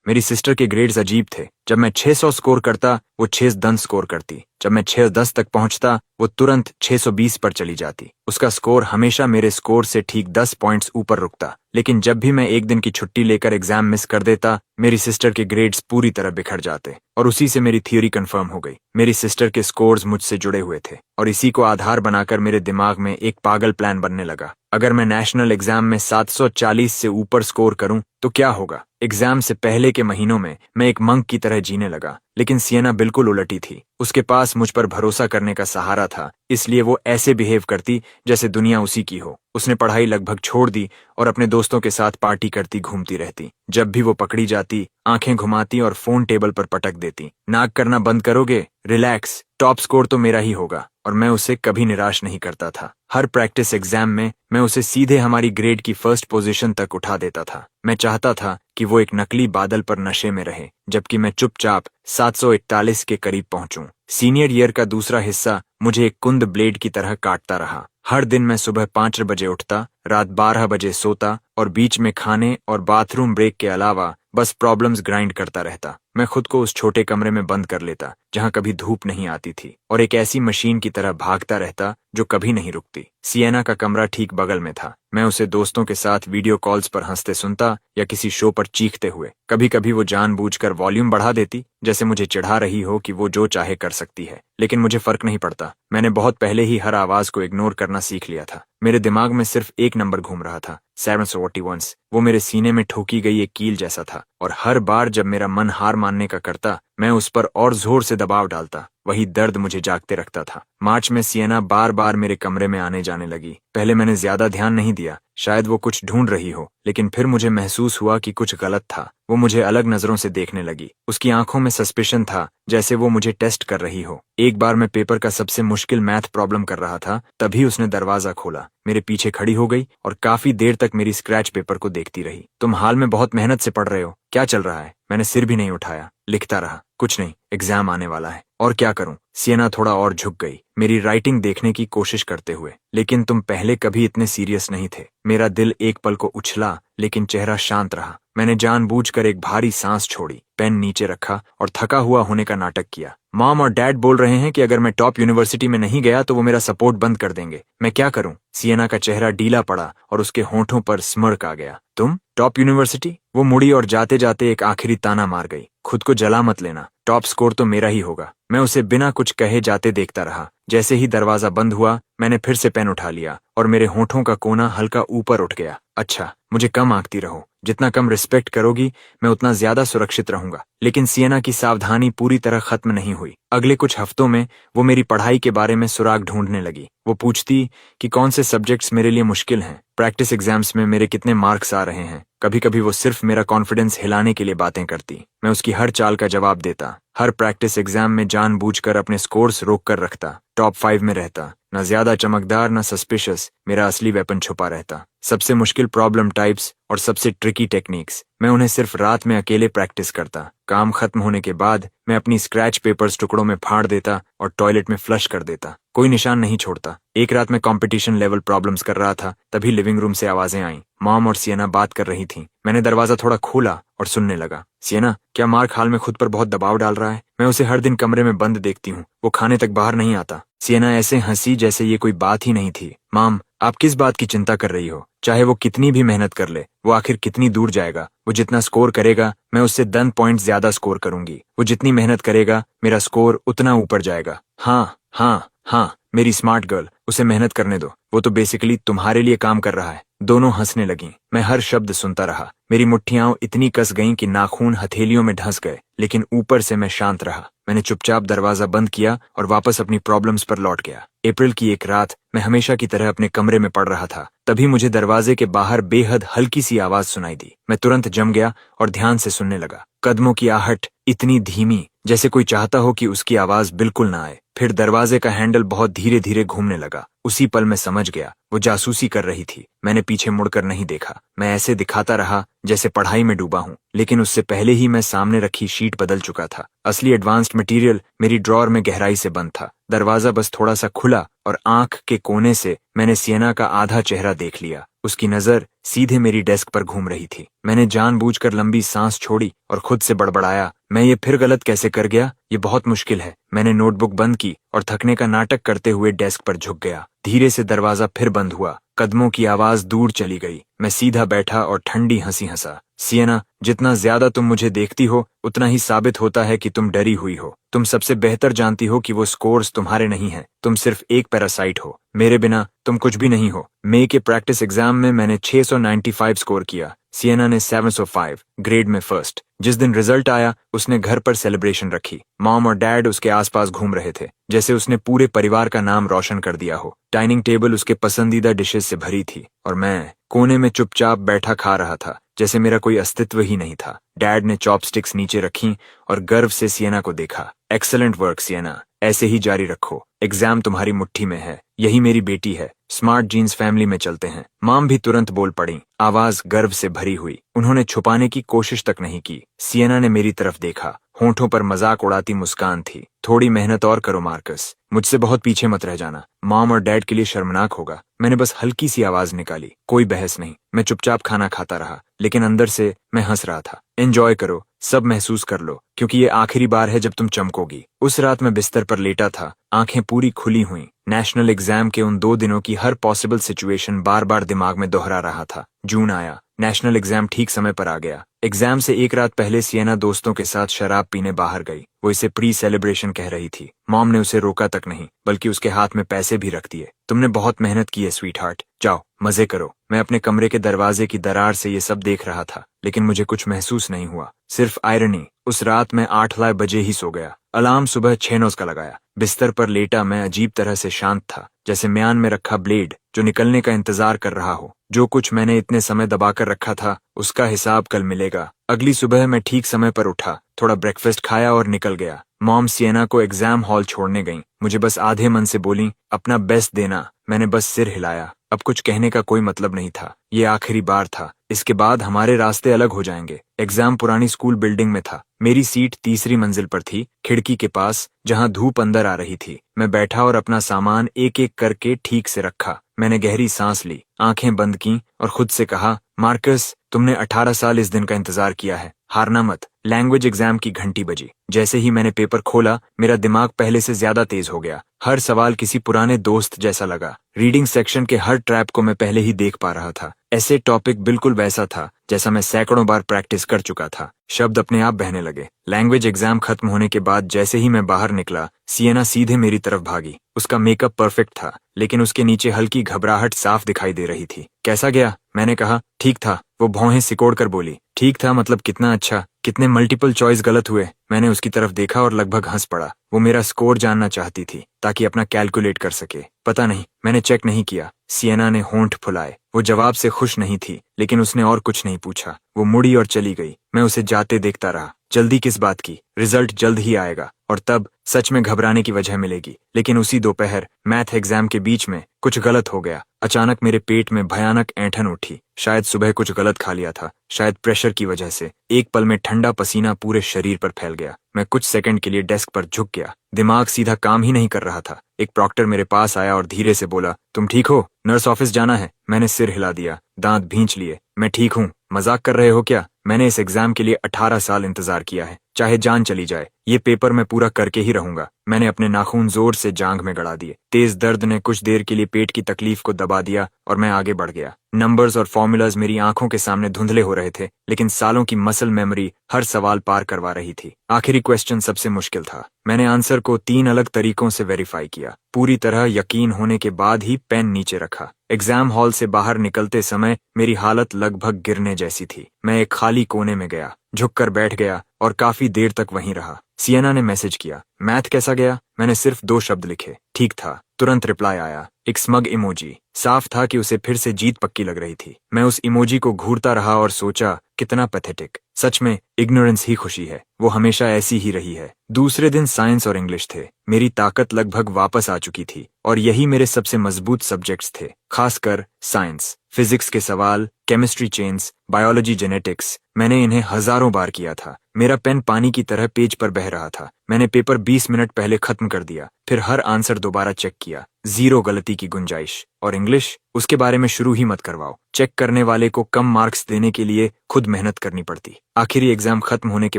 मेरी सिस्टर के ग्रेड्स अजीब थे। जब मैं 600 स्कोर करता वो 610 स्कोर करती। जब मैं 610 तक पहुंचता वो तुरंत 620 पर चली जाती। उसका स्कोर हमेशा मेरे स्कोर से ठीक 10 पॉइंट्स ऊपर रुकता। लेकिन जब भी मैं एक दिन की छुट्टी लेकर एग्जाम मिस कर देता, मेरी सिस्टर के ग्रेड्स पूरी तरह बिखर जाते। और उसी से मेरी थ्योरी कंफर्म हो गई। मेरी सिस्टर के स्कोर्स मुझसे जुड़े हुए थे और इसी को आधार बनाकर मेरे दिमाग में एक पागल प्लान बनने लगा। अगर मैं नेशनल एग्जाम में 740 से ऊपर स्कोर करूं तो क्या होगा। एग्जाम से पहले के महीनों में मैं एक मंक की तरह जीने लगा। लेकिन सियना बिल्कुल उलटी थी। उसके पास मुझ पर भरोसा करने का सहारा था, इसलिए वो ऐसे बिहेव करती जैसे दुनिया उसी की हो। उसने पढ़ाई लगभग छोड़ दी और अपने दोस्तों के साथ पार्टी करती घूमती रहती। जब भी वो पकड़ी जाती, आंखें घुमाती और फोन टेबल पर पटक देती। नाक करना बंद करोगे? रिलैक्स, टॉप स्कोर तो मेरा ही होगा। और मैं उसे कभी निराश नहीं करता था। हर प्रैक्टिस एग्जाम में मैं उसे सीधे हमारी ग्रेड की फर्स्ट पोजीशन तक उठा देता था। मैं चाहता था कि वो एक नकली बादल पर नशे में रहे, जबकि मैं चुपचाप 741 के करीब पहुंचूं। सीनियर ईयर का दूसरा हिस्सा मुझे एक कुंद ब्लेड की तरह काटता रहा। हर दिन मैं सुबह 5 बजे उठता, रात 12 बजे सोता और बीच में खाने और बाथरूम ब्रेक के अलावा बस प्रॉब्लम्स ग्राइंड करता रहता। मैं खुद को उस छोटे कमरे में बंद कर लेता जहां कभी धूप नहीं आती थी और एक ऐसी मशीन की तरह भागता रहता जो कभी नहीं रुकती। सियना का कमरा ठीक बगल में था। मैं उसे दोस्तों के साथ वीडियो कॉल्स पर हंसते सुनता या किसी शो पर चीखते हुए। कभी कभी वो जानबूझकर वॉल्यूम बढ़ा देती, जैसे मुझे चिढ़ा रही हो कि वो जो चाहे कर सकती है। लेकिन मुझे फर्क नहीं पड़ता। मैंने बहुत पहले ही हर आवाज को इग्नोर करना सीख लिया था। मेरे दिमाग में सिर्फ एक नंबर घूम रहा था, 741। वो मेरे सीने में ठोकी गई एक कील जैसा था और हर बार जब मेरा मन हार मानने का करता, मैं उस पर और जोर से दबाव डालता। वही दर्द मुझे जागते रखता था। मार्च में सियना बार बार मेरे कमरे में आने जाने लगी। पहले मैंने ज्यादा ध्यान नहीं दिया, शायद वो कुछ ढूंढ रही हो। लेकिन फिर मुझे महसूस हुआ कि कुछ गलत था। वो मुझे अलग नजरों से देखने लगी। उसकी आंखों में सस्पिशन था, जैसे वो मुझे टेस्ट कर रही हो। एक बार मैं पेपर का सबसे मुश्किल मैथ प्रॉब्लम कर रहा था, तभी उसने दरवाजा खोला, मेरे पीछे खड़ी हो गई और काफी देर तक मेरी स्क्रैच पेपर को देखती रही। तुम हाल में बहुत मेहनत से पढ़ रहे हो, क्या चल रहा है? मैंने सिर भी नहीं उठाया, लिखता रहा। कुछ नहीं, एग्जाम आने वाला है। और क्या करूं? सियना थोड़ा और झुक गई, मेरी राइटिंग देखने की कोशिश करते हुए। लेकिन तुम पहले कभी इतने सीरियस नहीं थे। मेरा दिल एक पल को उछला, लेकिन चेहरा शांत रहा। मैंने जानबूझकर एक भारी सांस छोड़ी, पेन नीचे रखा और थका हुआ होने का नाटक किया। मॉम और डैड बोल रहे हैं कि अगर मैं टॉप यूनिवर्सिटी में नहीं गया तो वो मेरा सपोर्ट बंद कर देंगे। मैं क्या करूं? सियना का चेहरा ढीला पड़ा और उसके होंठों पर स्mirk आ गया। तुम टॉप यूनिवर्सिटी? वो मुड़ी और जाते जाते एक आखिरी ताना मार गई। खुद को जला मत लेना, टॉप स्कोर तो मेरा ही होगा। मैं उसे बिना कुछ कहे जाते देखता रहा। जैसे ही दरवाजा बंद हुआ, मैंने फिर से पेन उठा लिया और मेरे होंठों का कोना हल्का ऊपर उठ गया। अच्छा, मुझे कम आंकती रहो। जितना कम रिस्पेक्ट करोगी, मैं उतना ज्यादा सुरक्षित रहूंगा। लेकिन सियना की सावधानी पूरी तरह खत्म नहीं हुई। अगले कुछ हफ्तों में वो मेरी पढ़ाई के बारे में सुराग ढूंढने लगी। वो पूछती कि कौन से सब्जेक्ट्स मेरे लिए मुश्किल हैं, प्रैक्टिस एग्जाम्स में मेरे कितने मार्क्स आ रहे हैं। कभी कभी वो सिर्फ मेरा कॉन्फिडेंस हिलाने के लिए बातें करती। मैं उसकी हर चाल का जवाब देता। हर प्रैक्टिस एग्जाम में जानबूझकर अपने स्कोर्स रोक कर रखता। टॉप 5 में रहता। न ज्यादा चमकदार न सस्पिशियस, मेरा असली वेपन छुपा रहता। सबसे मुश्किल प्रॉब्लम टाइप्स और सबसे ट्रिकी टेक्निक्स, मैं उन्हें सिर्फ रात में अकेले प्रैक्टिस करता। काम खत्म होने के बाद मैं अपनी स्क्रैच पेपर्स टुकड़ों में फाड़ देता और टॉयलेट में फ्लश कर देता। कोई निशान नहीं छोड़ता। एक रात में कंपटीशन लेवल प्रॉब्लम्स कर रहा था, तभी लिविंग रूम से आवाजें आईं। मॉम और सियना बात कर रही थीं। मैंने दरवाजा थोड़ा खोला और सुनने लगा। सियना, क्या मार्क हाल में खुद पर बहुत दबाव डाल रहा है? मैं उसे हर दिन कमरे में बंद देखती हूँ, वो खाने तक बाहर नहीं आता। सियना ऐसे हंसी जैसे ये कोई बात ही नहीं थी। मॉम, आप किस बात की चिंता कर रही हो? चाहे वो कितनी भी मेहनत कर ले, वो आखिर कितनी दूर जाएगा? वो जितना स्कोर करेगा, मैं उससे 10 पॉइंट ज्यादा स्कोर करूंगी। वो जितनी मेहनत करेगा, मेरा स्कोर उतना ऊपर जाएगा। हाँ हाँ हाँ, मेरी स्मार्ट गर्ल, उसे मेहनत करने दो। वो तो बेसिकली तुम्हारे लिए काम कर रहा है। दोनों हंसने लगीं। मैं हर शब्द सुनता रहा। मेरी मुट्ठियां इतनी कस गईं कि नाखून हथेलियों में ढंस गए, लेकिन ऊपर से मैं शांत रहा। मैंने चुपचाप दरवाजा बंद किया और वापस अपनी प्रॉब्लम्स पर लौट गया। अप्रैल की एक रात मैं हमेशा की तरह अपने कमरे में पढ़ रहा था। तभी मुझे दरवाजे के बाहर बेहद हल्की सी आवाज सुनाई दी। मैं तुरंत जम गया और ध्यान से सुनने लगा। कदमों की आहट इतनी धीमी जैसे कोई चाहता हो कि उसकी आवाज बिल्कुल ना आए। फिर दरवाजे का हैंडल बहुत धीरे धीरे घूमने लगा। उसी पल मैं समझ गया, वो जासूसी कर रही थी। मैंने पीछे मुड़कर नहीं देखा। मैं ऐसे दिखाता रहा जैसे पढ़ाई में डूबा हूं, लेकिन उससे पहले ही मैं सामने रखी शीट बदल चुका था। असली एडवांस्ड मटेरियल मेरी ड्रॉअर में गहराई से बंद था। दरवाजा बस थोड़ा सा खुला और आंख के कोने से मैंने सियना का आधा चेहरा देख लिया। उसकी नजर सीधे मेरी डेस्क पर घूम रही थी। मैंने जानबूझकर लंबी सांस छोड़ी और खुद से बड़बड़ाया, मैं ये फिर गलत कैसे कर गया? ये बहुत मुश्किल है। मैंने नोटबुक बंद की और थकने का नाटक करते हुए डेस्क पर झुक गया। धीरे से दरवाजा फिर बंद हुआ। कदमों की आवाज दूर चली गई। मैं सीधा बैठा और ठंडी हंसी हंसा। सियना, जितना ज्यादा तुम मुझे देखती हो उतना ही साबित होता है कि तुम डरी हुई हो। तुम सबसे बेहतर जानती हो कि वो स्कोर्स तुम्हारे नहीं हैं। तुम सिर्फ एक पैरासाइट हो। मेरे बिना तुम कुछ भी नहीं हो। मई के प्रैक्टिस एग्जाम में मैंने 695 स्कोर किया। सियना ने 705, ग्रेड में फर्स्ट। जिस दिन रिजल्ट आया उसने घर पर सेलिब्रेशन रखी। मॉम और डैड उसके आसपास घूम रहे थे, जैसे उसने पूरे परिवार का नाम रोशन कर दिया हो। डाइनिंग टेबल उसके पसंदीदा डिशेस से भरी थी और मैं कोने में चुपचाप बैठा खा रहा था, जैसे मेरा कोई अस्तित्व ही नहीं था। डैड ने चॉपस्टिक्स नीचे रखी और गर्व से सियना को देखा। एक्सेलेंट वर्क सियना, ऐसे ही जारी रखो। एग्जाम तुम्हारी मुट्ठी में है। यही मेरी बेटी है। स्मार्ट जीन्स फैमिली में चलते हैं। मॉम भी तुरंत बोल पड़ी, आवाज गर्व से भरी हुई। उन्होंने छुपाने की कोशिश तक नहीं की। सियना ने मेरी तरफ देखा। होंठों पर मजाक उड़ाती मुस्कान थी। थोड़ी मेहनत और करो मार्कस, मुझसे बहुत पीछे मत रह जाना। मॉम और डैड के लिए शर्मनाक होगा। मैंने बस हल्की सी आवाज निकाली। कोई बहस नहीं। मैं चुपचाप खाना खाता रहा, लेकिन अंदर से मैं हंस रहा था। एंजॉय करो, सब महसूस कर लो, क्योंकि ये आखिरी बार है जब तुम चमकोगी। उस रात मैं बिस्तर पर लेटा था, आंखें पूरी खुली हुई। नेशनल एग्जाम के उन 2 दिनों की हर पॉसिबल सिचुएशन बार बार दिमाग में दोहरा रहा था। जून आया। नेशनल एग्जाम ठीक समय पर आ गया। एग्जाम से एक रात पहले सियना दोस्तों के साथ शराब पीने बाहर गई। वो इसे प्री सेलिब्रेशन कह रही थी। मॉम ने उसे रोका तक नहीं, बल्कि उसके हाथ में पैसे भी रख दिए। तुमने बहुत मेहनत की है स्वीट हार्ट, जाओ मजे करो। मैं अपने कमरे के दरवाजे की दरार से ये सब देख रहा था, लेकिन मुझे कुछ महसूस नहीं हुआ, सिर्फ आयरनी। उस रात मैं 8 बजे ही सो गया। अलार्म सुबह 6 का लगाया। बिस्तर पर लेटा मैं अजीब तरह से शांत था, जैसे म्यान में रखा ब्लेड जो निकलने का इंतजार कर रहा हो। जो कुछ मैंने इतने समय दबाकर रखा था उसका हिसाब कल मिलेगा। अगली सुबह मैं ठीक समय पर उठा, थोड़ा ब्रेकफास्ट खाया और निकल गया। मॉम सियना को एग्जाम हॉल छोड़ने गईं। मुझे बस आधे मन से बोली, अपना बेस्ट देना। मैंने बस सिर हिलाया। अब कुछ कहने का कोई मतलब नहीं था। ये आखिरी बार था। इसके बाद हमारे रास्ते अलग हो जाएंगे। एग्जाम पुरानी स्कूल बिल्डिंग में था। मेरी सीट तीसरी मंजिल पर थी, खिड़की के पास, जहां धूप अंदर आ रही थी। मैं बैठा और अपना सामान एक एक करके ठीक से रखा। मैंने गहरी सांस ली, आंखें बंद की और खुद से कहा, मार्कस, तुमने 18 साल इस दिन का इंतजार किया है। हारना मत। लैंग्वेज एग्जाम की घंटी बजी। जैसे ही मैंने पेपर खोला, मेरा दिमाग पहले से ज्यादा तेज हो गया। हर सवाल किसी पुराने दोस्त जैसा लगा। रीडिंग सेक्शन के हर ट्रैप को मैं पहले ही देख पा रहा था। ऐसे टॉपिक बिल्कुल वैसा था जैसा मैं सैकड़ों बार प्रैक्टिस कर चुका था। शब्द अपने आप बहने लगे। लैंग्वेज एग्जाम खत्म होने के बाद जैसे ही मैं बाहर निकला, सियना सीधे मेरी तरफ भागी। उसका मेकअप परफेक्ट था, लेकिन उसके नीचे हल्की घबराहट साफ दिखाई दे रही थी। कैसा गया? मैंने कहा। ठीक था। वो भौहें सिकोड़ कर बोली। ठीक था मतलब कितना अच्छा? कितने मल्टीपल चॉइस गलत हुए? मैंने उसकी तरफ देखा और लगभग हंस पड़ा। वो मेरा स्कोर जानना चाहती थी ताकि अपना कैलकुलेट कर सके। पता नहीं, मैंने चेक नहीं किया। सियना ने होंठ फुलाए। वो जवाब से खुश नहीं थी, लेकिन उसने और कुछ नहीं पूछा। वो मुड़ी और चली गई। मैं उसे जाते देखता रहा। जल्दी किस बात की? रिजल्ट जल्द ही आएगा और तब सच में घबराने की वजह मिलेगी। लेकिन उसी दोपहर मैथ एग्जाम के बीच में कुछ गलत हो गया। अचानक मेरे पेट में भयानक ऐंठन उठी। शायद सुबह कुछ गलत खा लिया था, शायद प्रेशर की वजह से। एक पल में ठंडा पसीना पूरे शरीर पर फैल गया। मैं कुछ सेकंड के लिए डेस्क पर झुक गया। दिमाग सीधा काम ही नहीं कर रहा था। एक प्रॉक्टर मेरे पास आया और धीरे से बोला, तुम ठीक हो? नर्स ऑफिस जाना है। मैंने सिर हिला दिया, दांत भींच लिए। मैं ठीक हूँ। मजाक कर रहे हो क्या? मैंने इस एग्जाम के लिए 18 साल इंतजार किया है, चाहे जान चली जाए। ये पेपर मैं पूरा करके ही रहूंगा। मैंने अपने नाखून जोर से जांघ में गड़ा दिए। तेज दर्द ने कुछ देर के लिए पेट की तकलीफ को दबा दिया और मैं आगे बढ़ गया। नंबर्स और फॉर्मूलाज मेरी आंखों के सामने धुंधले हो रहे थे, लेकिन सालों की मसल मेमोरी हर सवाल पार करवा रही थी। आखिरी क्वेश्चन सबसे मुश्किल था। मैंने आंसर को 3 अलग तरीकों से वेरीफाई किया। पूरी तरह यकीन होने के बाद ही पेन नीचे रखा। एग्जाम हॉल से बाहर निकलते समय मेरी हालत लगभग गिरने जैसी थी। मैं एक खाली कोने में गया, झुककर बैठ गया और काफी देर तक वहीं रहा। सियना ने मैसेज किया, मैथ कैसा गया? मैंने सिर्फ 2 शब्द लिखे, ठीक था। तुरंत रिप्लाई आया, एक स्मग इमोजी। साफ था कि उसे फिर से जीत पक्की लग रही थी। मैं उस इमोजी को घूरता रहा और सोचा, कितना पैथेटिक। सच में इग्नोरेंस ही खुशी है, वो हमेशा ऐसी ही रही है। दूसरे दिन साइंस और इंग्लिश थे। मेरी ताकत लगभग वापस आ चुकी थी और यही मेरे सबसे मजबूत सब्जेक्ट्स थे, खासकर साइंस। फिजिक्स के सवाल, केमिस्ट्री चेन्स, बायोलॉजी, जेनेटिक्स, मैंने इन्हें हजारों बार किया था। मेरा पेन पानी की तरह पेज पर बह रहा था। मैंने पेपर 20 मिनट पहले खत्म कर दिया, फिर हर आंसर दोबारा चेक किया, 0 गलती की गुंजाइश। और इंग्लिश, उसके बारे में शुरू ही मत करवाओ। चेक करने वाले को कम मार्क्स देने के लिए खुद मेहनत करनी पड़ती। आखिरी एग्जाम खत्म होने के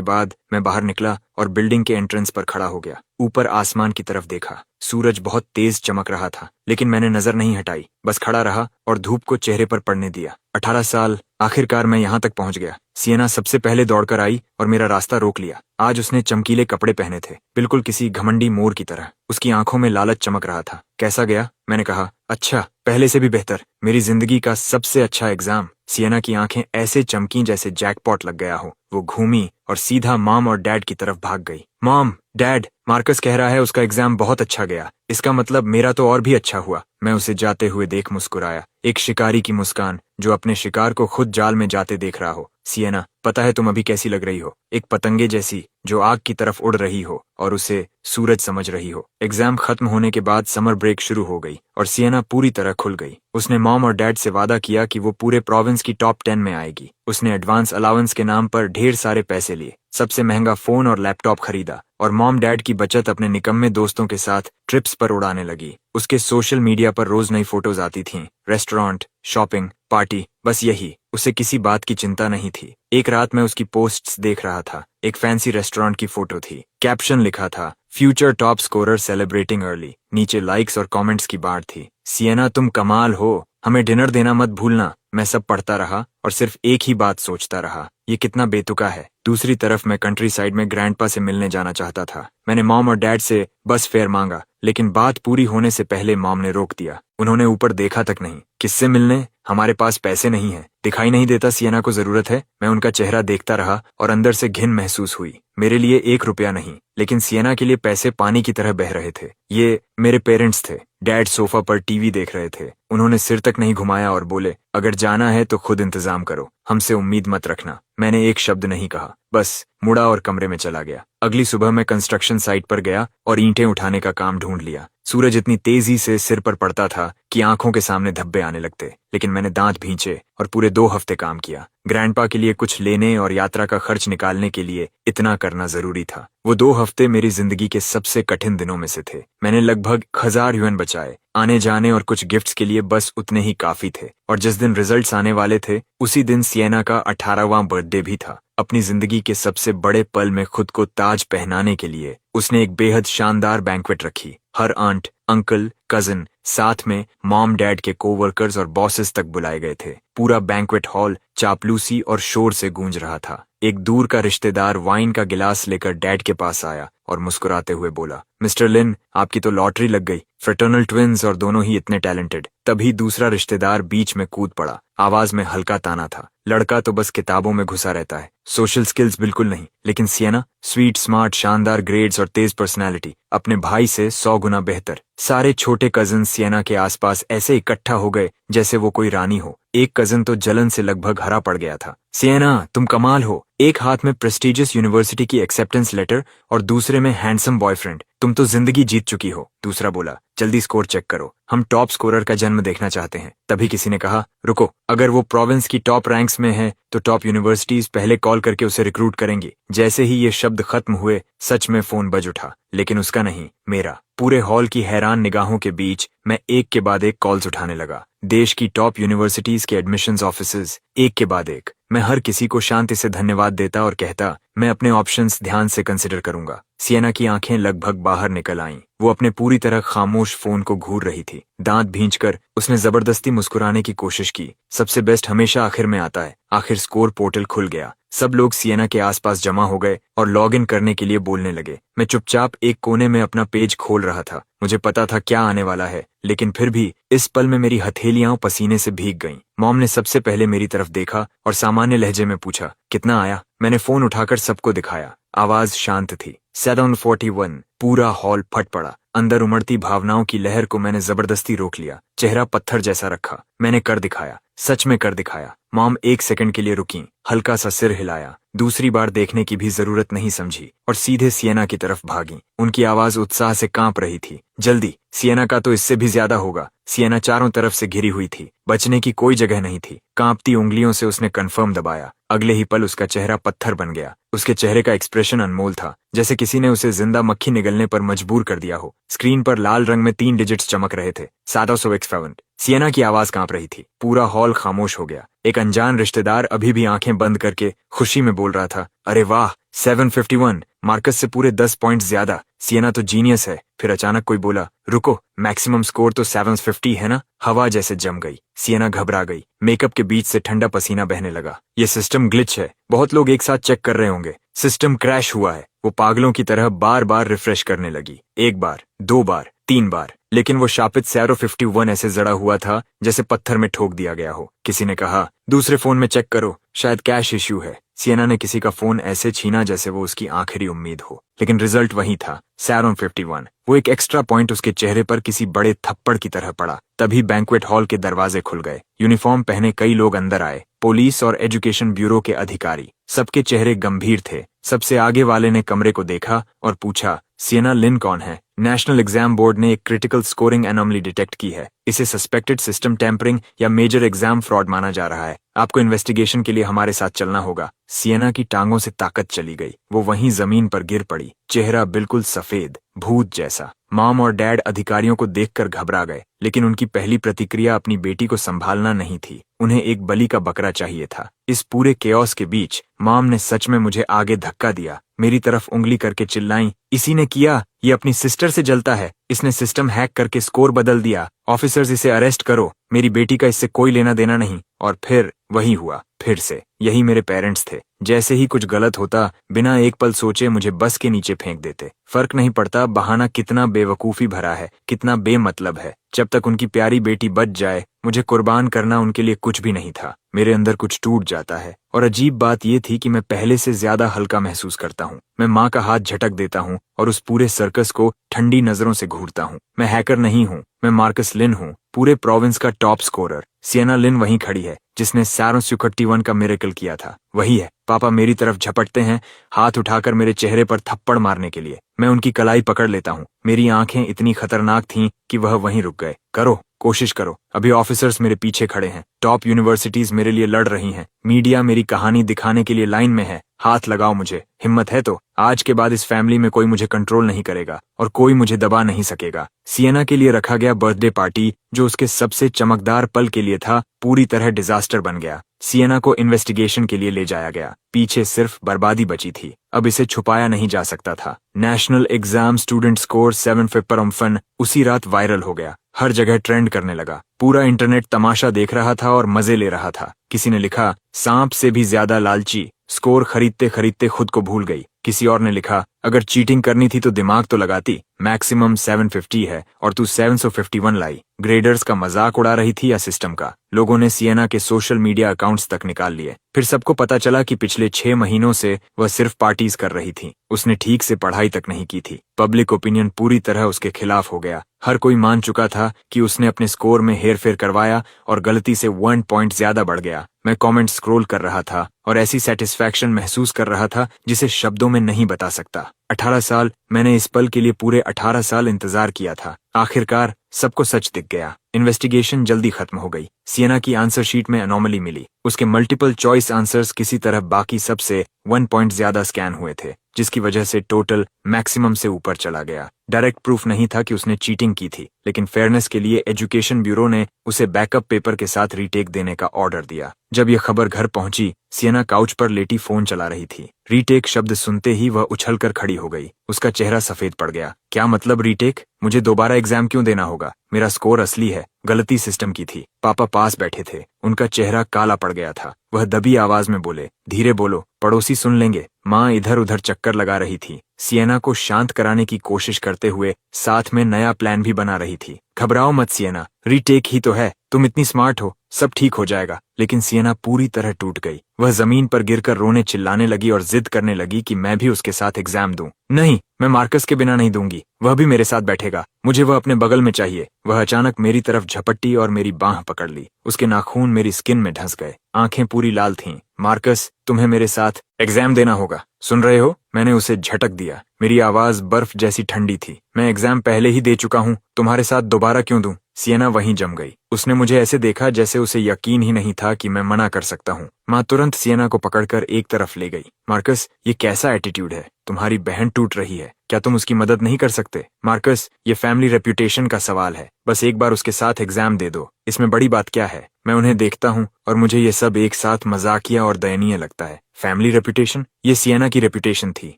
बाद मैं बाहर निकला और बिल्डिंग के एंट्रेंस पर खड़ा हो गया। ऊपर आसमान की तरफ देखा। सूरज बहुत तेज चमक रहा था, लेकिन मैंने नजर नहीं हटाई, बस खड़ा रहा और धूप को चेहरे पर पड़ने दिया। 18 साल, आखिरकार मैं यहाँ तक पहुंच गया। सियना सबसे पहले दौड़कर आई और मेरा रास्ता रोक लिया। आज उसने चमकीले कपड़े पहने थे, बिल्कुल किसी घमंडी मोर की तरह। उसकी आंखों में लालच चमक रहा था। कैसा गया? मैंने कहा, अच्छा, पहले से भी बेहतर। मेरी जिंदगी का सबसे अच्छा एग्जाम। सियना की आंखें ऐसे चमकी जैसे जैकपॉट लग गया हो। वो घूमी और सीधा मॉम और डैड की तरफ भाग गई। मॉम, डैड, मार्कस कह रहा है उसका एग्जाम बहुत अच्छा गया। इसका मतलब मेरा तो और भी अच्छा हुआ। मैं उसे जाते हुए देख मुस्कुराया, एक शिकारी की मुस्कान जो अपने शिकार को खुद जाल में जाते देख रहा हो। सियना, पता है तुम अभी कैसी लग रही हो? एक पतंगे जैसी जो आग की तरफ उड़ रही हो और उसे सूरज समझ रही हो। एग्जाम खत्म होने के बाद समर ब्रेक शुरू हो गई और सियना पूरी तरह खुल गई। उसने मॉम और डैड से वादा किया कि वो पूरे प्रोविंस की टॉप 10 में आएगी। उसने एडवांस अलाउंस के नाम पर ढेर सारे पैसे लिए, सबसे महंगा फोन और लैपटॉप खरीदा और मॉम डैड की बचत अपने निकम्मे दोस्तों के साथ ट्रिप्स पर उड़ाने लगी। उसके सोशल मीडिया पर रोज नई फोटोज आती थीं, रेस्टोरेंट, शॉपिंग, पार्टी, बस यही। उसे किसी बात की चिंता नहीं थी। एक रात मैं उसकी पोस्ट्स देख रहा था। एक फैंसी रेस्टोरेंट की फोटो थी, कैप्शन लिखा था, future top scorer celebrating early. नीचे लाइक्स और कमेंट्स की बाढ़ थी। सियना, तुम कमाल हो, हमें डिनर देना मत भूलना। मैं सब पढ़ता रहा और सिर्फ एक ही बात सोचता रहा, ये कितना बेतुका है। दूसरी तरफ मैं कंट्री साइड में ग्रैंडपा से मिलने जाना चाहता था। मैंने मॉम और डैड से बस फेयर मांगा, लेकिन बात पूरी होने से पहले मॉम ने रोक दिया। उन्होंने ऊपर देखा तक नहीं। किससे मिलने? हमारे पास पैसे नहीं है। दिखाई नहीं देता सियना को जरूरत है? मैं उनका चेहरा देखता रहा और अंदर से घिन महसूस हुई। मेरे लिए 1 रुपया नहीं, लेकिन सियना के लिए पैसे पानी की तरह बह रहे थे। ये मेरे पेरेंट्स थे। डैड सोफा पर टीवी देख रहे थे। उन्होंने सिर तक नहीं घुमाया और बोले, अगर जाना है तो खुद इंतजाम करो, हमसे उम्मीद मत रखना। मैंने एक शब्द नहीं कहा, बस मुड़ा और कमरे में चला गया। अगली सुबह मैं कंस्ट्रक्शन साइट पर गया और ईंटें उठाने का काम ढूंढ लिया। सूरज इतनी तेजी से सिर पर पड़ता था कि आंखों के सामने धब्बे आने लगते, लेकिन मैंने दांत भींचे और पूरे 2 हफ्ते काम किया। ग्रैंडपा के लिए कुछ लेने और यात्रा का खर्च निकालने के लिए इतना करना जरूरी था। वो 2 हफ्ते मेरी जिंदगी के सबसे कठिन दिनों में से थे। मैंने लगभग 1000 युएन बचाए। आने जाने और कुछ गिफ्ट्स के लिए बस उतने ही काफी थे। और जिस दिन रिजल्ट्स आने वाले थे, उसी दिन सियना का 18वां बर्थडे भी था। अपनी जिंदगी के सबसे बड़े पल में खुद को ताज पहनाने के लिए उसने एक बेहद शानदार बैंक्वेट रखी। हर आंट, अंकल, कजिन, साथ में मॉम डैड के कोवर्कर्स और बॉसेस तक बुलाए गए थे। पूरा बैंक्वेट हॉल चापलूसी और शोर से गूंज रहा था। एक दूर का रिश्तेदार वाइन का गिलास लेकर डैड के पास आया और मुस्कुराते हुए बोला, मिस्टर लिन, आपकी तो लॉटरी लग गई। फ्रेटर्नल ट्विन्स और दोनों ही इतने टैलेंटेड। तभी दूसरा रिश्तेदार बीच में कूद पड़ा। आवाज में हल्का ताना था, लड़का तो बस किताबों में घुसा रहता है, सोशल स्किल्स बिल्कुल नहीं। लेकिन सियना, स्वीट, स्मार्ट, शानदार ग्रेड्स और तेज पर्सनैलिटी, अपने भाई से 100 गुना बेहतर। सारे छोटे कजिन सियना के आसपास ऐसे इकट्ठा हो गए जैसे वो कोई रानी हो। एक कजिन तो जलन से लगभग हरा पड़ गया था। सियना, तुम कमाल हो। एक हाथ में प्रेस्टिजियस यूनिवर्सिटी की एक्सेप्टेंस लेटर और दूसरे में हैंडसम बॉयफ्रेंड। तुम तो जिंदगी जीत चुकी हो। दूसरा बोला, जल्दी स्कोर चेक करो, हम टॉप स्कोरर का जन्म देखना चाहते हैं। तभी किसी ने कहा, रुको, अगर वो प्रोविंस की टॉप रैंक्स में है तो टॉप यूनिवर्सिटीज पहले कॉल करके उसे रिक्रूट करेंगी। जैसे ही ये शब्द खत्म हुए, सच में फोन बज उठा, लेकिन उसका नहीं, मेरा। पूरे हॉल की हैरान निगाहों के बीच मैं एक के बाद एक कॉल्स उठाने लगा। देश की टॉप यूनिवर्सिटीज के एडमिशंस ऑफिसर्स, एक के बाद एक। मैं हर किसी को शांति से धन्यवाद देता और कहता, मैं अपने ऑप्शंस ध्यान से कंसिडर करूंगा। सियना की आंखें लगभग बाहर निकल आईं। वो अपने पूरी तरह खामोश फोन को घूर रही थी। दांत भींचकर उसने जबरदस्ती मुस्कुराने की कोशिश की। सबसे बेस्ट हमेशा आखिर में आता है। आखिर स्कोर पोर्टल खुल गया। सब लोग सियना के आसपास जमा हो गए और लॉग इन करने के लिए बोलने लगे। मैं चुपचाप एक कोने में अपना पेज खोल रहा था। मुझे पता था क्या आने वाला है, लेकिन फिर भी इस पल में मेरी हथेलियां पसीने से भीग गईं। मॉम ने सबसे पहले मेरी तरफ देखा और सामान्य लहजे में पूछा, कितना आया? मैंने फोन उठाकर सबको दिखाया। आवाज शांत थी, 741। पूरा हॉल फट पड़ा। अंदर उमड़ती भावनाओं की लहर को मैंने जबरदस्ती रोक लिया। चेहरा पत्थर जैसा रखा। मैंने कर दिखाया, सच में कर दिखाया। मॉम 1 सेकंड के लिए रुकी, हल्का सा सिर हिलाया, दूसरी बार देखने की भी जरूरत नहीं समझी और सीधे सिएना की तरफ भागी। उनकी आवाज उत्साह से कांप रही थी। जल्दी, सिएना का तो इससे भी ज्यादा होगा। सिएना चारों तरफ से घिरी हुई थी, बचने की कोई जगह नहीं थी। कांपती उंगलियों से उसने कन्फर्म दबाया। अगले ही पल उसका चेहरा पत्थर बन गया। उसके चेहरे का एक्सप्रेशन अनमोल था, जैसे किसी ने उसे जिंदा मक्खी निगलने पर मजबूर कर दिया हो। स्क्रीन पर लाल रंग में 3 डिजिट्स चमक रहे थे, 757। सिएना की आवाज कांप रही थी। पूरा हॉल खामोश हो गया। एक अनजान रिश्तेदार अभी भी आंखें बंद करके खुशी में बोल रहा था, अरे वाह, 751, मार्कस से पूरे 10 पॉइंट ज्यादा। सिएना तो जीनियस है। फिर अचानक कोई बोला, रुको, मैक्सिमम स्कोर तो 750 है ना। हवा जैसे जम गई। सिएना घबरा गई। मेकअप के बीच से ठंडा पसीना बहने लगा। ये सिस्टम ग्लिच है, बहुत लोग एक साथ चेक कर रहे होंगे। सिस्टम क्रैश हुआ है। वो पागलों की तरह बार बार रिफ्रेश करने लगी। 1 बार, 2 बार, 3 बार, लेकिन वो शापित 751 ऐसे जड़ा हुआ था जैसे पत्थर में ठोक दिया गया हो। किसी ने कहा, दूसरे फोन में चेक करो, शायद कैश इश्यू है। सिएना ने किसी का फोन ऐसे छीना जैसे वो उसकी आखिरी उम्मीद हो, लेकिन रिजल्ट वही था, 751। वो एक एक्स्ट्रा पॉइंट उसके चेहरे पर किसी बड़े थप्पड़ की तरह पड़ा। तभी बैंक्वेट हॉल के दरवाजे खुल गए। यूनिफॉर्म पहने कई लोग अंदर आए, पुलिस और एजुकेशन ब्यूरो के अधिकारी। सबके चेहरे गंभीर थे। सबसे आगे वाले ने कमरे को देखा और पूछा, सिएना लिन कौन है? नेशनल एग्जाम बोर्ड ने एक क्रिटिकल स्कोरिंग एनोमली डिटेक्ट की है। इसे सस्पेक्टेड सिस्टम टेम्परिंग या मेजर एग्जाम फ्रॉड माना जा रहा है। आपको इन्वेस्टिगेशन के लिए हमारे साथ चलना होगा। सिएना की टांगों से ताकत चली गई। वो वहीं जमीन पर गिर पड़ी, चेहरा बिल्कुल सफेद, भूत जैसा। मॉम और डैड अधिकारियों को देखकर घबरा गए, लेकिन उनकी पहली प्रतिक्रिया अपनी बेटी को संभालना नहीं थी। उन्हें एक बलि का बकरा चाहिए था। इस पूरे केओस के बीच मॉम ने सच में मुझे आगे धक्का दिया। मेरी तरफ उंगली करके चिल्लाई, इसी ने किया, ये अपनी सिस्टर से जलता है। इसने सिस्टम हैक करके स्कोर बदल दिया। ऑफिसर्स, इसे अरेस्ट करो। मेरी बेटी का इससे कोई लेना देना नहीं। और फिर वही हुआ, फिर से। यही मेरे पेरेंट्स थे। जैसे ही कुछ गलत होता, बिना एक पल सोचे मुझे बस के नीचे फेंक देते। फर्क नहीं पड़ता बहाना कितना बेवकूफी भरा है, कितना बेमतलब है। जब तक उनकी प्यारी बेटी बच जाए, मुझे कुर्बान करना उनके लिए कुछ भी नहीं था। मेरे अंदर कुछ टूट जाता है। और अजीब बात यह थी कि मैं पहले से ज्यादा हल्का महसूस करता हूँ। मैं माँ का हाथ झटक देता हूँ और उस पूरे सर्कस को ठंडी नजरों से घूरता हूँ। मैं हैकर नहीं हूँ, मैं मार्कस लिन हूँ, पूरे प्रोविंस का टॉप स्कोरर। सिएना लिन वहीं खड़ी है, जिसने 751 का मिरेकल किया था। वही है। पापा मेरी तरफ झपटते हैं, हाथ उठाकर मेरे चेहरे पर थप्पड़ मारने के लिए। मैं उनकी कलाई पकड़ लेता हूँ। मेरी आंखें इतनी खतरनाक थीं कि वह वहीं रुक गए। करो, कोशिश करो। अभी ऑफिसर्स मेरे पीछे खड़े हैं। टॉप यूनिवर्सिटीज मेरे लिए लड़ रही हैं। मीडिया मेरी कहानी दिखाने के लिए लाइन में है। हाथ लगाओ मुझे, हिम्मत है तो। आज के बाद इस फैमिली में कोई मुझे कंट्रोल नहीं करेगा और कोई मुझे दबा नहीं सकेगा। सिएना के लिए रखा गया बर्थडे पार्टी, जो उसके सबसे चमकदार पल के लिए था, पूरी तरह डिजास्टर बन गया। सिएना को इन्वेस्टिगेशन के लिए ले जाया गया। पीछे सिर्फ बर्बादी बची थी। अब इसे छुपाया नहीं जा सकता था। नेशनल एग्जाम स्टूडेंट स्कोर 751 उसी रात वायरल हो गया। हर जगह ट्रेंड करने लगा। पूरा इंटरनेट तमाशा देख रहा था और मजे ले रहा था। किसी ने लिखा, सांप से भी ज्यादा लालची, स्कोर खरीदते खरीदते खुद को भूल गई। किसी और ने लिखा, अगर चीटिंग करनी थी तो दिमाग तो लगाती। मैक्सिमम 750 है और तू 751 लाई। ग्रेडर्स का मजाक उड़ा रही थी या सिस्टम का? लोगों ने सिएना के सोशल मीडिया अकाउंट्स तक निकाल लिए। फिर सबको पता चला कि पिछले 6 महीनों से वह सिर्फ पार्टीज कर रही थी। उसने ठीक से पढ़ाई तक नहीं की थी। पब्लिक ओपिनियन पूरी तरह उसके खिलाफ हो गया। हर कोई मान चुका था कि उसने अपने स्कोर में हेरफेर करवाया और गलती से 1 पॉइंट ज्यादा बढ़ गया। मैं कमेंट स्क्रॉल कर रहा था और ऐसी सेटिस्फैक्शन महसूस कर रहा था जिसे शब्दों में नहीं बता सकता। 18 साल, मैंने इस पल के लिए पूरे 18 साल इंतजार किया था। आखिरकार सबको सच दिख गया। इन्वेस्टिगेशन जल्दी खत्म हो गई। सिएना की आंसर शीट में अनोमली मिली। उसके मल्टीपल चॉइस आंसर्स किसी तरह बाकी सबसे 1 पॉइंट ज्यादा स्कैन हुए थे, जिसकी वजह से टोटल मैक्सिमम से ऊपर चला गया। डायरेक्ट प्रूफ नहीं था कि उसने चीटिंग की थी, लेकिन फेयरनेस के लिए एजुकेशन ब्यूरो ने उसे बैकअप पेपर के साथ रीटेक देने का ऑर्डर दिया। जब यह खबर घर पहुंची, सिएना काउच पर लेटी फोन चला रही थी। रीटेक शब्द सुनते ही वह उछलकर खड़ी हो गई। उसका चेहरा सफेद पड़ गया। क्या मतलब रीटेक? मुझे दोबारा एग्जाम क्यों देना होगा? मेरा स्कोर असली है, गलती सिस्टम की थी। पापा पास बैठे थे। उनका चेहरा काला पड़ गया था। वह दबी आवाज में बोले, धीरे बोलो, पड़ोसी सुन लेंगे। माँ इधर उधर चक्कर लगा रही थी, सिएना को शांत कराने की कोशिश करते हुए साथ में नया प्लान भी बना रही थी। घबराओ मत सिएना, रीटेक ही तो है। तुम इतनी स्मार्ट हो, सब ठीक हो जाएगा। लेकिन सियना पूरी तरह टूट गई। वह जमीन पर गिरकर रोने चिल्लाने लगी और जिद करने लगी कि मैं भी उसके साथ एग्जाम दूं। नहीं, मैं मार्कस के बिना नहीं दूंगी, वह भी मेरे साथ बैठेगा, मुझे वह अपने बगल में चाहिए। वह अचानक मेरी तरफ झपटी और मेरी बांह पकड़ ली। उसके नाखून मेरी स्किन में धंस गए, आंखें पूरी लाल थीं। मार्कस, तुम्हें मेरे साथ एग्जाम देना होगा, सुन रहे हो? मैंने उसे झटक दिया। मेरी आवाज बर्फ जैसी ठंडी थी। मैं एग्जाम पहले ही दे चुका हूँ, तुम्हारे साथ दोबारा क्यों दूं? सियना वहीं जम गई। उसने मुझे ऐसे देखा जैसे उसे यकीन ही नहीं था कि मैं मना कर सकता हूँ। माँ तुरंत सियना को पकड़कर एक तरफ ले गई। मार्कस, ये कैसा एटीट्यूड है? तुम्हारी बहन टूट रही है, क्या तुम उसकी मदद नहीं कर सकते? मार्कस, ये फैमिली रेप्यूटेशन का सवाल है, बस एक बार उसके साथ एग्जाम दे दो, इसमें बड़ी बात क्या है? मैं उन्हें देखता हूँ और मुझे ये सब एक साथ मजाकिया और दयनीय लगता है। Family reputation? ये सियना की रेप्यूटेशन थी,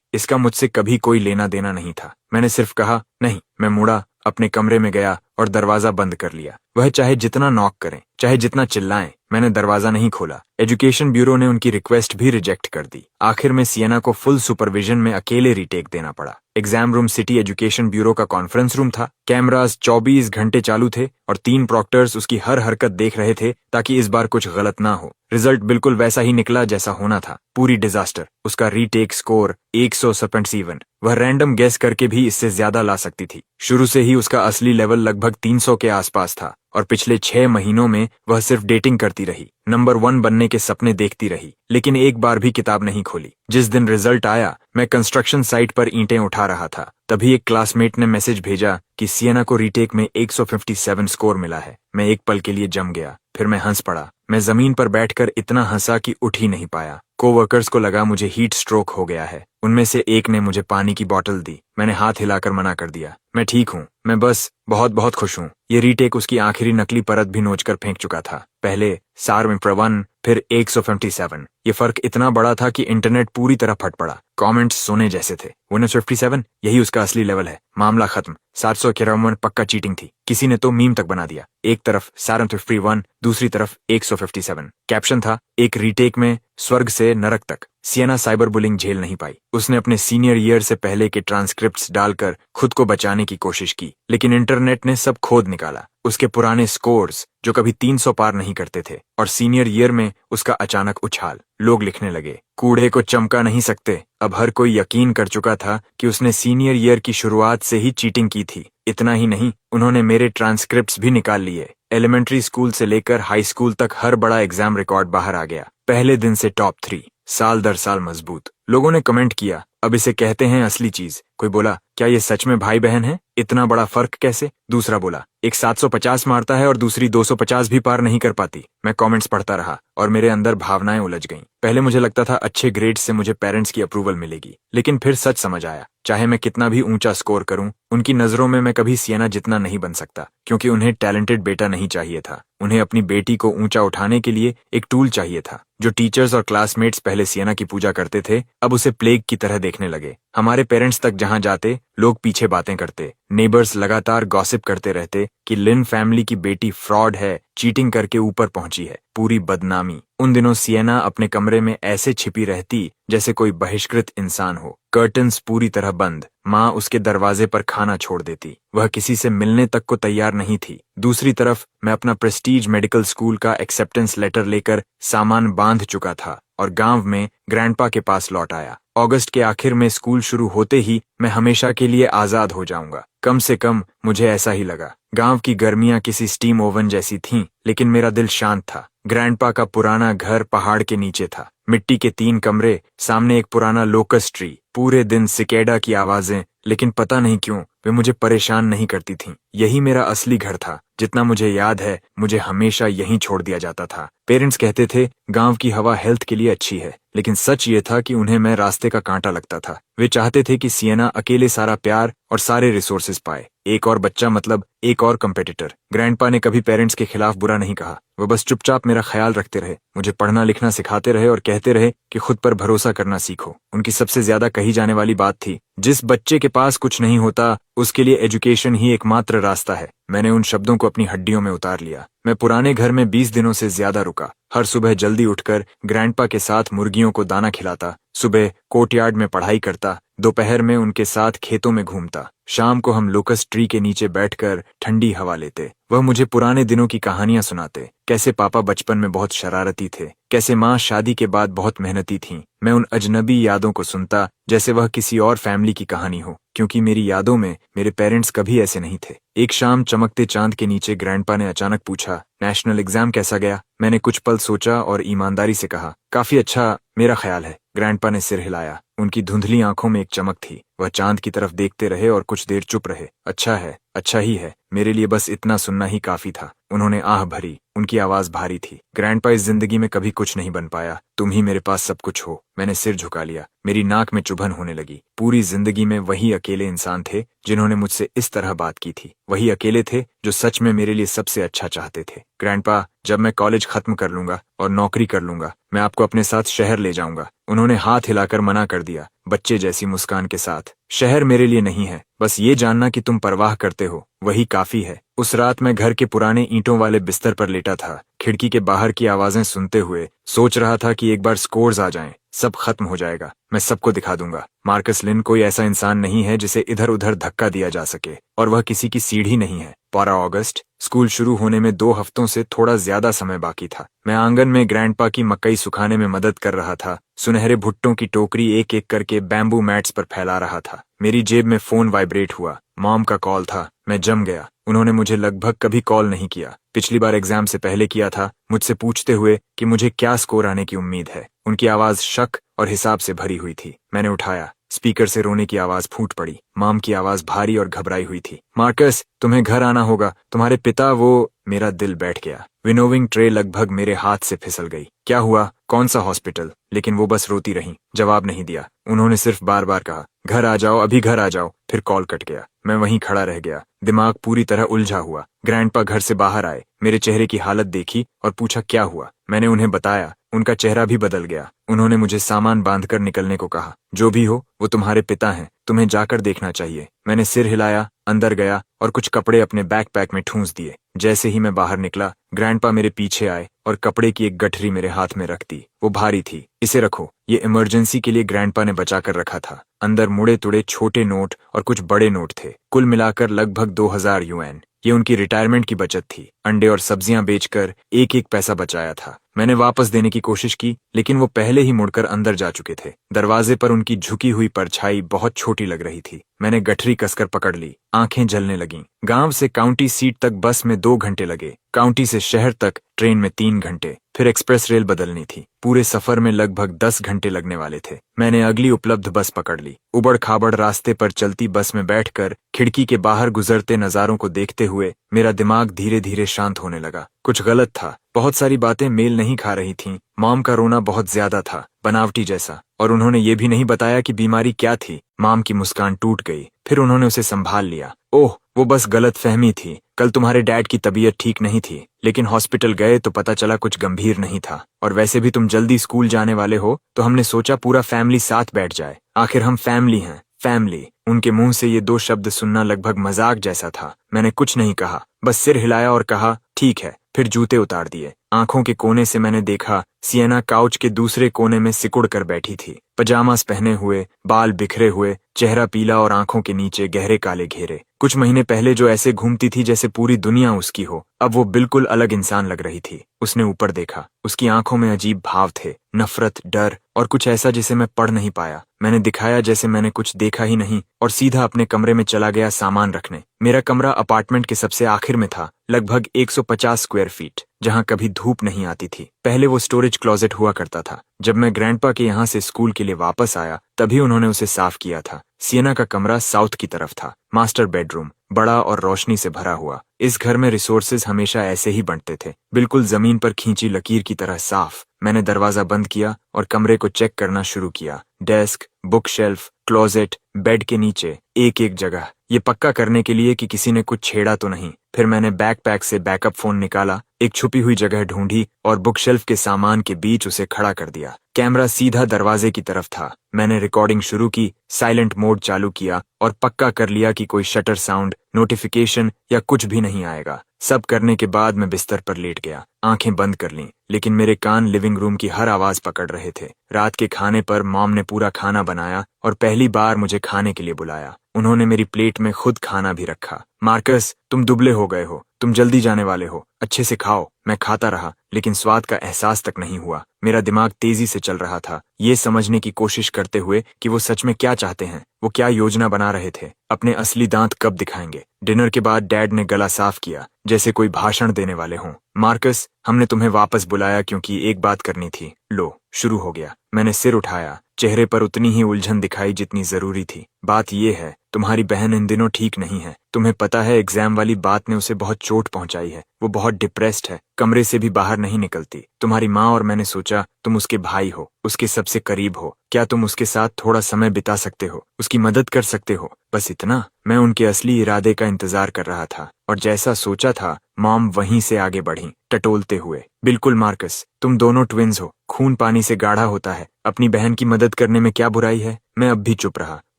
इसका मुझसे कभी कोई लेना देना नहीं था। मैंने सिर्फ कहा नहीं। मैं मुड़ा, अपने कमरे में गया और दरवाजा बंद कर लिया। वह चाहे जितना नॉक करें, चाहे जितना चिल्लाएं, मैंने दरवाजा नहीं खोला। एजुकेशन ब्यूरो ने उनकी रिक्वेस्ट भी रिजेक्ट कर दी। आखिर में सियना को फुल सुपरविजन में अकेले रीटेक देना पड़ा। Exam room city education bureau का कॉन्फ्रेंस रूम था। कैमरास 24 घंटे चालू थे और 3 प्रॉक्टर्स उसकी हर हरकत देख रहे थे ताकि इस बार कुछ गलत ना हो। रिजल्ट बिल्कुल वैसा ही निकला जैसा होना था। पूरी डिजास्टर। उसका रीटेक स्कोर 177। वह रैंडम गेस करके भी इससे ज्यादा ला सकती थी। शुरू से ही उसका असली लेवल लगभग 300 के आसपास था और पिछले 6 महीनों में वह सिर्फ डेटिंग करती रही, नंबर 1 बनने के सपने देखती रही, लेकिन एक बार भी किताब नहीं खोली। जिस दिन रिजल्ट आया, मैं कंस्ट्रक्शन साइट पर ईंटें उठा रहा था। तभी एक क्लासमेट ने मैसेज भेजा कि सियना को रीटेक में 157 स्कोर मिला है। मैं एक पल के लिए जम गया, फिर मैं हंस पड़ा। मैं जमीन पर बैठकर इतना हंसा कि उठ ही नहीं पाया। कोवर्कर्स को लगा मुझे हीट स्ट्रोक हो गया है। उनमें से एक ने मुझे पानी की बोतल दी। मैंने हाथ हिलाकर मना कर दिया। मैं ठीक हूँ, मैं बस बहुत बहुत खुश हूँ। ये रीटेक उसकी आखिरी नकली परत भी नोचकर फेंक चुका था। पहले सार में 1, फिर 157। ये फर्क इतना बड़ा था कि इंटरनेट पूरी तरह फट पड़ा। कमेंट्स सोने जैसे थे। 157, यही उसका असली लेवल है। मामला खत्म। 751 पक्का चीटिंग थी। किसी ने तो मीम तक बना दिया। एक तरफ 751, दूसरी तरफ 157। कैप्शन था, एक रीटेक में स्वर्ग से नरक तक। सियना साइबर बुलिंग झेल नहीं पाई। उसने अपने सीनियर ईयर से पहले के ट्रांसक्रिप्ट्स डालकर खुद को बचाने की कोशिश की, लेकिन इंटरनेट ने सब खोद निकाला। उसके पुराने स्कोर्स जो कभी 300 पार नहीं करते थे, और सीनियर ईयर में उसका अचानक उछाल। लोग लिखने लगे, कूड़े को चमका नहीं सकते। अब हर कोई यकीन कर चुका था कि उसने सीनियर ईयर की शुरुआत से ही चीटिंग की थी। इतना ही नहीं, उन्होंने मेरे ट्रांसक्रिप्ट्स भी निकाल लिए। एलिमेंट्री स्कूल से लेकर हाई स्कूल तक हर बड़ा एग्जाम रिकॉर्ड बाहर आ गया। पहले दिन से टॉप 3, साल दर साल मजबूत। लोगों ने कमेंट किया, अब इसे कहते हैं असली चीज। कोई बोला, क्या ये सच में भाई बहन है? इतना बड़ा फर्क कैसे? दूसरा बोला, एक 750 मारता है और दूसरी 250 भी पार नहीं कर पाती। मैं कमेंट्स पढ़ता रहा और मेरे अंदर भावनाएं उलझ गईं। पहले मुझे लगता था अच्छे ग्रेड्स से मुझे पेरेंट्स की अप्रूवल मिलेगी, लेकिन फिर सच समझ आया, चाहे मैं कितना भी ऊंचा स्कोर करूं, उनकी नजरों में मैं कभी सियना जितना नहीं बन सकता, क्योंकि उन्हें टैलेंटेड बेटा नहीं चाहिए था। उन्हें अपनी बेटी को ऊंचा उठाने के लिए एक टूल चाहिए था। जो टीचर्स और क्लासमेट्स पहले सियना की पूजा करते थे, अब उसे प्लेग की तरह देखने लगे। हमारे पेरेंट्स तक जहां जाते, लोग पीछे बातें करते। नेबर्स लगातार गॉसिप करते रहते कि लिन फैमिली की बेटी फ्रॉड है, चीटिंग करके ऊपर पहुंची है। पूरी बदनामी। उन दिनों सियना अपने कमरे में ऐसे छिपी रहती जैसे कोई बहिष्कृत इंसान हो। कर्टन्स पूरी तरह बंद। माँ उसके दरवाजे पर खाना छोड़ देती। वह किसी से मिलने तक को तैयार नहीं थी। दूसरी तरफ मैं अपना प्रेस्टीज मेडिकल स्कूल का एक्सेप्टेंस लेटर लेकर सामान बांध चुका था और गांव में ग्रैंडपा के पास लौट आया। अगस्त के आखिर में स्कूल शुरू होते ही मैं हमेशा के लिए आजाद हो जाऊंगा। कम से कम मुझे ऐसा ही लगा। गांव की गर्मियां किसी स्टीम ओवन जैसी थीं, लेकिन मेरा दिल शांत था। ग्रैंडपा का पुराना घर पहाड़ के नीचे था। मिट्टी के 3 कमरे, सामने एक पुराना लोकस ट्री। पूरे दिन सिकेडा की आवाजें, लेकिन पता नहीं क्यों वे मुझे परेशान नहीं करती थीं। यही मेरा असली घर था। जितना मुझे याद है, मुझे हमेशा यहीं छोड़ दिया जाता था। पेरेंट्स कहते थे गांव की हवा हेल्थ के लिए अच्छी है, लेकिन सच ये था कि उन्हें मैं रास्ते का कांटा लगता था। वे चाहते थे कि सियना अकेले सारा प्यार और सारे रिसोर्सेज पाए। एक और बच्चा मतलब एक और कंपेटिटर। ग्रैंडपा ने कभी पेरेंट्स के खिलाफ बुरा नहीं कहा। वो बस चुपचाप मेरा ख्याल रखते रहे, मुझे पढ़ना लिखना सिखाते रहे और कहते रहे कि खुद पर भरोसा करना सीखो। उनकी सबसे ज्यादा कही जाने वाली बात थी, जिस बच्चे के पास कुछ नहीं होता उसके लिए एजुकेशन ही एकमात्र रास्ता है। मैंने उन शब्दों को अपनी हड्डियों में उतार लिया। मैं पुराने घर में 20 दिनों से ज्यादा रुका। हर सुबह जल्दी उठकर ग्रैंडपा के साथ मुर्गियों को दाना खिलाता, सुबह कोर्टयार्ड में पढ़ाई करता, दोपहर में उनके साथ खेतों में घूमता। शाम को हम लोकस ट्री के नीचे बैठकर ठंडी हवा लेते। वह मुझे पुराने दिनों की कहानियां सुनाते, कैसे पापा बचपन में बहुत शरारती थे, कैसे माँ शादी के बाद बहुत मेहनती थीं। मैं उन अजनबी यादों को सुनता जैसे वह किसी और फैमिली की कहानी हो, क्योंकि मेरी यादों में मेरे पेरेंट्स कभी ऐसे नहीं थे। एक शाम चमकते चांद के नीचे ग्रैंडपा ने अचानक पूछा, नेशनल एग्जाम कैसा गया? मैंने कुछ पल सोचा और ईमानदारी से कहा, काफी अच्छा, मेरा ख्याल है। ग्रैंडपा ने सिर हिलाया। उनकी धुंधली आंखों में एक चमक थी। वह चांद की तरफ देखते रहे और कुछ देर चुप रहे। अच्छा है, अच्छा ही है, मेरे लिए बस इतना सुनना ही काफी था। उन्होंने आह भरी। उनकी आवाज भारी थी। ग्रैंडपा, इस जिंदगी में कभी कुछ नहीं बन पाया, तुम ही मेरे पास सब कुछ हो। मैंने सिर झुका लिया। मेरी नाक में चुभन होने लगी। पूरी जिंदगी में वही अकेले इंसान थे जिन्होंने मुझसे इस तरह बात की थी। वही अकेले थे जो सच में मेरे लिए सबसे अच्छा चाहते थे। ग्रैंडपा, जब मैं कॉलेज खत्म कर लूंगा और नौकरी कर लूंगा, मैं आपको अपने साथ शहर ले जाऊंगा। उन्होंने हाथ हिलाकर मना कर दिया, बच्चे जैसी मुस्कान के साथ। शहर मेरे लिए नहीं है, बस ये जानना कि तुम परवाह करते हो, वही काफी है। उस रात मैं घर के पुराने ईंटों वाले बिस्तर पर लेटा था, खिड़की के बाहर की आवाजें सुनते हुए सोच रहा था कि एक बार स्कोर्स आ जाएं, सब खत्म हो जाएगा, मैं सबको दिखा दूंगा। मार्कस लिन कोई ऐसा इंसान नहीं है जिसे इधर उधर धक्का दिया जा सके, और वह किसी की सीढ़ी नहीं है। 12 अगस्त, स्कूल शुरू होने में 2 हफ्तों से थोड़ा ज्यादा समय बाकी था। मैं आंगन में ग्रैंडपा की मकई सुखाने में मदद कर रहा था। सुनहरे भुट्टों की टोकरी एक एक करके बैम्बू मैट्स पर फैला रहा था। मेरी जेब में फोन वाइब्रेट हुआ। मॉम का कॉल था। मैं जम गया। उन्होंने मुझे लगभग कभी कॉल नहीं किया। पिछली बार एग्जाम से पहले किया था, मुझसे पूछते हुए कि मुझे क्या स्कोर आने की उम्मीद है। उनकी आवाज शक और हिसाब से भरी हुई थी। मैंने उठाया। स्पीकर से रोने की आवाज फूट पड़ी। मॉम की आवाज भारी और घबराई हुई थी। मार्कस, तुम्हें घर आना होगा, तुम्हारे पिता वो। मेरा दिल बैठ गया। विनोविंग ट्रे लगभग मेरे हाथ से फिसल गई। क्या हुआ? कौन सा हॉस्पिटल? लेकिन वो बस रोती रही, जवाब नहीं दिया। उन्होंने सिर्फ बार बार कहा, घर आ जाओ, अभी घर आ जाओ। फिर कॉल कट गया। मैं वहीं खड़ा रह गया, दिमाग पूरी तरह उलझा हुआ। ग्रैंडपा घर से बाहर आए, मेरे चेहरे की हालत देखी और पूछा क्या हुआ। मैंने उन्हें बताया। उनका चेहरा भी बदल गया। उन्होंने मुझे सामान बांधकर निकलने को कहा। जो भी हो, वो तुम्हारे पिता हैं, तुम्हें जाकर देखना चाहिए। मैंने सिर हिलाया, अंदर गया और कुछ कपड़े अपने बैकपैक में ठूंस दिए। जैसे ही मैं बाहर निकला, ग्रैंडपा मेरे पीछे आए और कपड़े की एक गठरी मेरे हाथ में रख दी। वो भारी थी। इसे रखो, ये इमरजेंसी के लिए ग्रैंडपा ने बचा कर रखा था। अंदर मुड़े तुड़े छोटे नोट और कुछ बड़े नोट थे, कुल मिलाकर लगभग 2000 यूएन। ये उनकी रिटायरमेंट की बचत थी। अंडे और सब्जियां बेचकर एक एक पैसा बचाया था। मैंने वापस देने की कोशिश की, लेकिन वो पहले ही मुड़कर अंदर जा चुके थे। दरवाजे पर उनकी झुकी हुई परछाई बहुत छोटी लग रही थी। मैंने गठरी कसकर पकड़ ली। आंखें जलने लगीं। गांव से काउंटी सीट तक बस में 2 घंटे लगे। काउंटी से शहर तक ट्रेन में 3 घंटे। फिर एक्सप्रेस रेल बदलनी थी। पूरे सफर में लगभग 10 घंटे लगने वाले थे। मैंने अगली उपलब्ध बस पकड़ ली। उबड़ खाबड़ रास्ते पर चलती बस में बैठकर खिड़की के बाहर गुजरते नजारों को देखते हुए मेरा दिमाग धीरे धीरे शांत होने लगा। कुछ गलत था। बहुत सारी बातें मेल नहीं खा रही थीं। मॉम का रोना बहुत ज्यादा था, बनावटी जैसा, और उन्होंने ये भी नहीं बताया कि बीमारी क्या थी। मॉम की मुस्कान टूट गई। फिर उन्होंने उसे संभाल लिया। ओह, वो बस गलत फहमी थी। कल तुम्हारे डैड की तबीयत ठीक नहीं थी, लेकिन हॉस्पिटल गए तो पता चला कुछ गंभीर नहीं था। और वैसे भी तुम जल्दी स्कूल जाने वाले हो, तो हमने सोचा पूरा फैमिली साथ बैठ जाए। आखिर हम फैमिली हैं, फैमिली। उनके मुंह से ये 2 शब्द सुनना लगभग मजाक जैसा था। मैंने कुछ नहीं कहा, बस सिर हिलाया और कहा ठीक है। फिर जूते उतार दिए। आंखों के कोने से मैंने देखा सिएना काउच के दूसरे कोने में सिकुड़ कर बैठी थी, पजामास पहने हुए, बाल बिखरे हुए, चेहरा पीला और आंखों के नीचे गहरे काले घेरे। कुछ महीने पहले जो ऐसे घूमती थी जैसे पूरी दुनिया उसकी हो, अब वो बिल्कुल अलग इंसान लग रही थी। उसने ऊपर देखा। उसकी आंखों में अजीब भाव थे, नफरत, डर और कुछ ऐसा जिसे मैं पढ़ नहीं पाया। मैंने दिखाया जैसे मैंने कुछ देखा ही नहीं और सीधा अपने कमरे में चला गया सामान रखने। मेरा कमरा अपार्टमेंट के सबसे आखिर में था, लगभग 150 स्क्वायर फीट, जहां कभी धूप नहीं आती थी। पहले वो स्टोरेज क्लोजेट हुआ करता था। जब मैं ग्रैंडपा के यहाँ से स्कूल के लिए वापस आया, तभी उन्होंने उसे साफ किया था। सिएना का कमरा साउथ की तरफ था, मास्टर बेडरूम, बड़ा और रोशनी से भरा हुआ। इस घर में रिसोर्सेज हमेशा ऐसे ही बंटते थे, बिल्कुल जमीन पर खींची लकीर की तरह साफ। मैंने दरवाजा बंद किया और कमरे को चेक करना शुरू किया। Desk, book shelf, closet, bed के नीचे, एक एक जगह, ये पक्का करने के लिए कि किसी ने कुछ छेड़ा तो नहीं। फिर मैंने बैकपैक से बैकअप फोन निकाला, एक छुपी हुई जगह ढूंढी और बुकशेल्फ के सामान के बीच उसे खड़ा कर दिया। कैमरा सीधा दरवाजे की तरफ था। मैंने रिकॉर्डिंग शुरू की, साइलेंट मोड चालू किया और पक्का कर लिया कि कोई शटर साउंड, नोटिफिकेशन या कुछ भी नहीं आएगा। सब करने के बाद मैं बिस्तर पर लेट गया, आंखें बंद कर लीं, लेकिन मेरे कान लिविंग रूम की हर आवाज पकड़ रहे थे। रात के खाने पर मॉम ने पूरा खाना बनाया और पहली बार मुझे खाने के लिए बुलाया। उन्होंने मेरी प्लेट में खुद खाना भी रखा। मार्कस, तुम दुबले हो गए हो, तुम जल्दी जाने वाले हो, अच्छे से खाओ। मैं खाता रहा, लेकिन स्वाद का एहसास तक नहीं हुआ। मेरा दिमाग तेजी से चल रहा था, ये समझने की कोशिश करते हुए कि वो सच में क्या चाहते हैं, वो क्या योजना बना रहे थे, अपने असली दांत कब दिखाएंगे। डिनर के बाद डैड ने गला साफ किया, जैसे कोई भाषण देने वाले हों। मार्कस, हमने तुम्हें वापस बुलाया क्योंकि एक बात करनी थी। लो, शुरू हो गया। मैंने सिर उठाया, चेहरे पर उतनी ही उलझन दिखाई जितनी जरूरी थी। बात यह है, तुम्हारी बहन इन दिनों ठीक नहीं है। तुम्हें पता है, एग्जाम वाली बात ने उसे बहुत चोट पहुंचाई है। वो बहुत डिप्रेस्ड है, कमरे से भी बाहर नहीं निकलती। तुम्हारी माँ और मैंने सोचा, तुम उसके भाई हो, उसके सबसे करीब हो, क्या तुम उसके साथ थोड़ा समय बिता सकते हो, उसकी मदद कर सकते हो? बस इतना। मैं उनके असली इरादे का इंतजार कर रहा था, और जैसा सोचा था, मॉम वहीं से आगे बढ़ी, टटोलते हुए। बिल्कुल मार्कस, तुम दोनों ट्विन्स हो, खून पानी से गाढ़ा होता है। अपनी बहन की मदद करने में क्या बुराई है? मैं अब भी चुप रहा,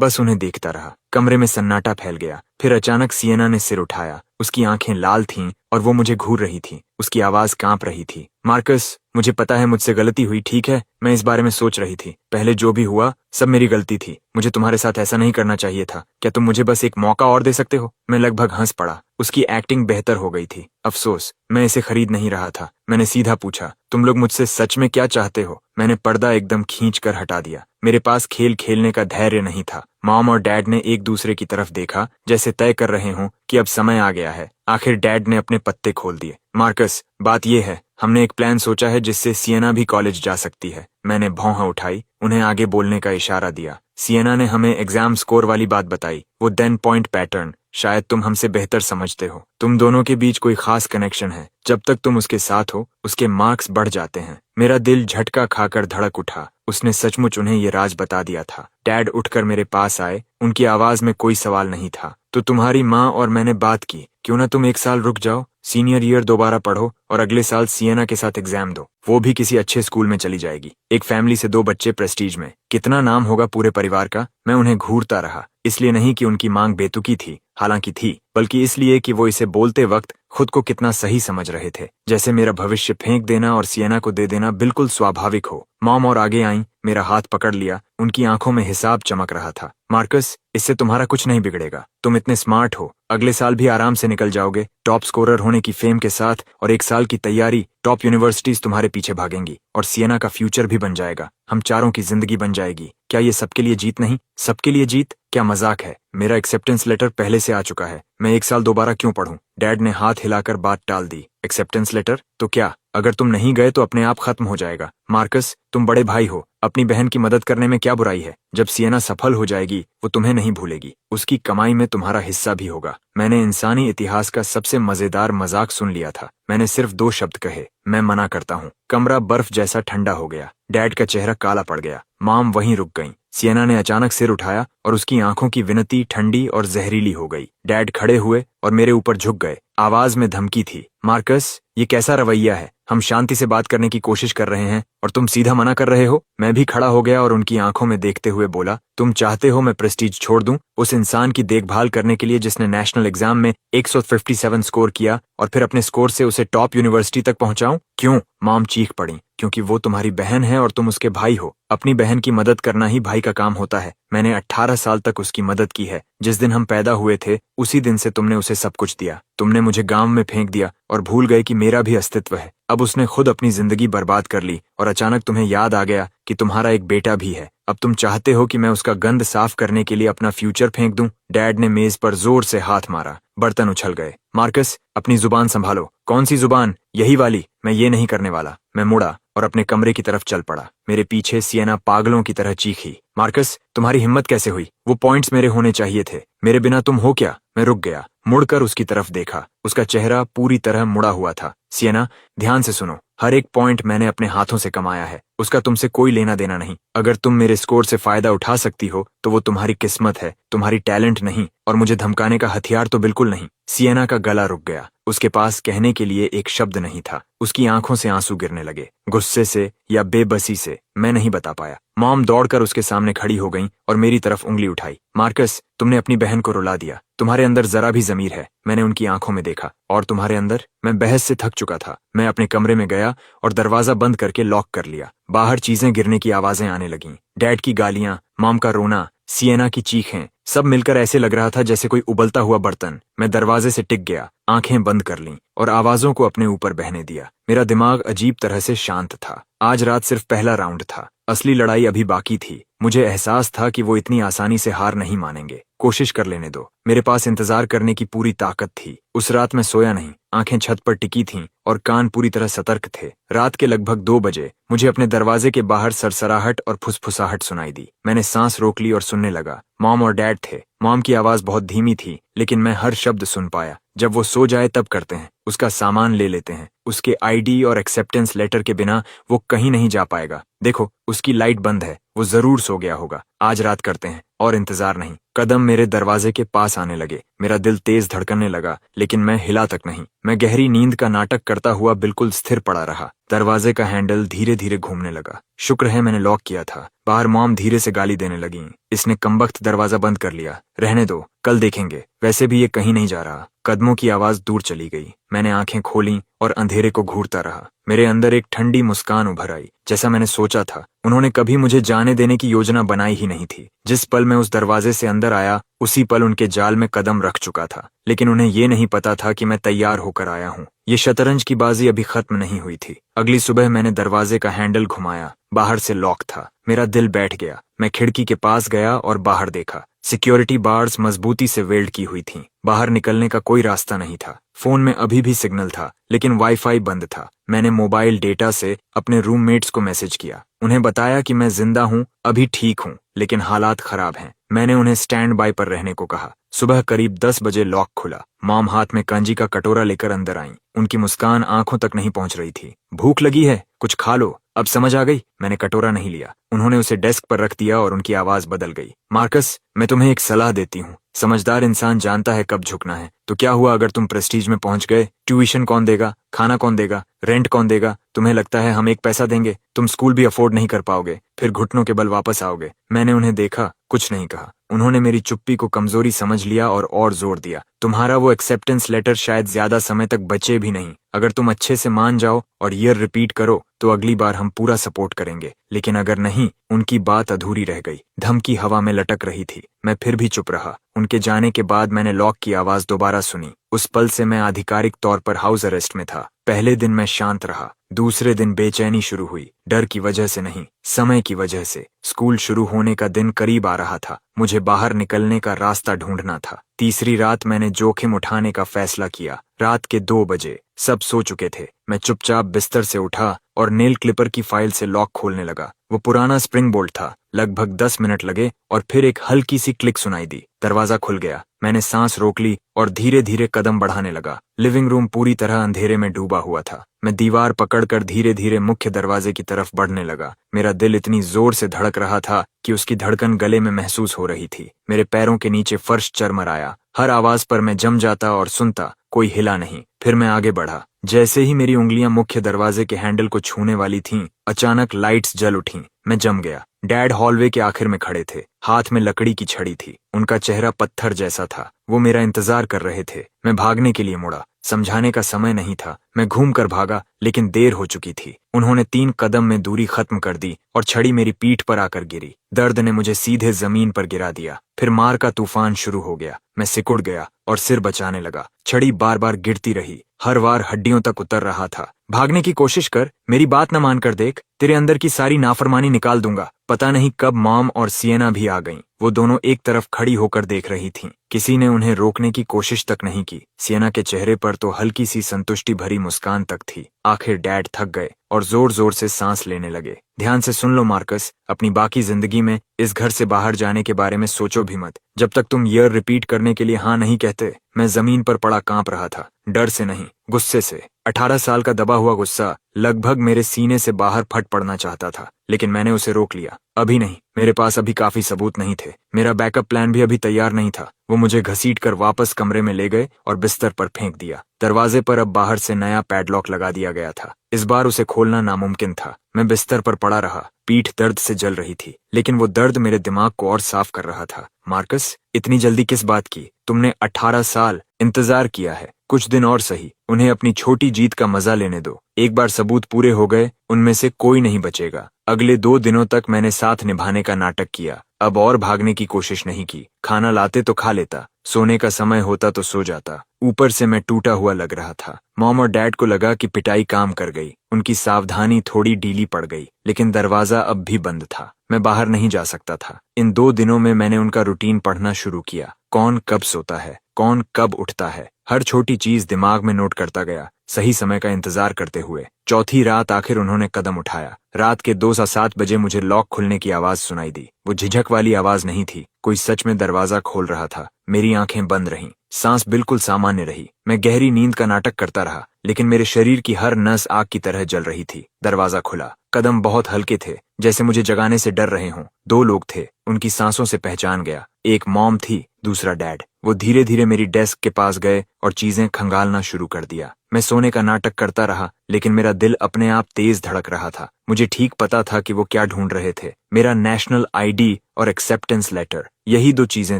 बस उन्हें देखता रहा। कमरे में सन्नाटा फैल गया। फिर अचानक सियना ने सिर उठाया। उसकी आंखें लाल थीं और वो मुझे घूर रही थी। उसकी आवाज कांप रही थी। मार्कस, मुझे पता है मुझसे गलती हुई, ठीक है? मैं इस बारे में सोच रही थी। पहले जो भी हुआ सब मेरी गलती थी। मुझे तुम्हारे साथ ऐसा नहीं करना चाहिए था। क्या तुम मुझे बस एक मौका और दे सकते हो? मैं लगभग हंस पड़ा। उसकी एक्टिंग बेहतर हो गई थी। अफसोस, मैं इसे खरीद नहीं रहा था। मैंने सीधा पूछा, तुम लोग मुझसे सच में क्या चाहते हो? मैंने पर्दा एकदम खींच कर हटा दिया। मेरे पास खेल खेलने का धैर्य नहीं था। मॉम और डैड ने एक दूसरे की तरफ देखा, जैसे तय कर रहे हों कि अब समय आ गया है। आखिर डैड ने अपने पत्ते खोल दिए। मार्कस, बात यह है, हमने एक प्लान सोचा है जिससे सियना भी कॉलेज जा सकती है। मैंने भौं उठाई, उन्हें आगे बोलने का इशारा दिया। सियना ने हमें एग्जाम स्कोर वाली बात बताई, वो 10 पॉइंट पैटर्न। शायद तुम हमसे बेहतर समझते हो। तुम दोनों के बीच कोई खास कनेक्शन है। जब तक तुम उसके साथ हो, उसके मार्क्स बढ़ जाते हैं। मेरा दिल झटका खाकर धड़क उठा। उसने सचमुच उन्हें ये राज बता दिया था। डैड उठकर मेरे पास आए। उनकी आवाज में कोई सवाल नहीं था। तो तुम्हारी माँ और मैंने बात की, क्यों ना तुम एक साल रुक जाओ, सीनियर ईयर दोबारा पढ़ो और अगले साल सियना के साथ एग्जाम दो। वो भी किसी अच्छे स्कूल में चली जाएगी। एक फैमिली से 2 बच्चे, प्रेस्टीज में। कितना नाम होगा पूरे परिवार का। मैं उन्हें घूरता रहा, इसलिए नहीं कि उनकी मांग बेतुकी थी, हालांकि थी, बल्कि इसलिए कि वो इसे बोलते वक्त खुद को कितना सही समझ रहे थे। जैसे मेरा भविष्य फेंक देना और सियना को दे देना बिल्कुल स्वाभाविक हो। मॉम और आगे आईं, मेरा हाथ पकड़ लिया। उनकी आंखों में हिसाब चमक रहा था। मार्कस, इससे तुम्हारा कुछ नहीं बिगड़ेगा। तुम इतने स्मार्ट हो, अगले साल भी आराम से निकल जाओगे, टॉप स्कोरर होने की फेम के साथ, और 1 साल की तैयारी, टॉप यूनिवर्सिटीज तुम्हारे पीछे भागेंगी, और सियना का फ्यूचर भी बन जाएगा। हम चारों की जिंदगी बन जाएगी। क्या ये सबके लिए जीत नहीं? सबके लिए जीत? क्या मजाक है? मेरा एक्सेप्टेंस लेटर पहले से आ चुका है। मैं 1 साल दोबारा क्यों पढ़ूं? डैड ने हाथ हिलाकर बात टाल दी। Acceptance letter? तो क्या, अगर तुम नहीं गए तो अपने आप खत्म हो जाएगा? मार्कस, तुम बड़े भाई हो, अपनी बहन की मदद करने में क्या बुराई है? जब सियना सफल हो जाएगी, वो तुम्हें नहीं भूलेगी। उसकी कमाई में तुम्हारा हिस्सा भी होगा। मैंने इंसानी इतिहास का सबसे मजेदार मजाक सुन लिया था। मैंने सिर्फ 2 शब्द कहे, मैं मना करता हूँ। कमरा बर्फ जैसा ठंडा हो गया। डैड का चेहरा काला पड़ गया। मॉम वहीं रुक गईं। सियना ने अचानक सिर उठाया और उसकी आंखों की विनती ठंडी और जहरीली हो गई। डैड खड़े हुए और मेरे ऊपर झुक गए। आवाज में धमकी थी। मार्कस, ये कैसा रवैया है? हम शांति से बात करने की कोशिश कर रहे हैं और तुम सीधा मना कर रहे हो। मैं भी खड़ा हो गया और उनकी आंखों में देखते हुए बोला, तुम चाहते हो मैं प्रेस्टीज छोड़ दूं, उस इंसान की देखभाल करने के लिए जिसने नेशनल एग्जाम में 157 स्कोर किया और फिर अपने स्कोर से उसे टॉप यूनिवर्सिटी तक पहुंचाऊं? क्यों? मॉम चीख पड़ी। क्योंकि वो तुम्हारी बहन है और तुम उसके भाई हो। अपनी बहन की मदद करना ही भाई का काम होता है। मैंने 18 साल तक उसकी मदद की है। जिस दिन हम पैदा हुए थे, उसी दिन से तुमने उसे सब कुछ दिया। तुमने मुझे गांव में फेंक दिया और भूल गए कि मेरा भी अस्तित्व है। अब उसने खुद अपनी जिंदगी बर्बाद कर ली और अचानक तुम्हें याद आ गया कि तुम्हारा एक बेटा भी है। अब तुम चाहते हो कि मैं उसका गंद साफ करने के लिए अपना फ्यूचर फेंक दूं? डैड ने मेज पर जोर से हाथ मारा। बर्तन उछल गए। मार्कस, अपनी जुबान संभालो। कौन सी जुबान? यही वाली। मैं ये नहीं करने वाला। मैं मुड़ा और अपने कमरे की तरफ चल पड़ा। मेरे पीछे सियना पागलों की तरह चीखी। मार्कस, तुम्हारी हिम्मत कैसे हुई? वो पॉइंट्स मेरे होने चाहिए थे। मेरे बिना तुम हो क्या? मैं रुक गया, मुड़कर उसकी तरफ देखा। उसका चेहरा पूरी तरह मुड़ा हुआ था। सियना, ध्यान से सुनो। हर एक पॉइंट मैंने अपने हाथों से कमाया है। उसका तुमसे कोई लेना देना नहीं। अगर तुम मेरे स्कोर से फायदा उठा सकती हो तो वो तुम्हारी किस्मत है, तुम्हारी टैलेंट नहीं, और मुझे धमकाने का हथियार तो बिल्कुल नहीं। सियना का गला रुक गया। उसके पास कहने के लिए एक शब्द नहीं था। उसकी आंखों से आंसू गिरने लगे, गुस्से से या बेबसी से, मैं नहीं बता पाया। मॉम दौड़कर उसके सामने खड़ी हो गईं और मेरी तरफ उंगली उठाई। मार्कस, तुमने अपनी बहन को रुला दिया। तुम्हारे अंदर जरा भी ज़मीर है। मैंने उनकी आंखों में देखा। और तुम्हारे अंदर? मैं बहस से थक चुका था। मैं अपने कमरे में गया और दरवाजा बंद करके लॉक कर लिया। बाहर चीजें गिरने की आवाजें आने लगीं। डैड की गालियां, मॉम का रोना, सियना की चीखें, सब मिलकर ऐसे लग रहा था जैसे कोई उबलता हुआ बर्तन। मैं दरवाजे से टिक गया, आंखें बंद कर लीं और आवाजों को अपने ऊपर बहने दिया। मेरा दिमाग अजीब तरह से शांत था। आज रात सिर्फ पहला राउंड था, असली लड़ाई अभी बाकी थी। मुझे एहसास था कि वो इतनी आसानी से हार नहीं मानेंगे। कोशिश कर लेने दो। मेरे पास इंतजार करने की पूरी ताकत थी। उस रात मैं सोया नहीं, आंखें छत पर टिकी थीं और कान पूरी तरह सतर्क थे। रात के लगभग 2 बजे मुझे अपने दरवाजे के बाहर सरसराहट और फुसफुसाहट सुनाई दी। मैंने सांस रोक ली और सुनने लगा। मॉम और डैड थे। मॉम की आवाज बहुत धीमी थी, लेकिन मैं हर शब्द सुन पाया। जब वो सो जाए तब करते हैं, उसका सामान ले लेते हैं। उसके आईडी और एक्सेप्टेंस लेटर के बिना वो कहीं नहीं जा पाएगा। देखो, उसकी लाइट बंद है, वो जरूर सो गया होगा। आज रात करते हैं और इंतजार नहीं। कदम मेरे दरवाजे के पास आने लगे। मेरा दिल तेज धड़कने लगा, लेकिन मैं हिला तक नहीं। मैं गहरी नींद का नाटक करता हुआ बिल्कुल स्थिर पड़ा रहा। दरवाजे का हैंडल धीरे धीरे घूमने लगा। शुक्र है मैंने लॉक किया था। बाहर मॉम धीरे से गाली देने लगी। इसने कमबख्त दरवाजा बंद कर लिया। रहने दो, कल देखेंगे। वैसे भी ये कहीं नहीं जा रहा। कदमों की आवाज दूर चली गई। मैंने आंखें खोलीं और अंधेरे को घूरता रहा। मेरे अंदर एक ठंडी मुस्कान उभर आई। जैसा मैंने सोचा था, उन्होंने कभी मुझे जाने देने की योजना बनाई ही नहीं थी। जिस पल मैं उस दरवाजे से अंदर आया, उसी पल उनके जाल में कदम रख चुका था। लेकिन उन्हें ये नहीं पता था कि मैं तैयार होकर आया हूँ। ये शतरंज की बाजी अभी खत्म नहीं हुई थी। अगली सुबह मैंने दरवाजे का हैंडल घुमाया। बाहर से लॉक था। मेरा दिल बैठ गया। मैं खिड़की के पास गया और बाहर देखा। सिक्योरिटी बार्स मजबूती से वेल्ड की हुई थीं। बाहर निकलने का कोई रास्ता नहीं था। फोन में अभी भी सिग्नल था, लेकिन वाईफाई बंद था। मैंने मोबाइल डेटा से अपने रूममेट्स को मैसेज किया। उन्हें बताया कि मैं जिंदा हूँ, अभी ठीक हूँ, लेकिन हालात खराब हैं। मैंने उन्हें स्टैंड बाय पर रहने को कहा। सुबह करीब 10 बजे लॉक खुला। मॉम हाथ में कंजी का कटोरा लेकर अंदर आईं। उनकी मुस्कान आंखों तक नहीं पहुंच रही थी। भूख लगी है? कुछ खा लो। अब समझ आ गई? मैंने कटोरा नहीं लिया। उन्होंने उसे डेस्क पर रख दिया और उनकी आवाज बदल गई। मार्कस, मैं तुम्हें एक सलाह देती हूँ। समझदार इंसान जानता है कब झुकना है। तो क्या हुआ अगर तुम प्रेस्टीज में पहुंच गए? ट्यूशन कौन देगा? खाना कौन देगा? रेंट कौन देगा? तुम्हें लगता है हम एक पैसा देंगे? तुम स्कूल भी अफोर्ड नहीं कर पाओगे, फिर घुटनों के बल वापस आओगे। मैंने उन्हें देखा, कुछ नहीं कहा। उन्होंने मेरी चुप्पी को कमजोरी समझ लिया और जोर दिया। तुम्हारा वो एक्सेप्टेंस लेटर शायद ज्यादा समय तक बचे भी नहीं। अगर तुम अच्छे से मान जाओ और ईयर रिपीट करो तो अगली बार हम पूरा सपोर्ट करेंगे, लेकिन अगर नहीं। उनकी बात अधूरी रह गई। धमकी हवा में लटक रही थी। मैं फिर भी चुप रहा। उनके जाने के बाद मैंने लॉक की आवाज दोबारा सुनी। उस पल से मैं आधिकारिक तौर पर हाउस अरेस्ट में था। पहले दिन मैं शांत रहा। दूसरे दिन बेचैनी शुरू हुई। डर की वजह से नहीं, समय की वजह से। स्कूल शुरू होने का दिन करीब आ रहा था। मुझे बाहर निकलने का रास्ता ढूंढना था। तीसरी रात मैंने जोखिम उठाने का फैसला किया। रात के 2 बजे सब सो चुके थे। मैं चुपचाप बिस्तर से उठा और नेल क्लिपर की फाइल से लॉक खोलने लगा। वो पुराना स्प्रिंग बोल्ट था। लगभग 10 मिनट लगे और फिर एक हल्की सी क्लिक सुनाई दी। दरवाजा खुल गया। मैंने सांस रोक ली और धीरे धीरे कदम बढ़ाने लगा। लिविंग रूम पूरी तरह अंधेरे में डूबा हुआ था। मैं दीवार पकड़कर धीरे धीरे मुख्य दरवाजे की तरफ बढ़ने लगा। मेरा दिल इतनी जोर से धड़क रहा था कि उसकी धड़कन गले में महसूस हो रही थी। मेरे पैरों के नीचे फर्श चरमराया। हर आवाज पर मैं जम जाता और सुनता। कोई हिला नहीं। फिर मैं आगे बढ़ा। जैसे ही मेरी उंगलियां मुख्य दरवाजे के हैंडल को छूने वाली थीं, अचानक लाइट्स जल उठीं। मैं जम गया। डैड हॉलवे के आखिर में खड़े थे। हाथ में लकड़ी की छड़ी थी। उनका चेहरा पत्थर जैसा था। वो मेरा इंतजार कर रहे थे। मैं भागने के लिए मुड़ा। समझाने का समय नहीं था। मैं घूम कर भागा, लेकिन देर हो चुकी थी। उन्होंने 3 कदम में दूरी खत्म कर दी और छड़ी मेरी पीठ पर आकर गिरी। दर्द ने मुझे सीधे जमीन पर गिरा दिया। फिर मार का तूफान शुरू हो गया। मैं सिकुड़ गया और सिर बचाने लगा। छड़ी बार बार गिरती रही। हर बार हड्डियों तक उतर रहा था। भागने की कोशिश कर, मेरी बात न मानकर देख, तेरे अंदर की सारी नाफरमानी निकाल दूंगा। पता नहीं कब मॉम और सिएना भी आ गईं। वो दोनों एक तरफ खड़ी होकर देख रही थीं। किसी ने उन्हें रोकने की कोशिश तक नहीं की। सिएना के चेहरे पर तो हल्की सी संतुष्टि भरी मुस्कान तक थी। आखिर डैड थक गए और जोर जोर से सांस लेने लगे। ध्यान से सुन लो मार्कस, अपनी बाकी जिंदगी में इस घर से बाहर जाने के बारे में सोचो भी मत, जब तक तुम ईयर रिपीट करने के लिए हाँ नहीं कहते। मैं जमीन पर पड़ा कांप रहा था। डर से नहीं, गुस्से से। 18 साल का दबा हुआ गुस्सा लगभग मेरे सीने से बाहर फट पड़ना चाहता था, लेकिन मैंने उसे रोक लिया। अभी नहीं, मेरे पास अभी काफी सबूत नहीं थे। मेरा बैकअप प्लान भी अभी तैयार नहीं था। वो मुझे घसीटकर वापस कमरे में ले गए और बिस्तर पर फेंक दिया। दरवाजे पर अब बाहर से नया पैडलॉक लगा दिया गया था। इस बार उसे खोलना नामुमकिन था। मैं बिस्तर पर पड़ा रहा। पीठ दर्द से जल रही थी, लेकिन वो दर्द मेरे दिमाग को और साफ कर रहा था। मार्कस, इतनी जल्दी किस बात की? तुमने 18 साल इंतजार किया है। कुछ दिन और सही। उन्हें अपनी छोटी जीत का मजा लेने दो। एक बार सबूत पूरे हो गए, उनमें से कोई नहीं बचेगा। अगले 2 दिनों तक मैंने साथ निभाने का नाटक किया। अब और भागने की कोशिश नहीं की। खाना लाते तो खा लेता, सोने का समय होता तो सो जाता। ऊपर से मैं टूटा हुआ लग रहा था। मॉम और डैड को लगा कि पिटाई काम कर गई। उनकी सावधानी थोड़ी ढीली पड़ गई, लेकिन दरवाजा अब भी बंद था। मैं बाहर नहीं जा सकता था। इन 2 दिनों में मैंने उनका रूटीन पढ़ना शुरू किया। कौन कब सोता है, कौन कब उठता है, हर छोटी चीज दिमाग में नोट करता गया, सही समय का इंतजार करते हुए। चौथी रात आखिर उन्होंने कदम उठाया। रात के 2 से 7 बजे मुझे लॉक खुलने की आवाज सुनाई दी। वो झिझक वाली आवाज नहीं थी, कोई सच में दरवाजा खोल रहा था। मेरी आंखें बंद रहीं, सांस बिल्कुल सामान्य रही। मैं गहरी नींद का नाटक करता रहा, लेकिन मेरे शरीर की हर नस आग की तरह जल रही थी। दरवाजा खुला। कदम बहुत हल्के थे, जैसे मुझे जगाने से डर रहे हों। 2 लोग थे, उनकी सांसों से पहचान गया। एक मॉम थी, दूसरा डैड। वो धीरे धीरे मेरी डेस्क के पास गए और चीजें खंगालना शुरू कर दिया। मैं सोने का नाटक करता रहा, लेकिन मेरा दिल अपने आप तेज धड़क रहा था। मुझे ठीक पता था कि वो क्या ढूंढ रहे थे। मेरा नेशनल आईडी और एक्सेप्टेंस लेटर, यही 2 चीजें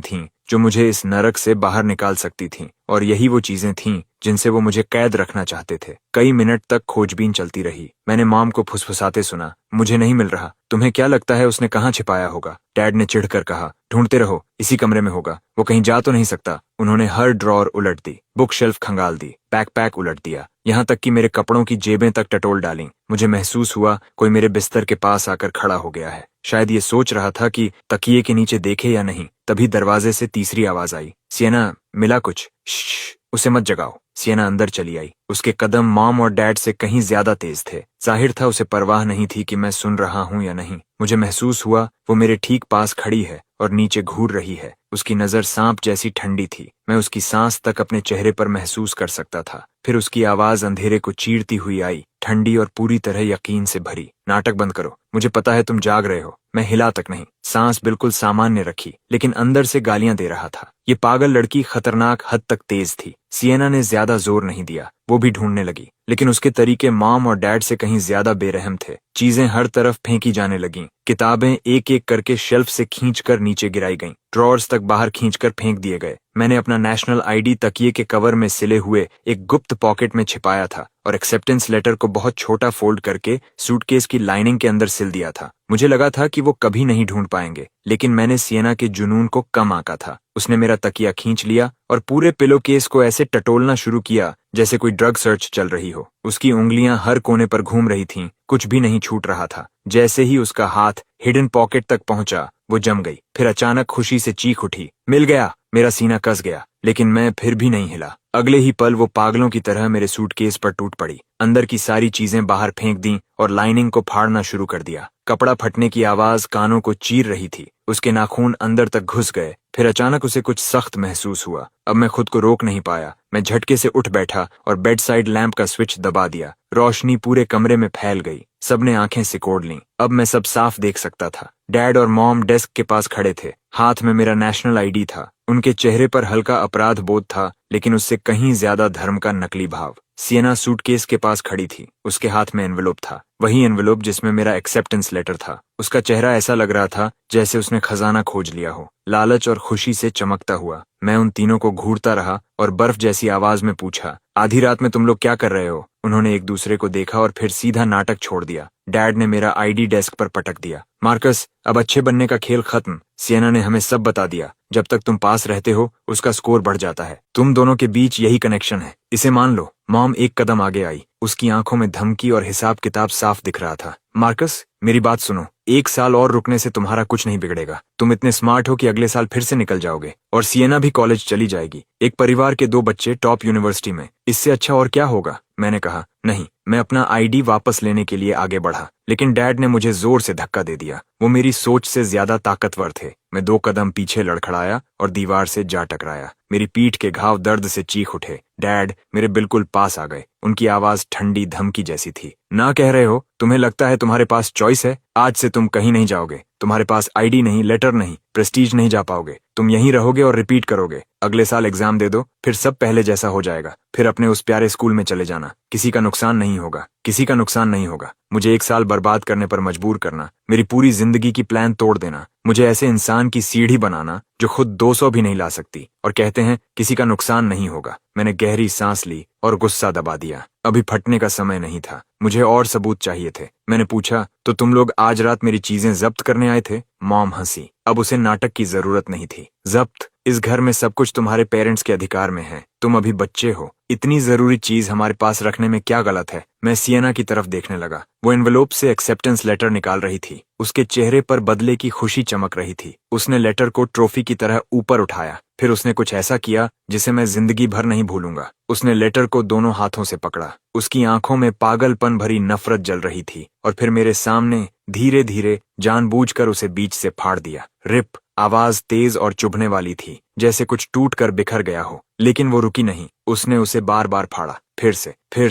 थीं जो मुझे इस नरक से बाहर निकाल सकती थीं, और यही वो चीजें थीं जिनसे वो मुझे कैद रखना चाहते थे। कई मिनट तक खोजबीन चलती रही। मैंने मॉम को फुसफुसाते सुना, मुझे नहीं मिल रहा। तुम्हें क्या लगता है उसने कहाँ छिपाया होगा? डैड ने चिढ़कर कहा, ढूंढते रहो, इसी कमरे में होगा। वो कहीं जा तो नहीं सकता। उन्होंने हर ड्रॉर उलट दी, बुक शेल्फ खंगाल दी, बैकपैक उलट दिया, यहाँ तक कि मेरे कपड़ों की जेबें तक टटोल डाली। मुझे महसूस हुआ कोई मेरे बिस्तर के पास आकर खड़ा हो गया है। शायद ये सोच रहा था कि तकिए के नीचे देखे या नहीं। तभी दरवाजे से तीसरी आवाज आई, सिएना, मिला कुछ? श्श, उसे मत जगाओ। सिएना अंदर चली आई। उसके कदम मॉम और डैड से कहीं ज्यादा तेज थे। जाहिर था उसे परवाह नहीं थी कि मैं सुन रहा हूं या नहीं। मुझे महसूस हुआ वो मेरे ठीक पास खड़ी है और नीचे घूर रही है। उसकी नजर सांप जैसी ठंडी थी। मैं उसकी सांस तक अपने चेहरे पर महसूस कर सकता था। फिर उसकी आवाज अंधेरे को चीरती हुई आई, ठंडी और पूरी तरह यकीन से भरी। नाटक बंद करो, मुझे पता है तुम जाग रहे हो। मैं हिला तक नहीं, सांस बिल्कुल सामान्य रखी, लेकिन अंदर से गालियां दे रहा था। ये पागल लड़की खतरनाक हद तक तेज थी। सिएना ने ज्यादा जोर नहीं दिया, वो भी ढूंढने लगी, लेकिन उसके तरीके मॉम और डैड से कहीं ज्यादा बेरहम थे। चीजें हर तरफ फेंकी जाने लगीं। किताबें एक एक करके शेल्फ से खींचकर नीचे गिराई गईं। ड्रॉर्स तक बाहर खींचकर फेंक दिए गए। मैंने अपना नेशनल आईडी तकिए के कवर में सिले हुए एक गुप्त पॉकेट में छिपाया था और एक्सेप्टेंस लेटर को बहुत छोटा फोल्ड करके सूटकेस की लाइनिंग के अंदर सिल दिया था। मुझे लगा था कि वो कभी नहीं ढूंढ पाएंगे, लेकिन मैंने सिएना के जुनून को कम आंका था। उसने मेरा तकिया खींच लिया और पूरे पिलो केस को ऐसे टटोलना शुरू किया जैसे कोई ड्रग सर्च चल रही हो। उसकी उंगलियां हर कोने पर घूम रही थीं, कुछ भी नहीं छूट रहा था। जैसे ही उसका हाथ हिडन पॉकेट तक पहुंचा, वो जम गई। फिर अचानक खुशी से चीख उठी, मिल गया। मेरा सीना कस गया, लेकिन मैं फिर भी नहीं हिला। अगले ही पल वो पागलों की तरह मेरे सूटकेस पर टूट पड़ी, अंदर की सारी चीजें बाहर फेंक दी और लाइनिंग को फाड़ना शुरू कर दिया। कपड़ा फटने की आवाज कानों को चीर रही थी। उसके नाखून अंदर तक घुस गए। फिर अचानक उसे कुछ सख्त महसूस हुआ। अब मैं खुद को रोक नहीं पाया। मैं झटके से उठ बैठा और बेड साइड लैंप का स्विच दबा दिया। रोशनी पूरे कमरे में फैल गई। सबने आंखें सिकोड़ लीं। अब मैं सब साफ देख सकता था। डैड और मॉम डेस्क के पास खड़े थे। हाथ में मेरा नेशनल आईडी था। उनके चेहरे पर हल्का अपराध बोध था, लेकिन उससे कहीं ज्यादा धर्म का नकली भाव। सिएना सूटकेस के पास खड़ी थी। उसके हाथ में एनवेलोप था, वही एनवेलोप जिसमें मेरा एक्सेप्टेंस लेटर था। उसका चेहरा ऐसा लग रहा था जैसे उसने खजाना खोज लिया हो, लालच और खुशी से चमकता हुआ। मैं उन तीनों को घूरता रहा और बर्फ जैसी आवाज में पूछा, आधी रात में तुम लोग क्या कर रहे हो? उन्होंने एक दूसरे को देखा और फिर सीधा नाटक छोड़ दिया। डैड ने मेरा आईडी डेस्क पर पटक दिया। मार्कस, अब अच्छे बनने का खेल खत्म। सिएना ने हमें सब बता दिया। जब तक तुम पास रहते हो, उसका स्कोर बढ़ जाता है। तुम दोनों के बीच यही कनेक्शन है, इसे मान लो। मॉम एक कदम आगे आई। उसकी आंखों में धमकी और हिसाब किताब साफ दिख रहा था। मार्कस, मेरी बात सुनो। 1 साल और रुकने से तुम्हारा कुछ नहीं बिगड़ेगा। तुम इतने स्मार्ट हो कि अगले साल फिर से निकल जाओगे, और सिएना भी कॉलेज चली जाएगी। एक परिवार के 2 बच्चे टॉप यूनिवर्सिटी में, इससे अच्छा और क्या होगा? मैंने कहा, नहीं। मैं अपना आईडी वापस लेने के लिए आगे बढ़ा, लेकिन डैड ने मुझे जोर से धक्का दे दिया। वो मेरी सोच से ज्यादा ताकतवर थे। मैं 2 कदम पीछे लड़खड़ाया और दीवार से जा टकराया। मेरी पीठ के घाव दर्द से चीख उठे। डैड मेरे बिल्कुल पास आ गए। उनकी आवाज ठंडी धमकी जैसी थी। ना कह रहे हो? तुम्हें लगता है तुम्हारे पास चॉइस है? आज से तुम कहीं नहीं जाओगे। तुम्हारे पास आईडी नहीं, लेटर नहीं, प्रेस्टीज नहीं जा पाओगे। तुम यहीं रहोगे और रिपीट करोगे। अगले साल एग्जाम दे दो, फिर सब पहले जैसा हो जाएगा। फिर अपने उस प्यारे स्कूल में चले जाना। किसी का नुकसान नहीं होगा, किसी का नुकसान नहीं होगा। मुझे 1 साल बर्बाद करने पर मजबूर करना, मेरी पूरी जिंदगी की प्लान तोड़ देना, मुझे ऐसे इंसान की सीढ़ी बनाना जो खुद 200 भी नहीं ला सकती, और कहते हैं किसी का नुकसान नहीं होगा। मैंने गहरी सांस ली और गुस्सा दबा दिया। अभी फटने का समय नहीं था। मुझे और सबूत चाहिए थे। मैंने पूछा, तो तुम लोग आज रात मेरी चीजें जब्त करने आए थे? मॉम हंसी। अब उसे नाटक की जरूरत नहीं थी। जब्त? इस घर में सब कुछ तुम्हारे पेरेंट्स के अधिकार में है। तुम अभी बच्चे हो। इतनी जरूरी चीज हमारे पास रखने में क्या गलत है? मैं सियना की तरफ देखने लगा। वो एनवेलोप से एक्सेप्टेंस लेटर निकाल रही थी। उसके चेहरे पर बदले की खुशी चमक रही थी। उसने लेटर को ट्रॉफी की तरह ऊपर उठाया। फिर उसने कुछ ऐसा किया जिसे मैं जिंदगी भर नहीं भूलूंगा। उसने लेटर को दोनों हाथों से पकड़ा। उसकी आंखों में पागलपन भरी नफरत जल रही थी और फिर मेरे सामने धीरे धीरे जानबूझकर उसे बीच से फाड़ दिया। रिप। आवाज तेज और चुभने वाली थी, जैसे कुछ टूट कर बिखर गया हो। लेकिन वो रुकी नहीं। उसने उसे बार बार फाड़ा, फिर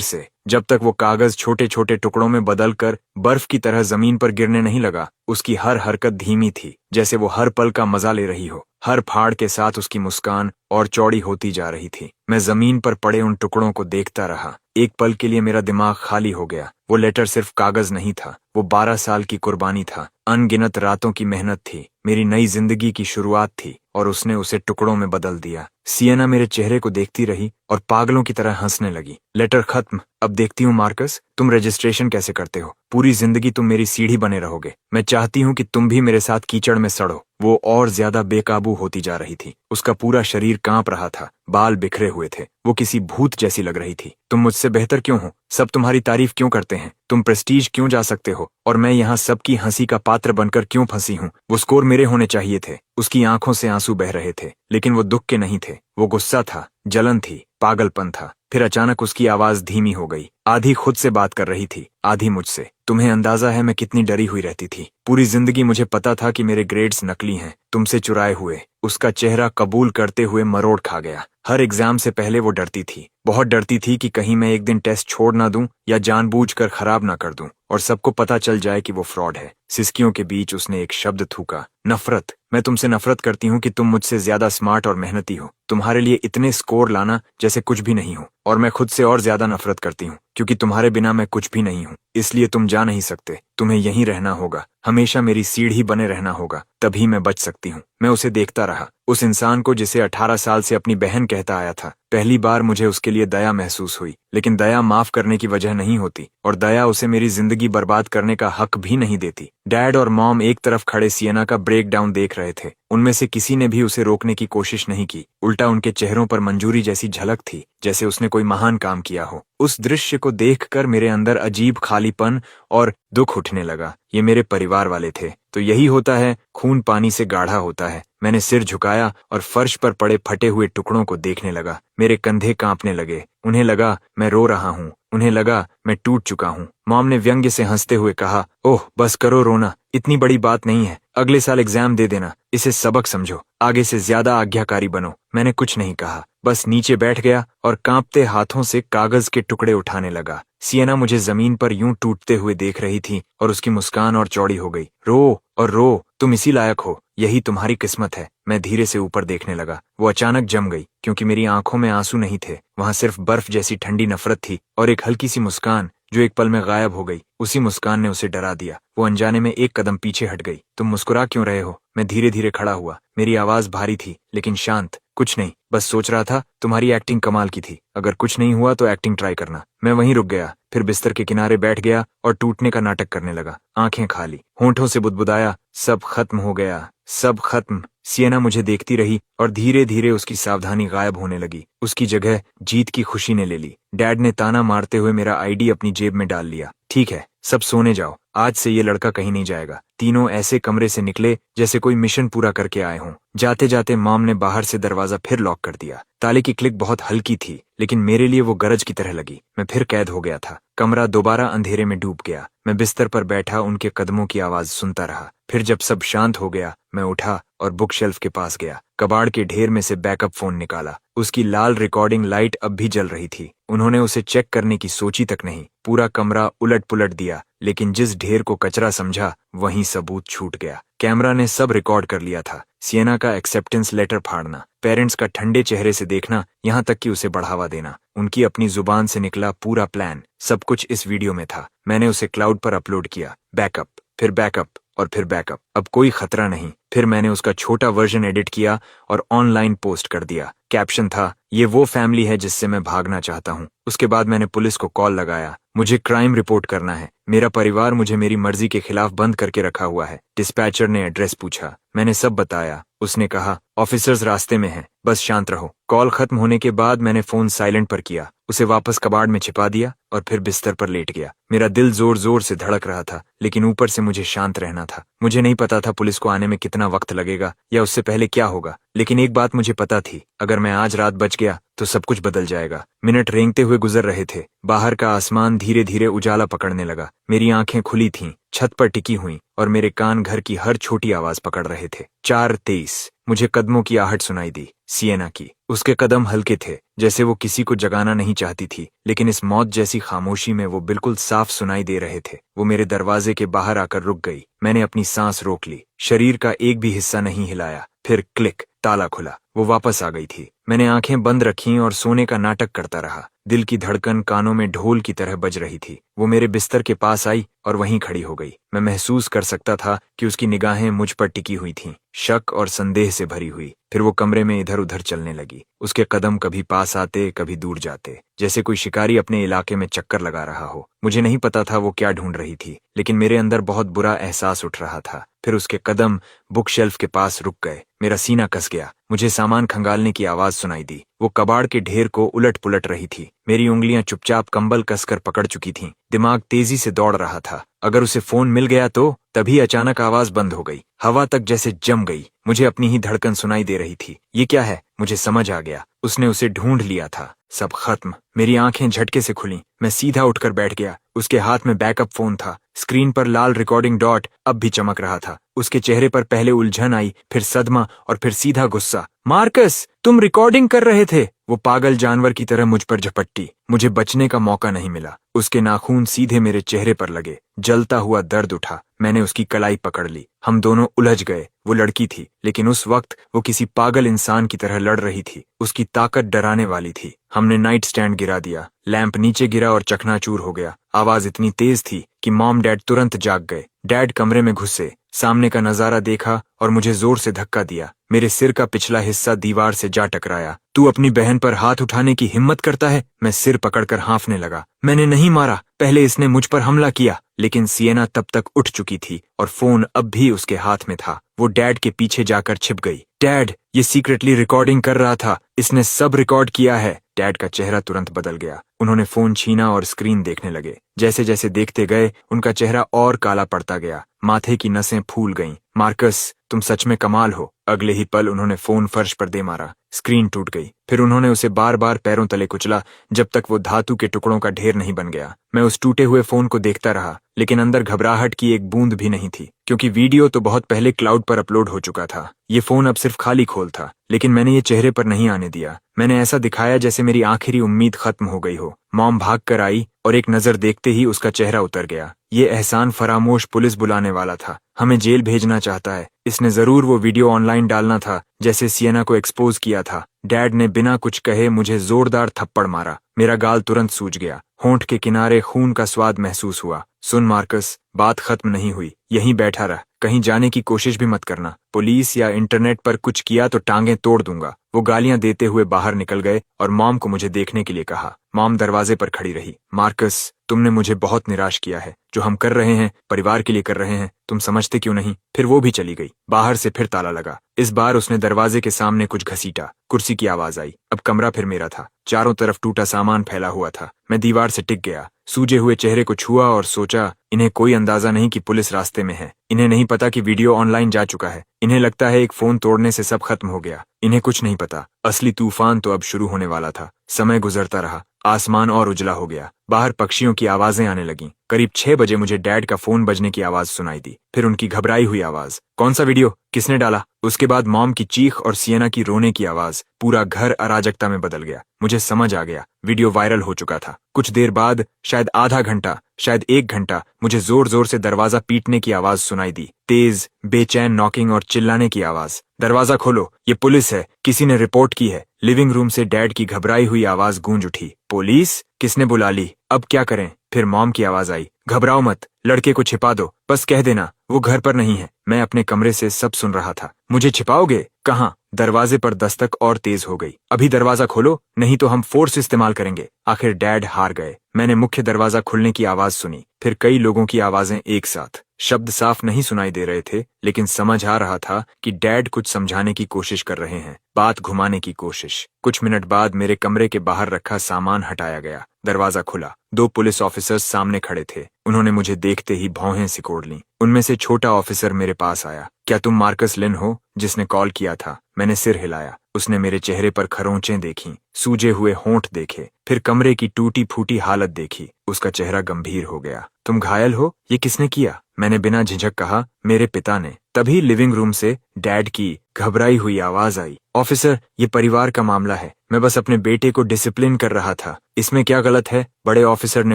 से, जब तक वो कागज छोटे छोटे टुकड़ों में बदलकर बर्फ की तरह जमीन पर गिरने नहीं लगा। उसकी हर हरकत धीमी थी, जैसे वो हर पल का मजा ले रही हो। हर फाड़ के साथ उसकी मुस्कान और चौड़ी होती जा रही थी। मैं जमीन पर पड़े उन टुकड़ों को देखता रहा। एक पल के लिए मेरा दिमाग खाली हो गया। वो लेटर सिर्फ कागज नहीं था, वो 12 साल की कुर्बानी था, अनगिनत रातों की मेहनत थी, मेरी नई जिंदगी की शुरुआत थी, और उसने उसे टुकड़ों में बदल दिया। सियना मेरे चेहरे को देखती रही और पागलों की तरह हंसने लगी। लेटर खत्म। अब देखती हूँ मार्कस, तुम रजिस्ट्रेशन कैसे करते हो। पूरी जिंदगी तुम मेरी सीढ़ी बने रहोगे। मैं चाहती हूँ कि तुम भी मेरे साथ कीचड़ में सड़ो। वो और ज्यादा बेकाबू होती जा रही थी। उसका पूरा शरीर कांप रहा था, बाल बिखरे हुए थे। वो किसी भूत जैसी लग रही थी। तुम मुझसे बेहतर क्यों हो? सब तुम्हारी तारीफ क्यों करते हैं? तुम प्रेस्टीज क्यों जा सकते हो और मैं यहाँ सबकी हंसी का पात्र बनकर क्यों फंसी हूँ? वो स्कोर मेरे होने चाहिए थे। उसकी आंखों से आंसू बह रहे थे, लेकिन वो दुख के नहीं थे। वो गुस्सा था, जलन थी, पागलपन था। फिर अचानक उसकी आवाज धीमी हो गई। आधी खुद से बात कर रही थी, आधी मुझसे। तुम्हें अंदाजा है मैं कितनी डरी हुई रहती थी। पूरी जिंदगी मुझे पता था कि मेरे ग्रेड्स नकली हैं, तुमसे चुराए हुए। उसका चेहरा कबूल करते हुए मरोड़ खा गया। हर एग्जाम से पहले वो डरती थी, बहुत डरती थी कि कहीं मैं एक दिन टेस्ट छोड़ ना दूं या जानबूझकर खराब ना कर दूं और सबको पता चल जाए कि वो फ्रॉड है। सिसकियों के बीच उसने एक शब्द थूका, नफरत। मैं तुमसे नफरत करती हूँ कि तुम मुझसे ज्यादा स्मार्ट और मेहनती हो। तुम्हारे लिए इतने स्कोर लाना जैसे कुछ भी नहीं हो। और मैं खुद से और ज्यादा नफरत करती हूँ, क्योंकि तुम्हारे बिना मैं कुछ भी नहीं हूँ। इसलिए तुम जा नहीं सकते। तुम्हें यहीं रहना होगा, हमेशा मेरी सीढ़ी बने रहना होगा, तभी मैं बच सकती हूँ। मैं उसे देखता रहा, उस इंसान को जिसे 18 साल से अपनी बहन कहता आया था। पहली बार मुझे उसके लिए दया महसूस हुई, लेकिन दया माफ करने की वजह नहीं होती, और दया उसे मेरी जिंदगी बर्बाद करने का हक भी नहीं देती। डैड और मॉम एक तरफ खड़े सियना का ब्रेक डाउन देख रहे थे। उनमें से किसी ने भी उसे रोकने की कोशिश नहीं की। उल्टा उनके चेहरों पर मंजूरी जैसी झलक थी, जैसे उसने कोई महान काम किया हो। उस दृश्य को देखकर मेरे अंदर अजीब खालीपन और दुख उठने लगा। ये मेरे परिवार वाले थे। तो यही होता है, खून पानी से गाढ़ा होता है। मैंने सिर झुकाया और फर्श पर पड़े फटे हुए टुकड़ों को देखने लगा। मेरे कंधे कांपने लगे। उन्हें लगा मैं रो रहा हूँ, उन्हें लगा मैं टूट चुका हूँ। मॉम ने व्यंग्य से हंसते हुए कहा, ओह बस करो रोना, इतनी बड़ी बात नहीं है। अगले साल एग्जाम दे देना, इसे सबक समझो, आगे से ज्यादा आज्ञाकारी बनो। मैंने कुछ नहीं कहा, बस नीचे बैठ गया और कांपते हाथों से कागज के टुकड़े उठाने लगा। सियना मुझे जमीन पर यूं टूटते हुए देख रही थी और उसकी मुस्कान और चौड़ी हो गई। रो और रो, तुम इसी लायक हो, यही तुम्हारी किस्मत है। मैं धीरे से ऊपर देखने लगा। वो अचानक जम गई, क्योंकि मेरी आंखों में आंसू नहीं थे। वहां सिर्फ बर्फ जैसी ठंडी नफरत थी और एक हल्की सी मुस्कान जो एक पल में गायब हो गई। उसी मुस्कान ने उसे डरा दिया। वो अनजाने में एक कदम पीछे हट गई। तुम मुस्कुरा क्यों रहे हो? मैं धीरे धीरे खड़ा हुआ। मेरी आवाज भारी थी, लेकिन शांत। कुछ नहीं, बस सोच रहा था तुम्हारी एक्टिंग कमाल की थी। अगर कुछ नहीं हुआ तो एक्टिंग ट्राई करना। मैं वहीं रुक गया, फिर बिस्तर के किनारे बैठ गया और टूटने का नाटक करने लगा। आंखें खाली, होंठों से बुदबुदाया, सब खत्म हो गया, सब खत्म। सियना मुझे देखती रही और धीरे धीरे उसकी सावधानी गायब होने लगी। उसकी जगह जीत की खुशी ने ले ली। डैड ने ताना मारते हुए मेरा आईडी अपनी जेब में डाल लिया। ठीक है, सब सोने जाओ, आज से ये लड़का कहीं नहीं जाएगा। तीनों ऐसे कमरे से निकले जैसे कोई मिशन पूरा करके आए हों। जाते जाते मॉम ने बाहर से दरवाजा फिर लॉक कर दिया। ताले की क्लिक बहुत हल्की थी, लेकिन मेरे लिए वो गरज की तरह लगी। मैं फिर कैद हो गया था। कमरा दोबारा अंधेरे में डूब गया। मैं बिस्तर पर बैठा उनके कदमों की आवाज सुनता रहा। फिर जब सब शांत हो गया, मैं उठा और बुक शेल्फ के पास गया। कबाड़ के ढेर में से बैकअप फोन निकाला। उसकी लाल रिकॉर्डिंग लाइट अब भी जल रही थी। उन्होंने उसे चेक करने की सोची तक नहीं। पूरा कमरा उलट पुलट दिया, लेकिन जिस ढेर को कचरा समझा वहीं सबूत छूट गया। कैमरा ने सब रिकॉर्ड कर लिया था। सियना का एक्सेप्टेंस लेटर फाड़ना, पेरेंट्स का ठंडे चेहरे से देखना, यहाँ तक कि उसे बढ़ावा देना, उनकी अपनी जुबान से निकला पूरा प्लान, सब कुछ इस वीडियो में था। मैंने उसे क्लाउड पर अपलोड किया। बैकअप, फिर बैकअप और फिर बैकअप। अब कोई खतरा नहीं। फिर मैंने उसका छोटा वर्जन एडिट किया और ऑनलाइन पोस्ट कर दिया। कैप्शन था, ये वो फैमिली है जिससे मैं भागना चाहता हूँ। उसके बाद मैंने पुलिस को कॉल लगाया। मुझे क्राइम रिपोर्ट करना है। मेरा परिवार मुझे मेरी मर्जी के खिलाफ बंद करके रखा हुआ है। डिस्पैचर ने एड्रेस पूछा। मैंने सब बताया। उसने कहा, ऑफिसर्स रास्ते में हैं, बस शांत रहो। कॉल खत्म होने के बाद मैंने फोन साइलेंट पर किया, उसे वापस कबाड़ में छिपा दिया और फिर बिस्तर पर लेट गया। मेरा दिल जोर जोर से धड़क रहा था, लेकिन ऊपर से मुझे शांत रहना था। मुझे नहीं पता था पुलिस को आने में कितना वक्त लगेगा या उससे पहले क्या होगा, लेकिन एक बात मुझे पता थी, अगर मैं आज रात बच गया तो सब कुछ बदल जाएगा। मिनट रेंगते हुए गुजर रहे थे। बाहर का आसमान धीरे धीरे उजाला पकड़ने लगा। मेरी आंखें खुली थीं, छत पर टिकी हुई और मेरे कान घर की हर छोटी आवाज पकड़ रहे थे। 4:23 मुझे कदमों की आहट सुनाई दी, सिएना की। उसके कदम हल्के थे, जैसे वो किसी को जगाना नहीं चाहती थी, लेकिन इस मौत जैसी खामोशी में वो बिल्कुल साफ सुनाई दे रहे थे। वो मेरे दरवाजे के बाहर आकर रुक गई। मैंने अपनी सांस रोक ली, शरीर का एक भी हिस्सा नहीं हिलाया। फिर क्लिक, ताला खुला। वो वापस आ गई थी। मैंने आंखें बंद रखीं और सोने का नाटक करता रहा। दिल की धड़कन कानों में ढोल की तरह बज रही थी। वो मेरे बिस्तर के पास आई और वहीं खड़ी हो गई। मैं महसूस कर सकता था कि उसकी निगाहें मुझ पर टिकी हुई थीं, शक और संदेह से भरी हुई। फिर वो कमरे में इधर उधर चलने लगी। उसके कदम कभी पास आते, कभी दूर जाते, जैसे कोई शिकारी अपने इलाके में चक्कर लगा रहा हो। मुझे नहीं पता था वो क्या ढूंढ रही थी, लेकिन मेरे अंदर बहुत बुरा एहसास उठ रहा था। फिर उसके कदम बुक शेल्फ के पास रुक गए। मेरा सीना कस गया। मुझे सामान खंगालने की आवाज सुनाई दी। वो कबाड़ के ढेर को उलट पुलट रही थी। मेरी उंगलियां चुपचाप कंबल कसकर पकड़ चुकी थीं। दिमाग तेजी से दौड़ रहा था। अगर उसे फोन मिल गया तो? तभी अचानक आवाज बंद हो गई। हवा तक जैसे जम गई। मुझे अपनी ही धड़कन सुनाई दे रही थी। ये क्या है? मुझे समझ आ गया, उसने उसे ढूंढ लिया था। सब खत्म। मेरी आंखें झटके से खुलीं। मैं सीधा उठकर बैठ गया। उसके हाथ में बैकअप फोन था। स्क्रीन पर लाल रिकॉर्डिंग डॉट अब भी चमक रहा था। उसके चेहरे पर पहले उलझन आई, फिर सदमा और फिर सीधा गुस्सा। मार्कस, तुम रिकॉर्डिंग कर रहे थे। वो पागल जानवर की तरह मुझ पर झपट्टी। मुझे बचने का मौका नहीं मिला। उसके नाखून सीधे मेरे चेहरे पर लगे। जलता हुआ दर्द उठा। मैंने उसकी कलाई पकड़ ली। हम दोनों उलझ गए। वो लड़की थी, लेकिन उस वक्त वो किसी पागल इंसान की तरह लड़ रही थी। उसकी ताकत डराने वाली थी। हमने नाइट स्टैंड गिरा दिया। लैंप नीचे गिरा और चकनाचूर हो गया। आवाज इतनी तेज थी कि मॉम डैड तुरंत जाग गए। डैड कमरे में घुसे, सामने का नजारा देखा और मुझे जोर से धक्का दिया। मेरे सिर का पिछला हिस्सा दीवार से जा टकराया। तू अपनी बहन पर हाथ उठाने की हिम्मत करता है? मैं सिर पकड़कर हाँफने लगा। मैंने नहीं मारा, पहले इसने मुझ पर हमला किया। लेकिन सिएना तब तक उठ चुकी थी और फोन अब भी उसके हाथ में था। वो डैड के पीछे जाकर छिप गई। डैड, ये सीक्रेटली रिकॉर्डिंग कर रहा था। इसने सब रिकॉर्ड किया है। डैड का चेहरा तुरंत बदल गया। उन्होंने फोन छीना और स्क्रीन देखने लगे। जैसे जैसे देखते गए, उनका चेहरा और काला पड़ता गया। माथे की नसें फूल गईं। मार्कस, तुम सच में कमाल हो। अगले ही पल उन्होंने फोन फर्श पर दे मारा। स्क्रीन टूट गई। फिर उन्होंने उसे बार बार पैरों तले कुचला, जब तक वो धातु के टुकड़ों का ढेर नहीं बन गया। मैं उस टूटे हुए फोन को देखता रहा, लेकिन अंदर घबराहट की एक बूंद भी नहीं थी, क्योंकि वीडियो तो बहुत पहले क्लाउड पर अपलोड हो चुका था। ये फोन अब सिर्फ खाली खोल था। लेकिन मैंने ये चेहरे पर नहीं आने दिया। मैंने ऐसा दिखाया जैसे मेरी आखिरी उम्मीद खत्म हो गई हो। मॉम भाग कर आई और एक नजर देखते ही उसका चेहरा उतर गया। ये एहसान फरामोश पुलिस बुलाने वाला था। हमें जेल भेजना चाहता है। इसने जरूर वो वीडियो ऑनलाइन डालना था, जैसे सिएना को एक्सपोज किया था। डैड ने बिना कुछ कहे मुझे जोरदार थप्पड़ मारा। मेरा गाल तुरंत सूज गया। होंठ के किनारे खून का स्वाद महसूस हुआ। सुन मार्कस, बात खत्म नहीं हुई। यहीं बैठा रह, कहीं जाने की कोशिश भी मत करना। पुलिस या इंटरनेट पर कुछ किया तो टांगें तोड़ दूंगा। वो गालियां देते हुए बाहर निकल गए और मॉम को मुझे देखने के लिए कहा। मॉम दरवाजे पर खड़ी रही। मार्कस, तुमने मुझे बहुत निराश किया है। जो हम कर रहे हैं, परिवार के लिए कर रहे हैं। तुम समझते क्यों नहीं? फिर वो भी चली गई। बाहर से फिर ताला लगा। इस बार उसने दरवाजे के सामने कुछ घसीटा। कुर्सी की आवाज आई। अब कमरा फिर मेरा था। चारों तरफ टूटा सामान फैला हुआ था। मैं दीवार से टिक गया। सूजे हुए चेहरे को छुआ और सोचा, इन्हें कोई अंदाजा नहीं कि पुलिस रास्ते में है। इन्हें नहीं पता कि वीडियो ऑनलाइन जा चुका है। इन्हें लगता है एक फोन तोड़ने से सब खत्म हो गया। इन्हें कुछ नहीं पता, असली तूफान तो अब शुरू होने वाला था। समय गुजरता रहा। आसमान और उजला हो गया। बाहर पक्षियों की आवाजें आने लगीं। करीब 6 बजे मुझे डैड का फोन बजने की आवाज सुनाई दी। फिर उनकी घबराई हुई आवाज। कौन सा वीडियो? किसने डाला? उसके बाद मॉम की चीख और सिएना की रोने की आवाज। पूरा घर अराजकता में बदल गया। मुझे समझ आ गया, वीडियो वायरल हो चुका था। कुछ देर बाद, शायद आधा घंटा, शायद 1 घंटा, मुझे जोर जोर से दरवाजा पीटने की आवाज सुनाई दी। तेज, बेचैन नॉकिंग और चिल्लाने की आवाज। दरवाजा खोलो, ये पुलिस है, किसी ने रिपोर्ट की है। लिविंग रूम से डैड की घबराई हुई आवाज गूंज उठी। पुलिस? किसने बुला ली? अब क्या करें? फिर मॉम की आवाज आई। घबराओ मत, लड़के को छिपा दो, बस कह देना वो घर पर नहीं है। मैं अपने कमरे से सब सुन रहा था। मुझे छिपाओगे? कहाँ? दरवाजे पर दस्तक और तेज हो गई। अभी दरवाजा खोलो, नहीं तो हम फोर्स इस्तेमाल करेंगे। आखिर डैड हार गए। मैंने मुख्य दरवाजा खुलने की आवाज सुनी, फिर कई लोगों की आवाजें एक साथ। शब्द साफ नहीं सुनाई दे रहे थे, लेकिन समझ आ रहा था कि डैड कुछ समझाने की कोशिश कर रहे हैं, बात घुमाने की कोशिश। कुछ मिनट बाद मेरे कमरे के बाहर रखा सामान हटाया गया। दरवाजा खुला। 2 पुलिस ऑफिसर्स सामने खड़े थे। उन्होंने मुझे देखते ही भौहें सिकोड़ लीं। उनमें से छोटा ऑफिसर मेरे पास आया। क्या तुम मार्कस लिन हो, जिसने कॉल किया था? मैंने सिर हिलाया। उसने मेरे चेहरे पर खरोंचें देखीं, सूजे हुए होंठ देखे, फिर कमरे की टूटी फूटी हालत देखी। उसका चेहरा गंभीर हो गया। तुम घायल हो? ये किसने किया? मैंने बिना झिझक कहा, मेरे पिता ने। तभी लिविंग रूम से डैड की घबराई हुई आवाज आई, ऑफिसर, ये परिवार का मामला है। मैं बस अपने बेटे को डिसिप्लिन कर रहा था। इसमें क्या गलत है? बड़े ऑफिसर ने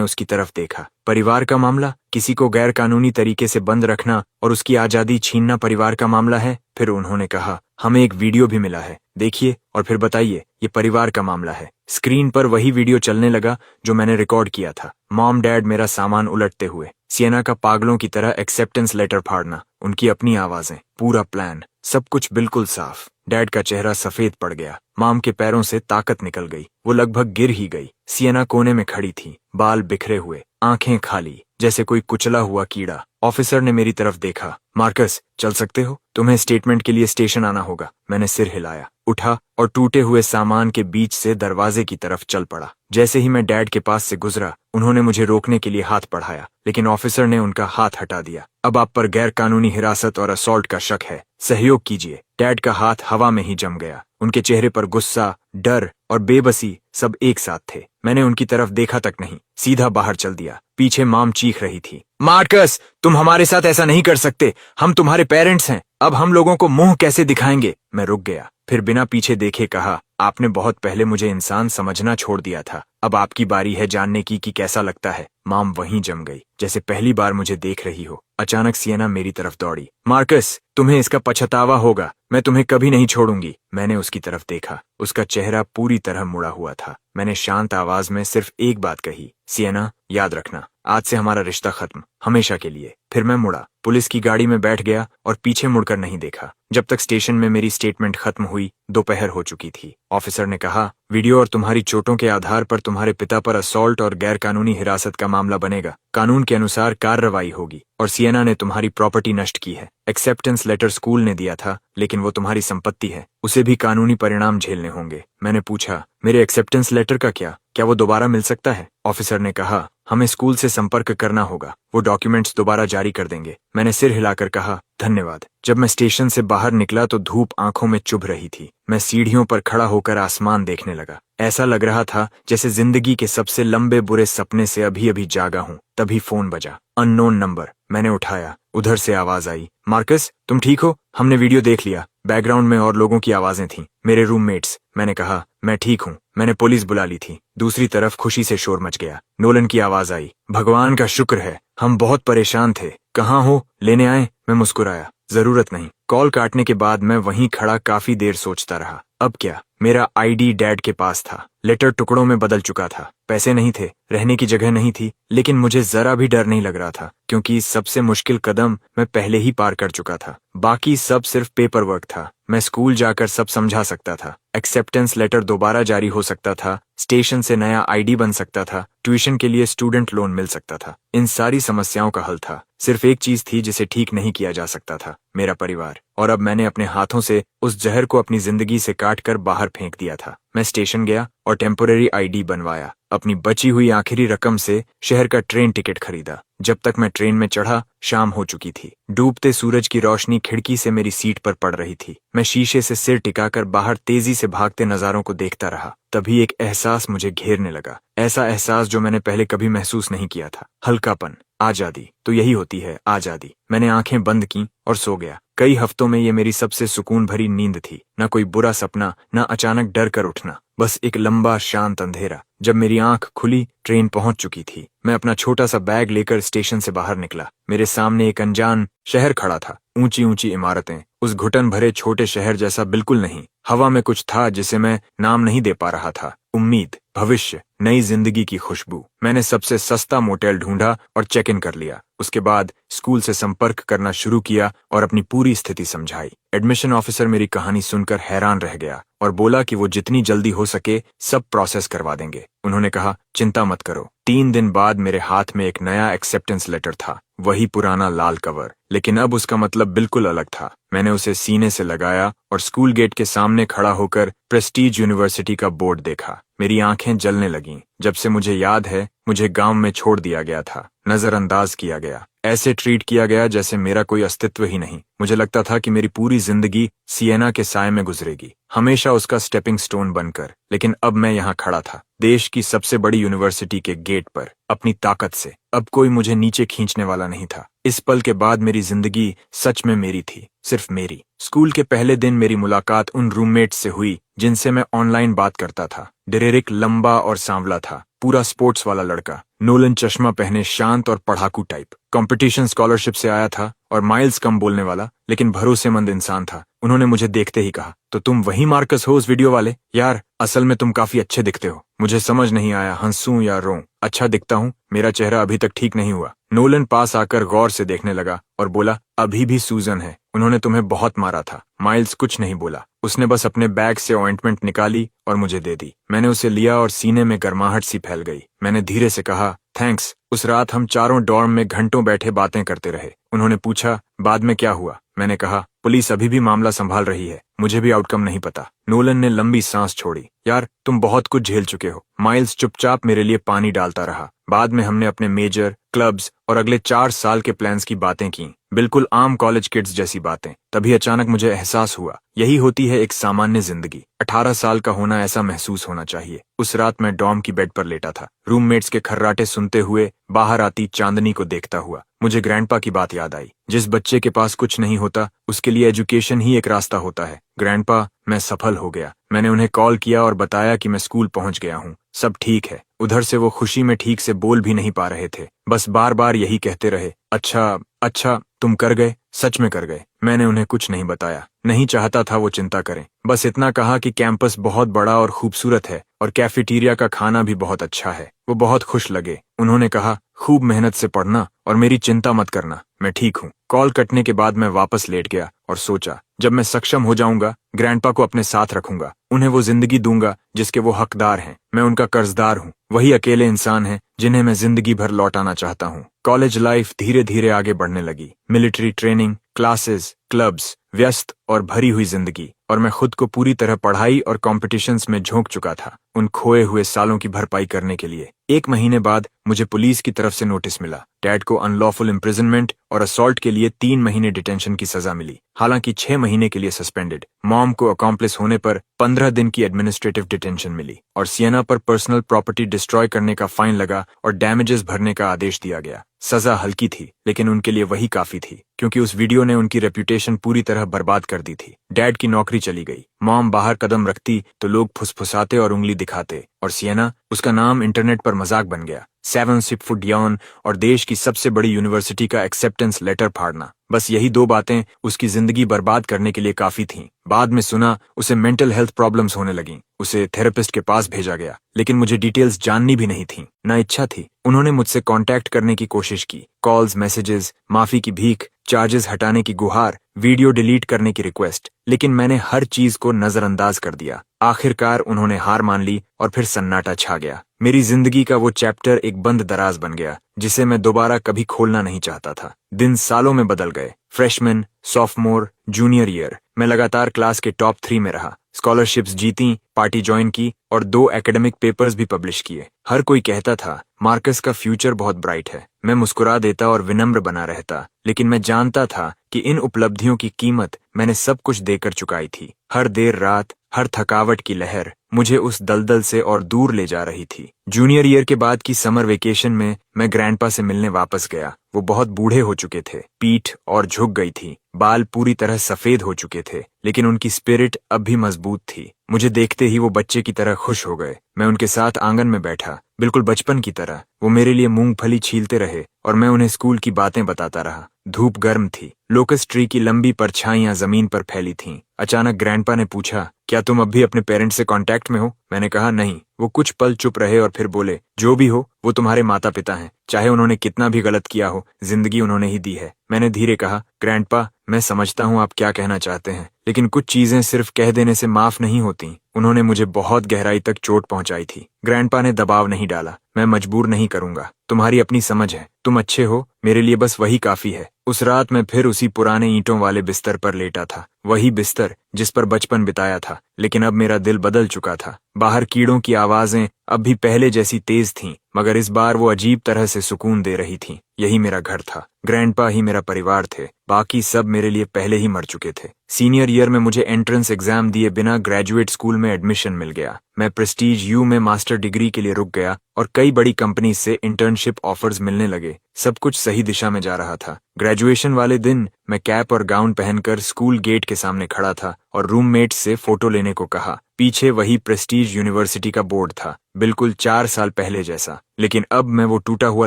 उसकी तरफ देखा। परिवार का मामला? किसी को गैर कानूनी तरीके से बंद रखना और उसकी आजादी छीनना परिवार का मामला है? फिर उन्होंने कहा, हमें एक वीडियो भी मिला है, देखिए और फिर बताइए। ये परिवार का मामला है। स्क्रीन पर वही वीडियो चलने लगा जो मैंने रिकॉर्ड किया था। मॉम डैड मेरा सामान उलटते हुए, सिएना का पागलों की तरह एक्सेप्टेंस लेटर फाड़ना, उनकी अपनी आवाजें, पूरा प्लान, सब कुछ बिल्कुल साफ। डैड का चेहरा सफेद पड़ गया। मॉम के पैरों से ताकत निकल गई। वो लगभग गिर ही गई। सिएना कोने में खड़ी थी, बाल बिखरे हुए, आंखें खाली, जैसे कोई कुचला हुआ कीड़ा। ऑफिसर ने मेरी तरफ देखा। मार्कस, चल सकते हो? तुम्हें स्टेटमेंट के लिए स्टेशन आना होगा। मैंने सिर हिलाया, उठा और टूटे हुए सामान के बीच से दरवाजे की तरफ चल पड़ा। जैसे ही मैं डैड के पास से गुजरा, उन्होंने मुझे रोकने के लिए हाथ बढ़ाया, लेकिन ऑफिसर ने उनका हाथ हटा दिया। अब आप पर गैर कानूनी हिरासत और असॉल्ट का शक है, सहयोग कीजिए। डैड का हाथ हवा में ही जम गया। उनके चेहरे पर गुस्सा, डर और बेबसी सब एक साथ थे। मैंने उनकी तरफ देखा तक नहीं, सीधा बाहर चल दिया। पीछे मॉम चीख रही थी, मार्कस, तुम हमारे साथ ऐसा नहीं कर सकते। हम तुम्हारे पेरेंट्स हैं। अब हम लोगों को मुंह कैसे दिखाएंगे? मैं रुक गया, फिर बिना पीछे देखे कहा, आपने बहुत पहले मुझे इंसान समझना छोड़ दिया था। अब आपकी बारी है जानने की कि कैसा लगता है। मॉम वहीं जम गई, जैसे पहली बार मुझे देख रही हो। अचानक सिएना मेरी तरफ दौड़ी। मार्कस, तुम्हें इसका पछतावा होगा। मैं तुम्हें कभी नहीं छोड़ूंगी। मैंने उसकी तरफ देखा। उसका चेहरा पूरी तरह मुड़ा हुआ था। मैंने शांत आवाज में सिर्फ एक बात कही, सिएना, याद रखना, आज से हमारा रिश्ता खत्म, हमेशा के लिए। फिर मैं मुड़ा, पुलिस की गाड़ी में बैठ गया और पीछे मुड़कर नहीं देखा। जब तक स्टेशन में मेरी स्टेटमेंट खत्म हुई, दोपहर हो चुकी थी। ऑफिसर ने कहा, वीडियो और तुम्हारी चोटों के आधार पर तुम्हारे पिता पर असॉल्ट और गैरकानूनी हिरासत का मामला बनेगा। कानून के अनुसार कार्रवाई होगी। और सिएना ने तुम्हारी प्रॉपर्टी नष्ट की है। एक्सेप्टेंस लेटर स्कूल ने दिया था, लेकिन वो तुम्हारी संपत्ति है, उसे भी कानूनी परिणाम झेलने होंगे। मैंने पूछा, मेरे एक्सेप्टेंस लेटर का क्या वो दोबारा मिल सकता है? ऑफिसर ने कहा, हमें स्कूल से संपर्क करना होगा, वो डॉक्यूमेंट्स दोबारा जारी कर देंगे। मैंने सिर हिलाकर कहा, धन्यवाद। जब मैं स्टेशन से बाहर निकला तो धूप आंखों में चुभ रही थी। मैं सीढ़ियों पर खड़ा होकर आसमान देखने लगा। ऐसा लग रहा था जैसे जिंदगी के सबसे लंबे बुरे सपने से अभी अभी जागा हूँ। तभी फोन बजा, अननोन नंबर। मैंने उठाया। उधर से आवाज आई, मार्कस, तुम ठीक हो? हमने वीडियो देख लिया। बैकग्राउंड में और लोगों की आवाजें थीं, मेरे रूममेट्स। मैंने कहा, मैं ठीक हूँ, मैंने पुलिस बुला ली थी। दूसरी तरफ खुशी से शोर मच गया। नोलन की आवाज आई, भगवान का शुक्र है, हम बहुत परेशान थे। कहाँ हो? लेने आए? मैं मुस्कुराया, जरूरत नहीं। कॉल काटने के बाद मैं वहीं खड़ा काफी देर सोचता रहा। अब क्या? मेरा आईडी डैड के पास था। लेटर टुकड़ों में बदल चुका था। पैसे नहीं थे, रहने की जगह नहीं थी, लेकिन मुझे जरा भी डर नहीं लग रहा था, क्योंकि सबसे मुश्किल कदम मैं पहले ही पार कर चुका था। बाकी सब सिर्फ पेपर वर्क था। मैं स्कूल जाकर सब समझा सकता था। एक्सेप्टेंस लेटर दोबारा जारी हो सकता था, स्टेशन से नया आईडी बन सकता था, ट्यूशन के लिए स्टूडेंट लोन मिल सकता था। इन सारी समस्याओं का हल था। सिर्फ एक चीज थी जिसे ठीक नहीं किया जा सकता था, मेरा परिवार। और अब मैंने अपने हाथों से उस जहर को अपनी जिंदगी से काटकर बाहर फेंक दिया था। मैं स्टेशन गया और टेम्पोरेरी आईडी बनवाया। अपनी बची हुई आखिरी रकम से शहर का ट्रेन टिकट खरीदा। जब तक मैं ट्रेन में चढ़ा, शाम हो चुकी थी। डूबते सूरज की रोशनी खिड़की से मेरी सीट पर पड़ रही थी। मैं शीशे से सिर टिकाकर बाहर तेजी से भागते नजारों को देखता रहा। तभी एक एहसास मुझे घेरने लगा, ऐसा एहसास जो मैंने पहले कभी महसूस नहीं किया था। हल्कापन, आजादी। तो यही होती है आजादी। मैंने आंखें बंद की और सो गया। कई हफ्तों में ये मेरी सबसे सुकून भरी नींद थी। न कोई बुरा सपना, न अचानक डर कर उठना, बस एक लंबा शांत अंधेरा। जब मेरी आंख खुली, ट्रेन पहुंच चुकी थी। मैं अपना छोटा सा बैग लेकर स्टेशन से बाहर निकला। मेरे सामने एक अनजान शहर खड़ा था। ऊंची ऊंची इमारतें, उस घुटन भरे छोटे शहर जैसा बिल्कुल नहीं। हवा में कुछ था जिसे मैं नाम नहीं दे पा रहा था। उम्मीद, भविष्य, नई जिंदगी की खुशबू। मैंने सबसे सस्ता मोटेल ढूंढा और चेक इन कर लिया। उसके बाद स्कूल से संपर्क करना शुरू किया और अपनी पूरी स्थिति समझाई। एडमिशन ऑफिसर मेरी कहानी सुनकर हैरान रह गया और बोला कि वो जितनी जल्दी हो सके सब प्रोसेस करवा देंगे। उन्होंने कहा, चिंता मत करो। 3 दिन बाद मेरे हाथ में एक नया एक्सेप्टेंस लेटर था, वही पुराना लाल कवर, लेकिन अब उसका मतलब बिल्कुल अलग था। मैंने उसे सीने से लगाया और स्कूल गेट के सामने खड़ा होकर प्रेस्टीज यूनिवर्सिटी का बोर्ड देखा। मेरी आंखें जलने लगीं। जब से मुझे याद है, मुझे गांव में छोड़ दिया गया था, नजरअंदाज किया गया, ऐसे ट्रीट किया गया जैसे मेरा कोई अस्तित्व ही नहीं। मुझे लगता था कि मेरी पूरी जिंदगी सिएना के साए में गुजरेगी, हमेशा उसका स्टेपिंग स्टोन बनकर। लेकिन अब मैं यहाँ खड़ा था, देश की सबसे बड़ी यूनिवर्सिटी के गेट पर, अपनी ताकत से। अब कोई मुझे नीचे खींचने वाला नहीं था। इस पल के बाद मेरी जिंदगी सच में मेरी थी, सिर्फ मेरी। स्कूल के पहले दिन मेरी मुलाकात उन रूममेट्स से हुई जिनसे मैं ऑनलाइन बात करता था। डेरेरिक लंबा और सांवला था, पूरा स्पोर्ट्स वाला लड़का, नोलन चश्मा पहने, शांत और पढ़ाकू टाइप। कंपटीशन स्कॉलरशिप से आया था और माइल्स कम बोलने वाला, लेकिन भरोसेमंद इंसान था। उन्होंने मुझे देखते ही कहा, तो तुम वही मार्कस हो उस वीडियो वाले? यार, असल में तुम काफी अच्छे दिखते हो। मुझे समझ नहीं आया हंसूं या रोऊं। अच्छा दिखता हूँ? मेरा चेहरा अभी तक ठीक नहीं हुआ। नोलन पास आकर गौर से देखने लगा और बोला, अभी भी सूजन है, उन्होंने तुम्हें बहुत मारा था। माइल्स कुछ नहीं बोला, उसने बस अपने बैग से ऑइंटमेंट निकाली और मुझे दे दी। मैंने उसे लिया और सीने में गर्माहट सी फैल गई। मैंने धीरे से कहा, थैंक्स। उस रात हम चारों डॉर्म में घंटों बैठे बातें करते रहे। उन्होंने पूछा, बाद में क्या हुआ? मैंने कहा, पुलिस अभी भी मामला संभाल रही है, मुझे भी आउटकम नहीं पता। नोलन ने लंबी सांस छोड़ी। यार, तुम बहुत कुछ झेल चुके हो। माइल्स चुपचाप मेरे लिए पानी डालता रहा। बाद में हमने अपने मेजर, क्लब्स और अगले 4 साल के प्लान्स की बातें की, बिल्कुल आम कॉलेज किड्स जैसी बातें। तभी अचानक मुझे एहसास हुआ, यही होती है एक सामान्य जिंदगी। 18 साल का होना ऐसा महसूस होना चाहिए। उस रात मैं डॉर्म की बेड पर लेटा था, रूममेट्स के खर्राटे सुनते हुए, बाहर आती चांदनी को देखता हुआ। मुझे ग्रैंडपा की बात याद आई। जिस बच्चे के पास कुछ नहीं होता, उसके लिए एजुकेशन ही एक रास्ता होता है। ग्रैंडपा, मैं सफल हो गया। मैंने उन्हें कॉल किया और बताया कि मैं स्कूल पहुंच गया हूँ, सब ठीक है। उधर से वो खुशी में ठीक से बोल भी नहीं पा रहे थे, बस बार बार यही कहते रहे, अच्छा अच्छा, तुम कर गए, सच में कर गए। मैंने उन्हें कुछ नहीं बताया, नहीं चाहता था वो चिंता करें। बस इतना कहा कि कैंपस बहुत बड़ा और खूबसूरत है और कैफेटेरिया का खाना भी बहुत अच्छा है। वो बहुत खुश लगे। उन्होंने कहा, खूब मेहनत से पढ़ना और मेरी चिंता मत करना, मैं ठीक हूँ। कॉल कटने के बाद मैं वापस लेट गया और सोचा, जब मैं सक्षम हो जाऊंगा, ग्रैंडपा को अपने साथ रखूंगा, उन्हें वो जिंदगी दूंगा जिसके वो हकदार हैं। मैं उनका कर्जदार हूँ, वही अकेले इंसान हैं जिन्हें मैं जिंदगी भर लौटाना चाहता हूँ। कॉलेज लाइफ धीरे धीरे आगे बढ़ने लगी। मिलिट्री ट्रेनिंग, क्लासेस, क्लब्स, व्यस्त और भरी हुई जिंदगी, और मैं खुद को पूरी तरह पढ़ाई और कॉम्पिटिशन्स में झोंक चुका था, उन खोए हुए सालों की भरपाई करने के लिए। 1 महीने बाद मुझे पुलिस की तरफ से नोटिस मिला। डैड को अनलॉफुल इम्प्रिजनमेंट और असॉल्ट के लिए 3 महीने डिटेंशन की सजा मिली, हालांकि 6 महीने के लिए सस्पेंडेड। मॉम को अकॉम्प्लिस होने पर 15 दिन की एडमिनिस्ट्रेटिव डिटेंशन मिली और सिएना पर पर्सनल प्रॉपर्टी डिस्ट्रॉय करने का फाइन लगा और डैमेजेस भरने का आदेश दिया गया। सजा हल्की थी, लेकिन उनके लिए वही काफी थी, क्योंकि उस वीडियो ने उनकी रेप्यूटेशन पूरी तरह बर्बाद कर दी थी। डैड की नौकरी चली गई, मॉम बाहर कदम रखती तो लोग फुसफुसाते और उंगली दिखाते, और सिएना, उसका नाम इंटरनेट पर मजाक बन गया। 7 फुट यौन और देश की सबसे बड़ी यूनिवर्सिटी का एक्सेप्टेंस लेटर फाड़ना, बस यही 2 बातें उसकी जिंदगी बर्बाद करने के लिए काफी थीं। बाद में सुना उसे मेंटल हेल्थ प्रॉब्लम्स होने लगीं। उसे थेरेपिस्ट के पास भेजा गया, लेकिन मुझे डिटेल्स जाननी भी नहीं थी, न इच्छा थी। उन्होंने मुझसे कांटेक्ट करने की कोशिश की, कॉल्स, मैसेजेस, माफी की भीख, चार्जेस हटाने की गुहार, वीडियो डिलीट करने की रिक्वेस्ट, लेकिन मैंने हर चीज को नजरअंदाज कर दिया। आखिरकार उन्होंने हार मान ली और फिर सन्नाटा छा गया। मेरी जिंदगी का वो चैप्टर एक बंद दराज बन गया, जिसे मैं दोबारा कभी खोलना नहीं चाहता था। दिन सालों में बदल गए। फ्रेशमैन, सॉफ्टमोर, जूनियर ईयर, मैं लगातार क्लास के टॉप 3 में रहा। स्कॉलरशिप्स जीती, पार्टी ज्वाइन की और 2 एकेडमिक पेपर्स भी पब्लिश किए। हर कोई कहता था, मार्कस का फ्यूचर बहुत ब्राइट है। मैं मुस्कुरा देता और विनम्र बना रहता, लेकिन मैं जानता था कि इन उपलब्धियों की कीमत मैंने सब कुछ देकर चुकाई थी। हर देर रात, हर थकावट की लहर मुझे उस दलदल से और दूर ले जा रही थी। जूनियर ईयर के बाद की समर वेकेशन में मैं ग्रैंडपा से मिलने वापस गया। वो बहुत बूढ़े हो चुके थे, पीठ और झुक गई थी, बाल पूरी तरह सफेद हो चुके थे, लेकिन उनकी स्पिरिट अब भी मजबूत थी। मुझे देखते ही वो बच्चे की तरह खुश हो गए। मैं उनके साथ आंगन में बैठा, बिल्कुल बचपन की तरह। वो मेरे लिए मूंगफली छीलते रहे और मैं उन्हें स्कूल की बातें बताता रहा। धूप गर्म थी, लोकस ट्री की लंबी परछाइयां जमीन पर फैली थीं। अचानक ग्रैंडपा ने पूछा, क्या तुम अब भी अपने पेरेंट्स से कांटेक्ट में हो? मैंने कहा, नहीं। वो कुछ पल चुप रहे और फिर बोले, जो भी हो, वो तुम्हारे माता पिता हैं। चाहे उन्होंने कितना भी गलत किया हो, जिंदगी उन्होंने ही दी है। मैंने धीरे कहा, ग्रैंडपा, मैं समझता हूँ आप क्या कहना चाहते हैं, लेकिन कुछ चीजें सिर्फ कह देने से माफ नहीं होती। उन्होंने मुझे बहुत गहराई तक चोट पहुंचाई थी। ग्रैंडपा ने दबाव नहीं डाला। मैं मजबूर नहीं करूंगा। तुम्हारी अपनी समझ है। तुम अच्छे हो, मेरे लिए बस वही काफी है। उस रात मैं फिर उसी पुराने ईंटों वाले बिस्तर पर लेटा था। वही बिस्तर जिस पर बचपन बिताया था, लेकिन अब मेरा दिल बदल चुका था। बाहर कीड़ों की आवाजें अब भी पहले जैसी तेज थीं, मगर इस बार वो अजीब तरह से सुकून दे रही थीं। यही मेरा घर था। ग्रैंडपा ही मेरा परिवार थे। बाकी सब मेरे लिए पहले ही मर चुके थे। सीनियर ईयर में मुझे एंट्रेंस एग्जाम दिए बिना ग्रेजुएट स्कूल में एडमिशन मिल गया। मैं प्रेस्टीज यू में मास्टर डिग्री के लिए रुक गया और कई बड़ी कंपनी से इंटर्नशिप ऑफर्स मिलने लगे। सब कुछ सही दिशा में जा रहा था। ग्रेजुएशन वाले दिन मैं कैप और गाउन पहनकर स्कूल गेट के सामने खड़ा था और रूममेट से फोटो लेने को कहा। पीछे वही प्रेस्टीज यूनिवर्सिटी का बोर्ड था, बिल्कुल 4 साल पहले जैसा। लेकिन अब मैं वो टूटा हुआ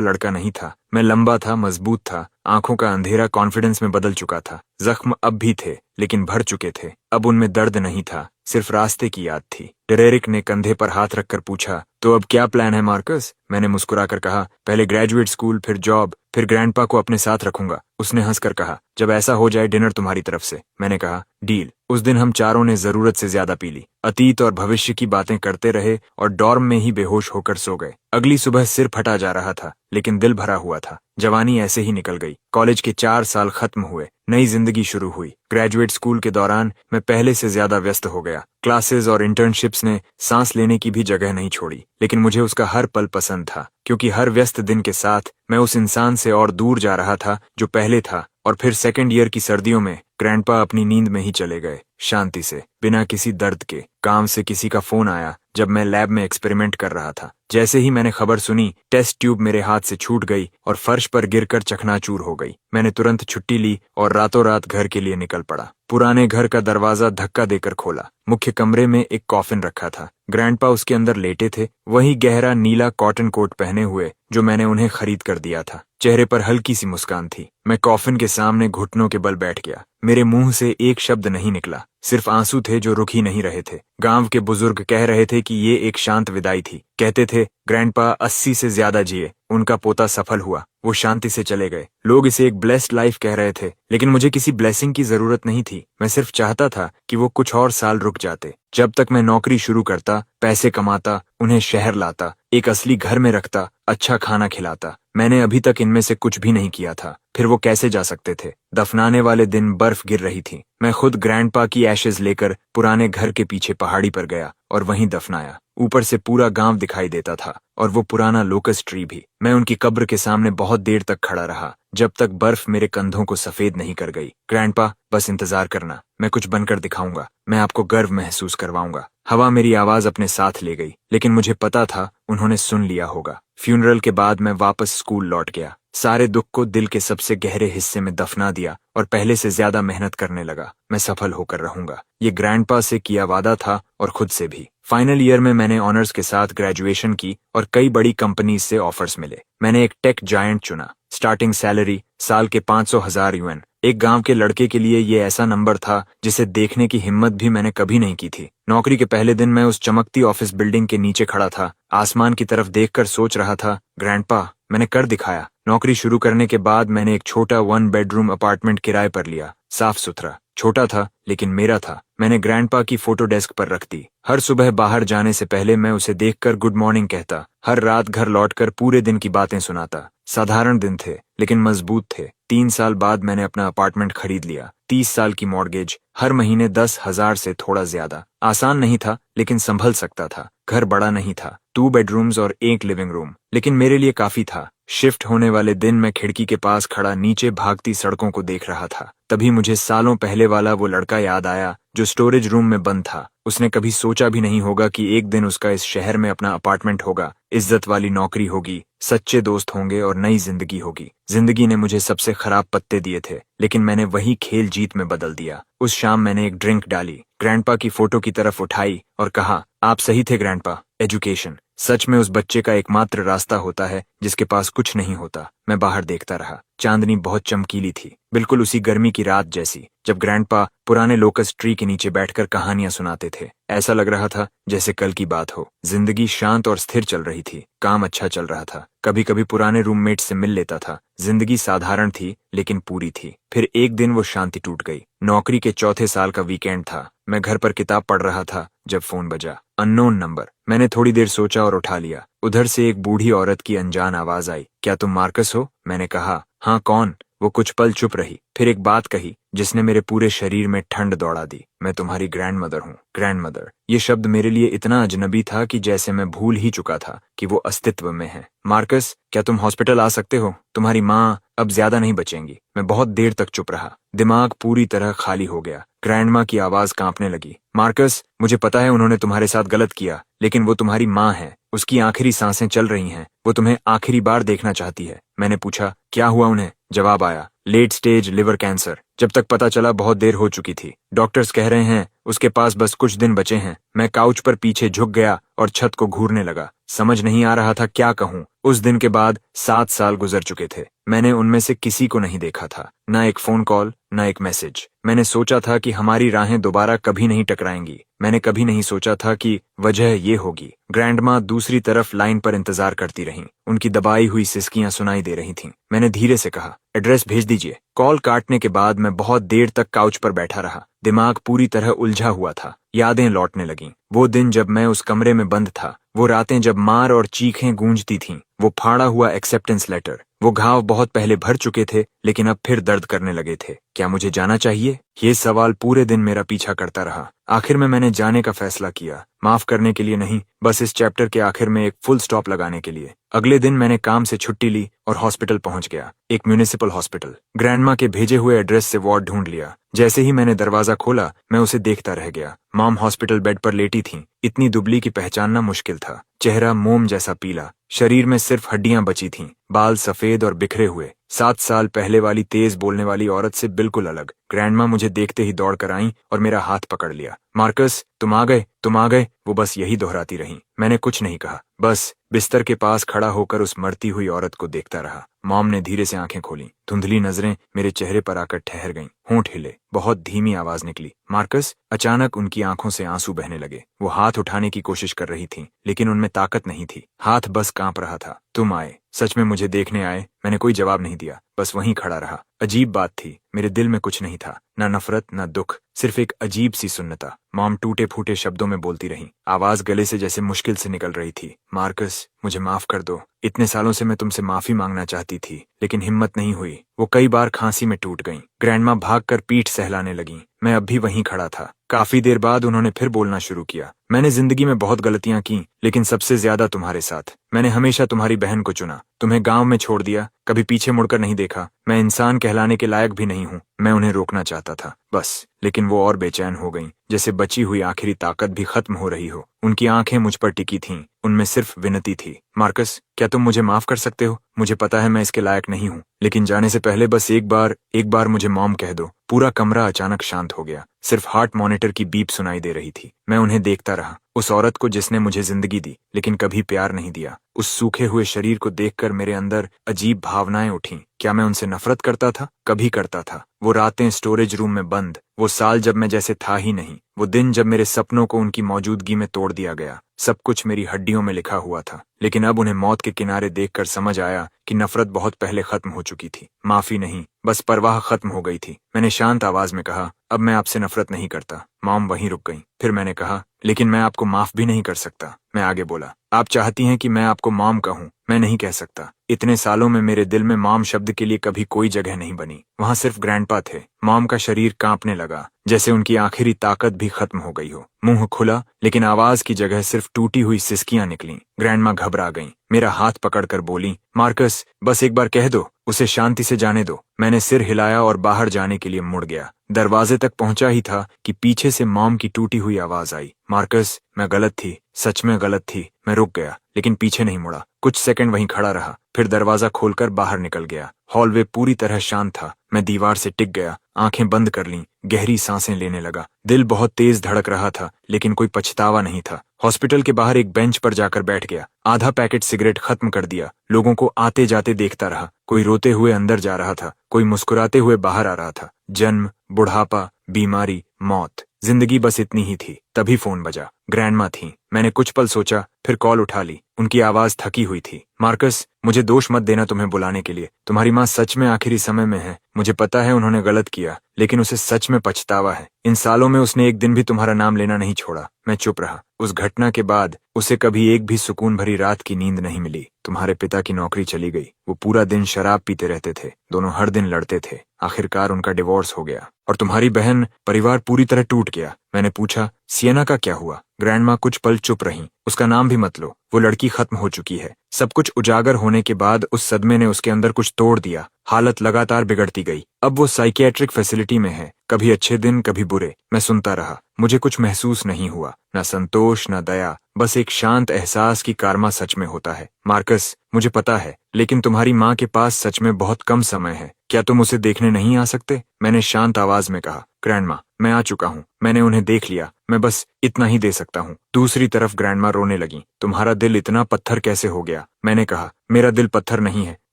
लड़का नहीं था। मैं लंबा था, मजबूत था, आंखों का अंधेरा कॉन्फिडेंस में बदल चुका था। जख्म अब भी थे, लेकिन भर चुके थे। अब उनमें दर्द नहीं था, सिर्फ रास्ते की याद थी। डेरेरिक ने कंधे पर हाथ रखकर पूछा, तो अब क्या प्लान है मार्कस? मैंने मुस्कुराकर कहा, पहले ग्रेजुएट स्कूल, फिर जॉब, फिर ग्रैंडपा को अपने साथ रखूंगा। उसने हंसकर कहा, जब ऐसा हो जाए डिनर तुम्हारी तरफ से। मैंने कहा, डील। उस दिन हम चारों ने जरूरत से ज्यादा पी ली, अतीत और भविष्य की बातें करते रहे और डॉर्म में ही बेहोश होकर सो गए। अगली सुबह सिर फटा जा रहा था, लेकिन दिल भरा हुआ था। जवानी ऐसे ही निकल गई। कॉलेज के 4 साल खत्म हुए, नई जिंदगी शुरू हुई। ग्रेजुएट स्कूल के दौरान मैं पहले से ज्यादा व्यस्त हो गया। क्लासेस और इंटर्नशिप्स ने सांस लेने की भी जगह नहीं छोड़ी, लेकिन मुझे उसका हर पल पसंद था, क्योंकि हर व्यस्त दिन के साथ मैं उस इंसान से और दूर जा रहा था जो पहले था। और फिर सेकंड ईयर की सर्दियों में ग्रैंडपा अपनी नींद में ही चले गए, शांति से, बिना किसी दर्द के। काम से किसी का फोन आया जब मैं लैब में एक्सपेरिमेंट कर रहा था। जैसे ही मैंने खबर सुनी, टेस्ट ट्यूब मेरे हाथ से छूट गई और फर्श पर गिरकर चकनाचूर हो गई। मैंने तुरंत छुट्टी ली और रातों रात घर के लिए निकल पड़ा। पुराने घर का दरवाजा धक्का देकर खोला। मुख्य कमरे में एक कॉफिन रखा था। ग्रैंडपा उसके अंदर लेटे थे, वही गहरा नीला कॉटन कोट पहने हुए जो मैंने उन्हें खरीद कर दिया था। चेहरे पर हल्की सी मुस्कान थी। मैं कॉफिन के सामने घुटनों के बल बैठ गया। मेरे मुंह से एक शब्द नहीं निकला, सिर्फ आंसू थे जो रुक ही नहीं रहे थे। गांव के बुजुर्ग कह रहे थे कि ये एक शांत विदाई थी। कहते थे, ग्रैंडपा 80 से ज्यादा जिए, उनका पोता सफल हुआ, वो शांति से चले गए। लोग इसे एक ब्लेस्ड लाइफ कह रहे थे, लेकिन मुझे किसी ब्लेसिंग की जरूरत नहीं थी। मैं सिर्फ चाहता था कि वो कुछ और साल रुक जाते, जब तक मैं नौकरी शुरू करता, पैसे कमाता, उन्हें शहर लाता, एक असली घर में रखता, अच्छा खाना खिलाता। मैंने अभी तक इनमें से कुछ भी नहीं किया था। फिर वो कैसे जा सकते थे? दफनाने वाले दिन बर्फ गिर रही थी। मैं खुद ग्रैंडपा की एशेज लेकर पुराने घर के पीछे पहाड़ी पर गया और वहीं दफनाया। ऊपर से पूरा गांव दिखाई देता था और वो पुराना लोकस ट्री भी। मैं उनकी कब्र के सामने बहुत देर तक खड़ा रहा, जब तक बर्फ मेरे कंधों को सफेद नहीं कर गई। ग्रैंडपा, बस इंतजार करना, मैं कुछ बनकर दिखाऊंगा, मैं आपको गर्व महसूस करवाऊंगा। हवा मेरी आवाज अपने साथ ले गई, लेकिन मुझे पता था उन्होंने सुन लिया होगा। फ्यूनरल के बाद मैं वापस स्कूल लौट गया। सारे दुख को दिल के सबसे गहरे हिस्से में दफना दिया और पहले से ज्यादा मेहनत करने लगा। मैं सफल होकर रहूंगा, ये ग्रैंडपा से किया वादा था और खुद से भी। फाइनल ईयर में मैंने ऑनर्स के साथ ग्रेजुएशन की और कई बड़ी कंपनीज से ऑफर्स मिले। मैंने एक टेक जायंट चुना। स्टार्टिंग सैलरी साल के 500,000 यूएन। एक गांव के लड़के के लिए ये ऐसा नंबर था जिसे देखने की हिम्मत भी मैंने कभी नहीं की थी। नौकरी के पहले दिन मैं उस चमकती ऑफिस बिल्डिंग के नीचे खड़ा था, आसमान की तरफ देखकर सोच रहा था, ग्रैंडपा, मैंने कर दिखाया। नौकरी शुरू करने के बाद मैंने एक छोटा 1 बेडरूम अपार्टमेंट किराए पर लिया। साफ सुथरा, छोटा था, लेकिन मेरा था। मैंने ग्रैंडपा की फोटो डेस्क पर रख दी। हर सुबह बाहर जाने से पहले मैं उसे देखकर गुड मॉर्निंग कहता। हर रात घर लौटकर पूरे दिन की बातें सुनाता। साधारण दिन थे, लेकिन मजबूत थे। 3 साल बाद मैंने अपना अपार्टमेंट खरीद लिया। 30 साल की मॉर्गेज, हर महीने 10,000 से थोड़ा ज्यादा। आसान नहीं था, लेकिन संभल सकता था। घर बड़ा नहीं था, 2 बेडरूम्स और 1 लिविंग रूम, लेकिन मेरे लिए काफी था। शिफ्ट होने वाले दिन मैं खिड़की के पास खड़ा नीचे भागती सड़कों को देख रहा था। तभी मुझे सालों पहले वाला वो लड़का याद आया जो स्टोरेज रूम में बंद था। उसने कभी सोचा भी नहीं होगा कि एक दिन उसका इस शहर में अपना अपार्टमेंट होगा, इज्जत वाली नौकरी होगी, सच्चे दोस्त होंगे और नई जिंदगी होगी। जिंदगी ने मुझे सबसे खराब पत्ते दिए थे, लेकिन मैंने वही खेल जीत में बदल दिया। उस शाम मैंने एक ड्रिंक डाली, ग्रैंडपा की फोटो की तरफ उठाई और कहा, आप सही थे ग्रैंडपा, एजुकेशन सच में उस बच्चे का एकमात्र रास्ता होता है जिसके पास कुछ नहीं होता। मैं बाहर देखता रहा। चांदनी बहुत चमकीली थी, बिल्कुल उसी गर्मी की रात जैसी जब ग्रैंडपा पुराने लोकस ट्री के नीचे बैठकर कहानियां सुनाते थे। ऐसा लग रहा था जैसे कल की बात हो। जिंदगी शांत और स्थिर चल रही थी। काम अच्छा चल रहा था। कभी कभी पुराने रूममेट से मिल लेता था। जिंदगी साधारण थी लेकिन पूरी थी। फिर एक दिन वो शांति टूट गई। नौकरी के चौथे साल का वीकेंड था। मैं घर पर किताब पढ़ रहा था जब फोन बजा। Unknown number. मैंने थोड़ी देर सोचा और उठा लिया। उधर से एक बूढ़ी औरत की अनजान आवाज आई। क्या तुम मार्कस हो? मैंने कहा, हाँ कौन? वो कुछ पल चुप रही, फिर एक बात कही जिसने मेरे पूरे शरीर में ठंड दौड़ा दी। मैं तुम्हारी ग्रैंडमदर हूँ। ग्रैंडमदर, ये शब्द मेरे लिए इतना अजनबी था कि जैसे मैं भूल ही चुका था कि वो अस्तित्व में है। मार्कस, क्या तुम हॉस्पिटल आ सकते हो? तुम्हारी माँ अब ज्यादा नहीं बचेंगी। मैं बहुत देर तक चुप रहा। दिमाग पूरी तरह खाली हो गया। ग्रैंडमा की आवाज कांपने लगी। मार्कस, मुझे पता है उन्होंने तुम्हारे साथ गलत किया, लेकिन वो तुम्हारी माँ है। उसकी आखिरी सांसें चल रही हैं। वो तुम्हें आखिरी बार देखना चाहती है। मैंने पूछा, क्या हुआ उन्हें? जवाब आया, लेट स्टेज लिवर कैंसर। जब तक पता चला बहुत देर हो चुकी थी। डॉक्टर्स कह रहे हैं उसके पास बस कुछ दिन बचे हैं। मैं काउच पर पीछे झुक गया और छत को घूरने लगा। समझ नहीं आ रहा था क्या कहूँ। उस दिन के बाद 7 साल गुजर चुके थे। मैंने उनमें से किसी को नहीं देखा था, ना एक फोन कॉल, ना एक मैसेज। मैंने सोचा था कि हमारी राहें दोबारा कभी नहीं टकराएंगी। मैंने कभी नहीं सोचा था कि वजह ये होगी। ग्रैंडमा दूसरी तरफ लाइन पर इंतजार करती रहीं। उनकी दबाई हुई सिसकियां सुनाई दे रही थीं। मैंने धीरे से कहा, एड्रेस भेज दीजिए। कॉल काटने के बाद मैं बहुत देर तक काउच पर बैठा रहा। दिमाग पूरी तरह उलझा हुआ था। यादें लौटने लगीं। वो दिन जब मैं उस कमरे में बंद था, वो रातें जब मार और चीखें गूंजती थीं, वो फाड़ा हुआ एक्सेप्टेंस लेटर। वो घाव बहुत पहले भर चुके थे लेकिन अब फिर दर्द करने लगे थे। क्या मुझे जाना चाहिए? ये सवाल पूरे दिन मेरा पीछा करता रहा। आखिर में मैंने जाने का फैसला किया। माफ करने के लिए नहीं, बस इस चैप्टर के आखिर में एक फुल स्टॉप लगाने के लिए। अगले दिन मैंने काम से छुट्टी ली और हॉस्पिटल पहुंच गया। एक म्यूनिसिपल हॉस्पिटल। ग्रैंडमा के भेजे हुए एड्रेस से वार्ड ढूंढ लिया। जैसे ही मैंने दरवाजा खोला, मैं उसे देखता रह गया। मॉम हॉस्पिटल बेड पर लेटी थीं। इतनी दुबली कि पहचानना मुश्किल था। चेहरा मोम जैसा पीला, शरीर में सिर्फ हड्डियां बची थीं, बाल सफेद और बिखरे हुए। 7 साल पहले वाली तेज बोलने वाली औरत से बिल्कुल अलग। ग्रैंडमा मुझे देखते ही दौड़ कर आईं और मेरा हाथ पकड़ लिया। मार्कस, तुम आ गए, तुम आ गए। वो बस यही दोहराती रहीं। मैंने कुछ नहीं कहा, बस बिस्तर के पास खड़ा होकर उस मरती हुई औरत को देखता रहा। मॉम ने धीरे से आंखें खोली। धुंधली नजरें मेरे चेहरे पर आकर ठहर गईं। होंठ हिले। बहुत धीमी आवाज निकली, मार्कस। अचानक उनकी आंखों से आंसू बहने लगे। वो हाथ उठाने की कोशिश कर रही थीं, लेकिन उनमें ताकत नहीं थी। हाथ बस कांप रहा था। तुम आए? सच में मुझे देखने आए? मैंने कोई जवाब नहीं दिया, बस वहीं खड़ा रहा। अजीब बात थी, मेरे दिल में कुछ नहीं था, ना नफरत ना दुख, सिर्फ एक अजीब सी सुन्नता। मॉम टूटे फूटे शब्दों में बोलती रहीं। आवाज गले से जैसे मुश्किल से निकल रही थी। मार्कस, मुझे माफ कर दो। इतने सालों से मैं तुमसे माफी मांगना चाहती थी, लेकिन हिम्मत नहीं हुई। वो कई बार खांसी में टूट गईं। ग्रैंडमा भागकर पीठ सहलाने लगीं। मैं अब भी वहीं खड़ा था। काफी देर बाद उन्होंने फिर बोलना शुरू किया। मैंने जिंदगी में बहुत गलतियां की, लेकिन सबसे ज्यादा तुम्हारे साथ। मैंने हमेशा तुम्हारी बहन को चुना, तुम्हें गांव में छोड़ दिया, कभी पीछे मुड़कर नहीं देखा। मैं इंसान कहलाने के लायक भी नहीं हूँ। मैं उन्हें रोकना चाहता था, बस, लेकिन वो और बेचैन हो गईं, जैसे बची हुई आखिरी ताकत भी खत्म हो रही हो। उनकी आंखें मुझ पर टिकी थीं, उनमें सिर्फ विनती थी। मार्कस, क्या तुम मुझे माफ कर सकते हो? मुझे पता है मैं इसके लायक नहीं हूँ, लेकिन जाने से पहले बस एक बार मुझे मॉम कह दो। पूरा कमरा अचानक शांत हो गया। सिर्फ हार्ट मॉनिटर की बीप सुनाई दे रही थी। मैं उन्हें देखता रहा, उस औरत को जिसने मुझे जिंदगी दी लेकिन कभी प्यार नहीं दिया। उस सूखे हुए शरीर को देखकर मेरे अंदर अजीब भावनाएं उठीं। क्या मैं उनसे नफरत करता था? कभी करता था। वो रातें स्टोरेज रूम में बंद, वो साल जब मैं जैसे था ही नहीं, वो दिन जब मेरे सपनों को उनकी मौजूदगी में तोड़ दिया गया। सब कुछ मेरी हड्डियों में लिखा हुआ था, लेकिन अब उन्हें मौत के किनारे देखकर समझ आया कि नफरत बहुत पहले खत्म हो चुकी थी। माफी नहीं, बस परवाह खत्म हो गई थी। मैंने शांत आवाज में कहा, अब मैं आपसे नफरत नहीं करता। मॉम वहीं रुक गई। फिर मैंने कहा, लेकिन मैं आपको माफ भी नहीं कर सकता। मैं आगे बोला, आप चाहती हैं कि मैं आपको मॉम कहूं, मैं नहीं कह सकता। इतने सालों में मेरे दिल में मॉम शब्द के लिए कभी कोई जगह नहीं बनी। वहां सिर्फ ग्रैंडपा थे। मॉम का शरीर कांपने लगा, जैसे उनकी आखिरी ताकत भी खत्म हो गई हो। मुंह खुला, लेकिन आवाज की जगह सिर्फ टूटी हुई सिसकियां निकलीं। ग्रैंडमा घबरा गईं। मेरा हाथ पकड़कर बोली, मार्कस, बस एक बार कह दो, उसे शांति से जाने दो। मैंने सिर हिलाया और बाहर जाने के लिए मुड़ गया। दरवाजे तक पहुंचा ही था कि पीछे से मॉम की टूटी हुई आवाज आई, मार्कस, मैं गलत थी, सच में गलत थी। मैं रुक गया, लेकिन पीछे नहीं मुड़ा। कुछ सेकंड वहीं खड़ा रहा, फिर दरवाजा खोलकर बाहर निकल गया। हॉलवे पूरी तरह शांत था। मैं दीवार से टिक गया आंखें बंद कर लीं, गहरी सांसें लेने लगा। दिल बहुत तेज धड़क रहा था, लेकिन कोई पछतावा नहीं था। हॉस्पिटल के बाहर एक बेंच पर जाकर बैठ गया। आधा पैकेट सिगरेट खत्म कर दिया। लोगों को आते जाते देखता रहा। कोई रोते हुए अंदर जा रहा था, कोई मुस्कुराते हुए बाहर आ रहा था। जन्म, बुढ़ापा, बीमारी, मौत, जिंदगी बस इतनी ही थी। तभी फोन बजा। ग्रैंडमा थी। मैंने कुछ पल सोचा, फिर कॉल उठा ली। उनकी आवाज थकी हुई थी। मार्कस, मुझे दोष मत देना तुम्हें बुलाने के लिए। तुम्हारी माँ सच में आखिरी समय में है। मुझे पता है उन्होंने गलत किया, लेकिन उसे सच में पछतावा है। इन सालों में उसने एक दिन भी तुम्हारा नाम लेना नहीं छोड़ा। मैं चुप रहा। उस घटना के बाद उसे कभी एक भी सुकून भरी रात की नींद नहीं मिली। तुम्हारे पिता की नौकरी चली गई। वो पूरा दिन शराब पीते रहते थे। दोनों हर दिन लड़ते थे। आखिरकार उनका डिवोर्स हो गया। और तुम्हारी बहन, परिवार पूरी तरह टूट गया। मैंने पूछा, सियना का क्या हुआ? ग्रैंडमा कुछ पल चुप रहीं। उसका नाम भी मत लो। वो लड़की खत्म हो चुकी है। सब कुछ उजागर होने के बाद उस सदमे ने उसके अंदर कुछ तोड़ दिया। हालत लगातार बिगड़ती गई। अब वो साइकियाट्रिक फैसिलिटी में है। कभी अच्छे दिन, कभी बुरे। मैं सुनता रहा। मुझे कुछ महसूस नहीं हुआ, न संतोष, न दया, बस एक शांत एहसास कि कार्मा सच में होता है। मार्कस, मुझे पता है, लेकिन तुम्हारी माँ के पास सच में बहुत कम समय है। क्या तुम उसे देखने नहीं आ सकते? मैंने शांत आवाज में कहा। ग्रैंडमा, मैं आ चुका हूँ। मैंने उन्हें देख लिया। मैं बस इतना ही दे सकता हूँ। दूसरी तरफ ग्रैंडमा रोने लगी। तुम्हारा दिल इतना पत्थर कैसे हो गया? मैंने कहा, मेरा दिल पत्थर नहीं है।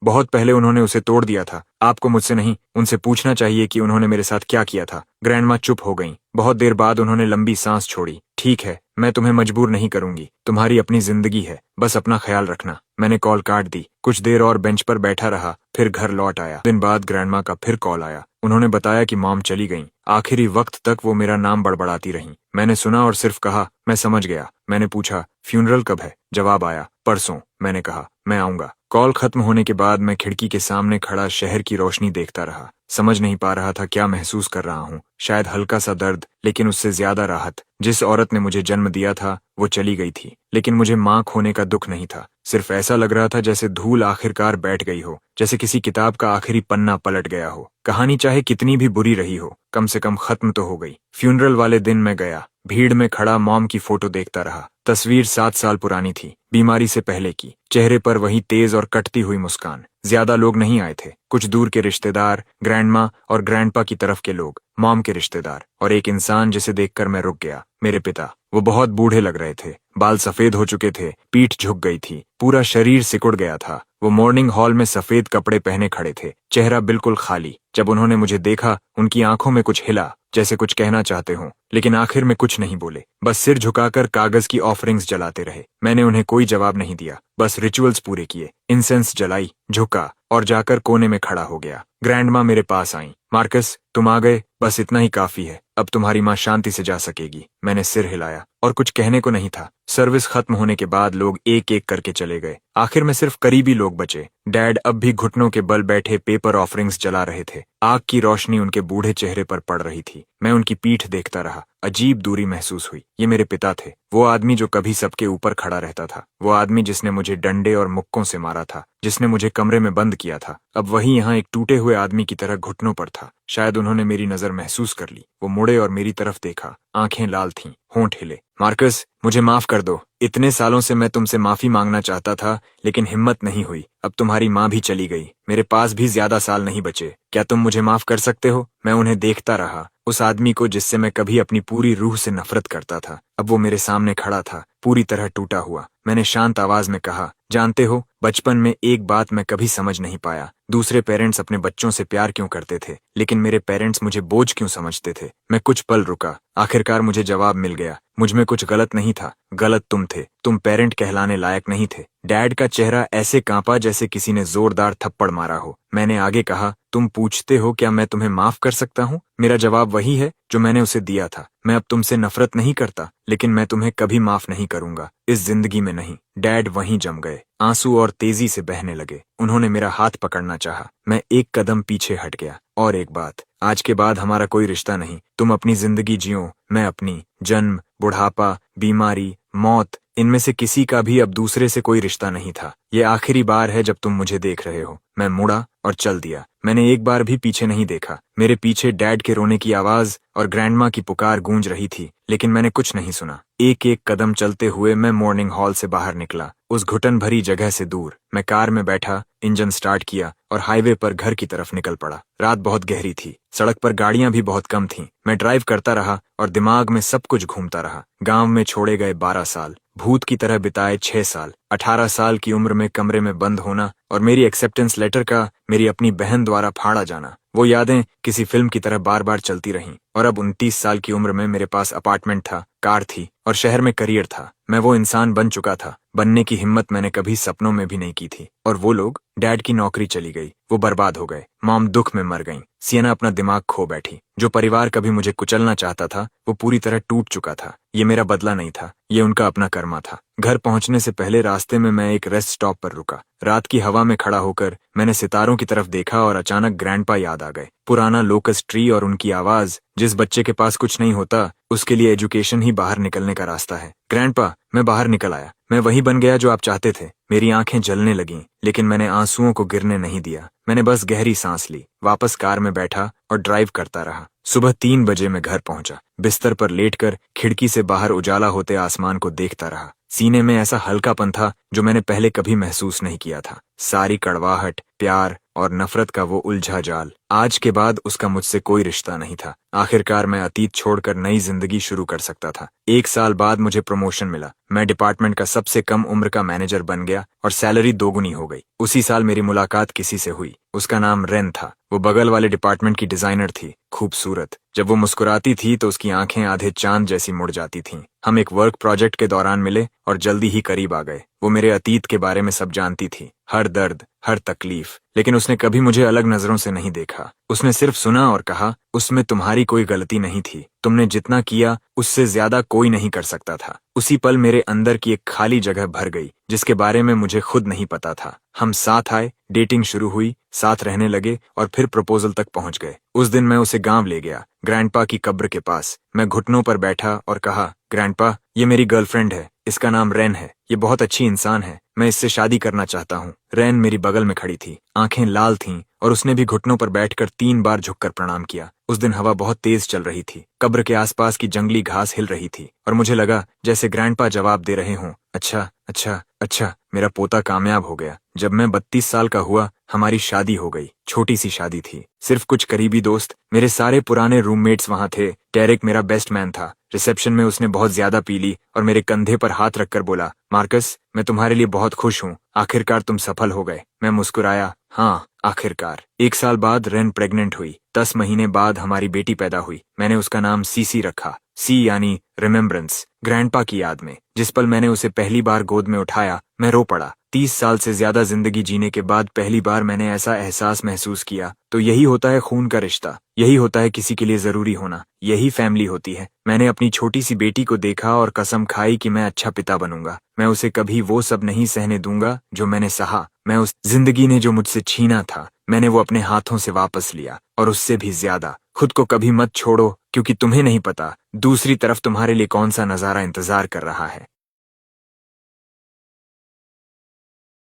बहुत पहले उन्होंने उसे तोड़ दिया था। आपको मुझसे नहीं, उनसे पूछना चाहिए कि उन्होंने मेरे साथ क्या किया था। ग्रैंडमा चुप हो गईं। बहुत देर बाद उन्होंने लंबी सांस छोड़ी। ठीक है, मैं तुम्हें मजबूर नहीं करूंगी। तुम्हारी अपनी जिंदगी है, बस अपना ख्याल रखना। मैंने कॉल काट दी। कुछ देर और बेंच पर बैठा रहा, फिर घर लौट आया। दिन बाद ग्रैंडमा का फिर कॉल आया। उन्होंने बताया कि मॉम चली गईं। आखिरी वक्त तक वो मेरा नाम बड़बड़ाती रहीं। मैंने सुना और सिर्फ कहा, मैं समझ गया। मैंने पूछा, फ्यूनरल कब है? जवाब आया, परसों। मैंने कहा, मैं आऊंगा। कॉल खत्म होने के बाद मैं खिड़की के सामने खड़ा शहर की रोशनी देखता रहा। समझ नहीं पा रहा था क्या महसूस कर रहा हूँ। शायद हल्का सा दर्द, लेकिन उससे ज्यादा राहत। जिस औरत ने मुझे जन्म दिया था वो चली गई थी, लेकिन मुझे माँ खोने का दुख नहीं था। सिर्फ ऐसा लग रहा था जैसे धूल आखिरकार बैठ गई हो, जैसे किसी किताब का आखिरी पन्ना पलट गया हो। कहानी चाहे कितनी भी बुरी रही हो, कम से कम खत्म तो हो गई। फ्यूनरल वाले दिन मैं गया। भीड़ में खड़ा मॉम की फोटो देखता रहा। तस्वीर 7 साल पुरानी थी, बीमारी से पहले की। चेहरे पर वही तेज और कटती हुई मुस्कान। ज्यादा लोग नहीं आए थे। कुछ दूर के रिश्तेदार, ग्रैंडमा और ग्रैंडपा की तरफ के लोग, मॉम के रिश्तेदार, और एक इंसान जिसे देखकर मैं रुक गया, मेरे पिता। वो बहुत बूढ़े लग रहे थे। बाल सफेद हो चुके थे, पीठ झुक गई थी, पूरा शरीर सिकुड़ गया था। वो मॉर्निंग हॉल में सफेद कपड़े पहने खड़े थे, चेहरा बिल्कुल खाली। जब उन्होंने मुझे देखा, उनकी आंखों में कुछ हिला, जैसे कुछ कहना चाहते हों, लेकिन आखिर में कुछ नहीं बोले। बस सिर झुकाकर कागज की ऑफरिंग्स जलाते रहे। मैंने उन्हें कोई जवाब नहीं दिया, बस रिचुअल्स पूरे किए। इंसेंस जलाई, झुका और जाकर कोने में खड़ा हो गया। ग्रैंडमा मेरे पास आई। मार्कस, तुम आ गए, बस इतना ही काफी है। अब तुम्हारी माँ शांति से जा सकेगी। मैंने सिर हिलाया, और कुछ कहने को नहीं था। सर्विस खत्म होने के बाद लोग एक एक करके चले गए। आखिर में सिर्फ करीबी लोग बचे। डैड अब भी घुटनों के बल बैठे पेपर ऑफरिंग्स जला रहे थे। आग की रोशनी उनके बूढ़े चेहरे पर पड़ रही थी। मैं उनकी पीठ देखता रहा। अजीब दूरी महसूस हुई। ये मेरे पिता थे, वो आदमी जो कभी सबके ऊपर खड़ा रहता था, वो आदमी जिसने मुझे डंडे और मुक्कों से मारा था, जिसने मुझे कमरे में बंद किया था। अब वही यहाँ एक टूटे हुए आदमी की तरह घुटनों पर था। शायद उन्होंने मेरी नजर महसूस कर ली। वो मुड़े और मेरी तरफ देखा। आंखें लाल थीं, होंठ हिले। मार्कस, मुझे माफ कर दो। इतने सालों से मैं तुमसे माफी मांगना चाहता था, लेकिन हिम्मत नहीं हुई। अब तुम्हारी माँ भी चली गई। मेरे पास भी ज्यादा साल नहीं बचे। क्या तुम मुझे माफ कर सकते हो? मैं उन्हें देखता रहा, उस आदमी को जिससे मैं कभी अपनी पूरी रूह से नफरत करता था। अब वो मेरे सामने खड़ा था, पूरी तरह टूटा हुआ। मैंने शांत आवाज में कहा, जानते हो, बचपन में एक बात मैं कभी समझ नहीं पाया। दूसरे पेरेंट्स अपने बच्चों से प्यार क्यों करते थे, लेकिन मेरे पेरेंट्स मुझे बोझ क्यों समझते थे? मैं कुछ पल रुका। आखिरकार मुझे जवाब मिल गया। मुझ में कुछ गलत नहीं था, गलत तुम थे। तुम पेरेंट कहलाने लायक नहीं थे। डैड का चेहरा ऐसे कांपा जैसे किसी ने जोरदार थप्पड़ मारा हो। मैंने आगे कहा, तुम पूछते हो क्या मैं तुम्हें माफ कर सकता हूँ? मेरा जवाब वही है जो मैंने उसे दिया था। मैं अब तुमसे नफरत नहीं करता, लेकिन मैं तुम्हें कभी माफ नहीं करूंगा, इस जिंदगी में नहीं। डैड वहीं जम गए। आंसू और तेजी से बहने लगे। उन्होंने मेरा हाथ पकड़ना चाहा। मैं एक कदम पीछे हट गया। और एक बात, आज के बाद हमारा कोई रिश्ता नहीं। तुम अपनी जिंदगी जियो, मैं अपनी। जन्म, बुढ़ापा, बीमारी, मौत, इनमें से किसी का भी अब दूसरे से कोई रिश्ता नहीं था। ये आखिरी बार है जब तुम मुझे देख रहे हो। मैं मुड़ा और चल दिया। मैंने एक बार भी पीछे नहीं देखा। मेरे पीछे डैड के रोने की आवाज और ग्रैंडमा की पुकार गूंज रही थी, लेकिन मैंने कुछ नहीं सुना। एक एक कदम चलते हुए मैं मॉर्निंग हॉल से बाहर निकला, उस घुटन भरी जगह से दूर। मैं कार में बैठा, इंजन स्टार्ट किया और हाईवे पर घर की तरफ निकल पड़ा। रात बहुत गहरी थी, सड़क पर गाड़ियां भी बहुत कम थीं। मैं ड्राइव करता रहा और दिमाग में सब कुछ घूमता रहा। गांव में छोड़े गए 12 साल, भूत की तरह बिताए 6 साल, 18 साल की उम्र में कमरे में बंद होना और मेरी एक्सेप्टेंस लेटर का मेरी अपनी बहन द्वारा फाड़ा जाना। वो यादें किसी फिल्म की तरह बार बार चलती रहीं। और अब 29 साल की उम्र में मेरे पास अपार्टमेंट था, कार थी और शहर में करियर था। मैं वो इंसान बन चुका था बनने की हिम्मत मैंने कभी सपनों में भी नहीं की थी। और वो लोग, डैड की नौकरी चली गई, वो बर्बाद हो गए, मॉम दुख में मर गईं, सियना अपना दिमाग खो बैठी। जो परिवार कभी मुझे कुचलना चाहता था वो पूरी तरह टूट चुका था। ये मेरा बदला नहीं था, ये उनका अपना कर्मा था। घर पहुंचने से पहले रास्ते में मैं एक रेस्ट स्टॉप पर रुका। रात की हवा में खड़ा होकर मैंने सितारों की तरफ देखा और अचानक ग्रैंडपा याद आ गए। पुराना लोकस ट्री और उनकी आवाज, जिस बच्चे के पास कुछ नहीं होता उसके लिए एजुकेशन ही बाहर निकलने का रास्ता है। ग्रैंडपा, मैं बाहर निकल आया। मैं वही बन गया जो आप चाहते थे। मेरी आंखें जलने लगीं, लेकिन मैंने आंसुओं को गिरने नहीं दिया। मैंने बस गहरी सांस ली, वापस कार में बैठा और ड्राइव करता रहा। सुबह 3 बजे मैं घर पहुंचा। बिस्तर पर लेटकर खिड़की से बाहर उजाला होते आसमान को देखता रहा। सीने में ऐसा हल्कापन था जो मैंने पहले कभी महसूस नहीं किया था। सारी कड़वाहट, प्यार और नफरत का वो उलझा जाल, आज के बाद उसका मुझसे कोई रिश्ता नहीं था। आखिरकार मैं अतीत छोड़कर नई जिंदगी शुरू कर सकता था। 1 साल बाद मुझे प्रमोशन मिला। मैं डिपार्टमेंट का सबसे कम उम्र का मैनेजर बन गया और सैलरी दोगुनी हो गई। उसी साल मेरी मुलाकात किसी से हुई। उसका नाम रेन था। वो बगल वाले डिपार्टमेंट की डिजाइनर थी, खूबसूरत। जब वो मुस्कुराती थी तो उसकी आंखें आधे चांद जैसी मुड़ जाती थीं। हम एक वर्क प्रोजेक्ट के दौरान मिले और जल्दी ही करीब आ गए। वो मेरे अतीत के बारे में सब जानती थी, हर दर्द, हर तकलीफ, लेकिन उसने कभी मुझे अलग नजरों से नहीं देखा। उसने सिर्फ सुना और कहा, उसमें तुम्हारी कोई गलती नहीं थी। तुमने जितना किया उससे ज्यादा कोई नहीं कर सकता था। उसी पल मेरे अंदर की एक खाली जगह भर गई, जिसके बारे में मुझे खुद नहीं पता था। हम साथ आए, डेटिंग शुरू हुई, साथ रहने लगे और फिर प्रपोजल तक पहुंच गए। उस दिन मैं उसे गांव ले गया, ग्रैंडपा की कब्र के पास। मैं घुटनों पर बैठा और कहा, ग्रैंडपा, ये मेरी गर्लफ्रेंड है, इसका नाम रेन है। ये बहुत अच्छी इंसान है, मैं इससे शादी करना चाहता हूँ। रेन मेरी बगल में खड़ी थी, आंखें लाल थीं और उसने भी घुटनों पर बैठकर 3 बार झुककर प्रणाम किया। उस दिन हवा बहुत तेज चल रही थी। कब्र के आसपास की जंगली घास हिल रही थी और मुझे लगा जैसे ग्रैंडपा जवाब दे रहे हों, अच्छा अच्छा अच्छा, मेरा पोता कामयाब हो गया। जब मैं 32 साल का हुआ, हमारी शादी हो गई। छोटी सी शादी थी, सिर्फ कुछ करीबी दोस्त। मेरे सारे पुराने रूममेट्स वहां थे। डेरेक मेरा बेस्ट मैन था। रिसेप्शन में उसने बहुत ज्यादा पी ली और मेरे कंधे पर हाथ रखकर बोला, मार्कस, मैं तुम्हारे लिए बहुत खुश हूँ। आखिरकार तुम सफल हो गए। मैं मुस्कुराया, हाँ आखिरकार। 1 साल बाद रेन प्रेग्नेंट हुई। 10 महीने बाद हमारी बेटी पैदा हुई। मैंने उसका नाम सीसी रखा। सी यानी रिमेम्बरेंस, ग्रैंडपा की याद में। जिस पल मैंने उसे पहली बार गोद में उठाया, मैं रो पड़ा। 30 साल से ज्यादा जिंदगी जीने के बाद पहली बार मैंने ऐसा एहसास महसूस किया। तो यही होता है खून का रिश्ता, यही होता है किसी के लिए जरूरी होना, यही फैमिली होती है। मैंने अपनी छोटी सी बेटी को देखा और कसम खाई कि मैं अच्छा पिता बनूंगा। मैं उसे कभी वो सब नहीं सहने दूंगा जो मैंने सहा। मैं उस जिंदगी ने जो मुझसे छीना था, मैंने वो अपने हाथों से वापस लिया और उससे भी ज्यादा। खुद को कभी मत छोड़ो, क्योंकि तुम्हें नहीं पता दूसरी तरफ तुम्हारे लिए कौन सा नजारा इंतजार कर रहा है।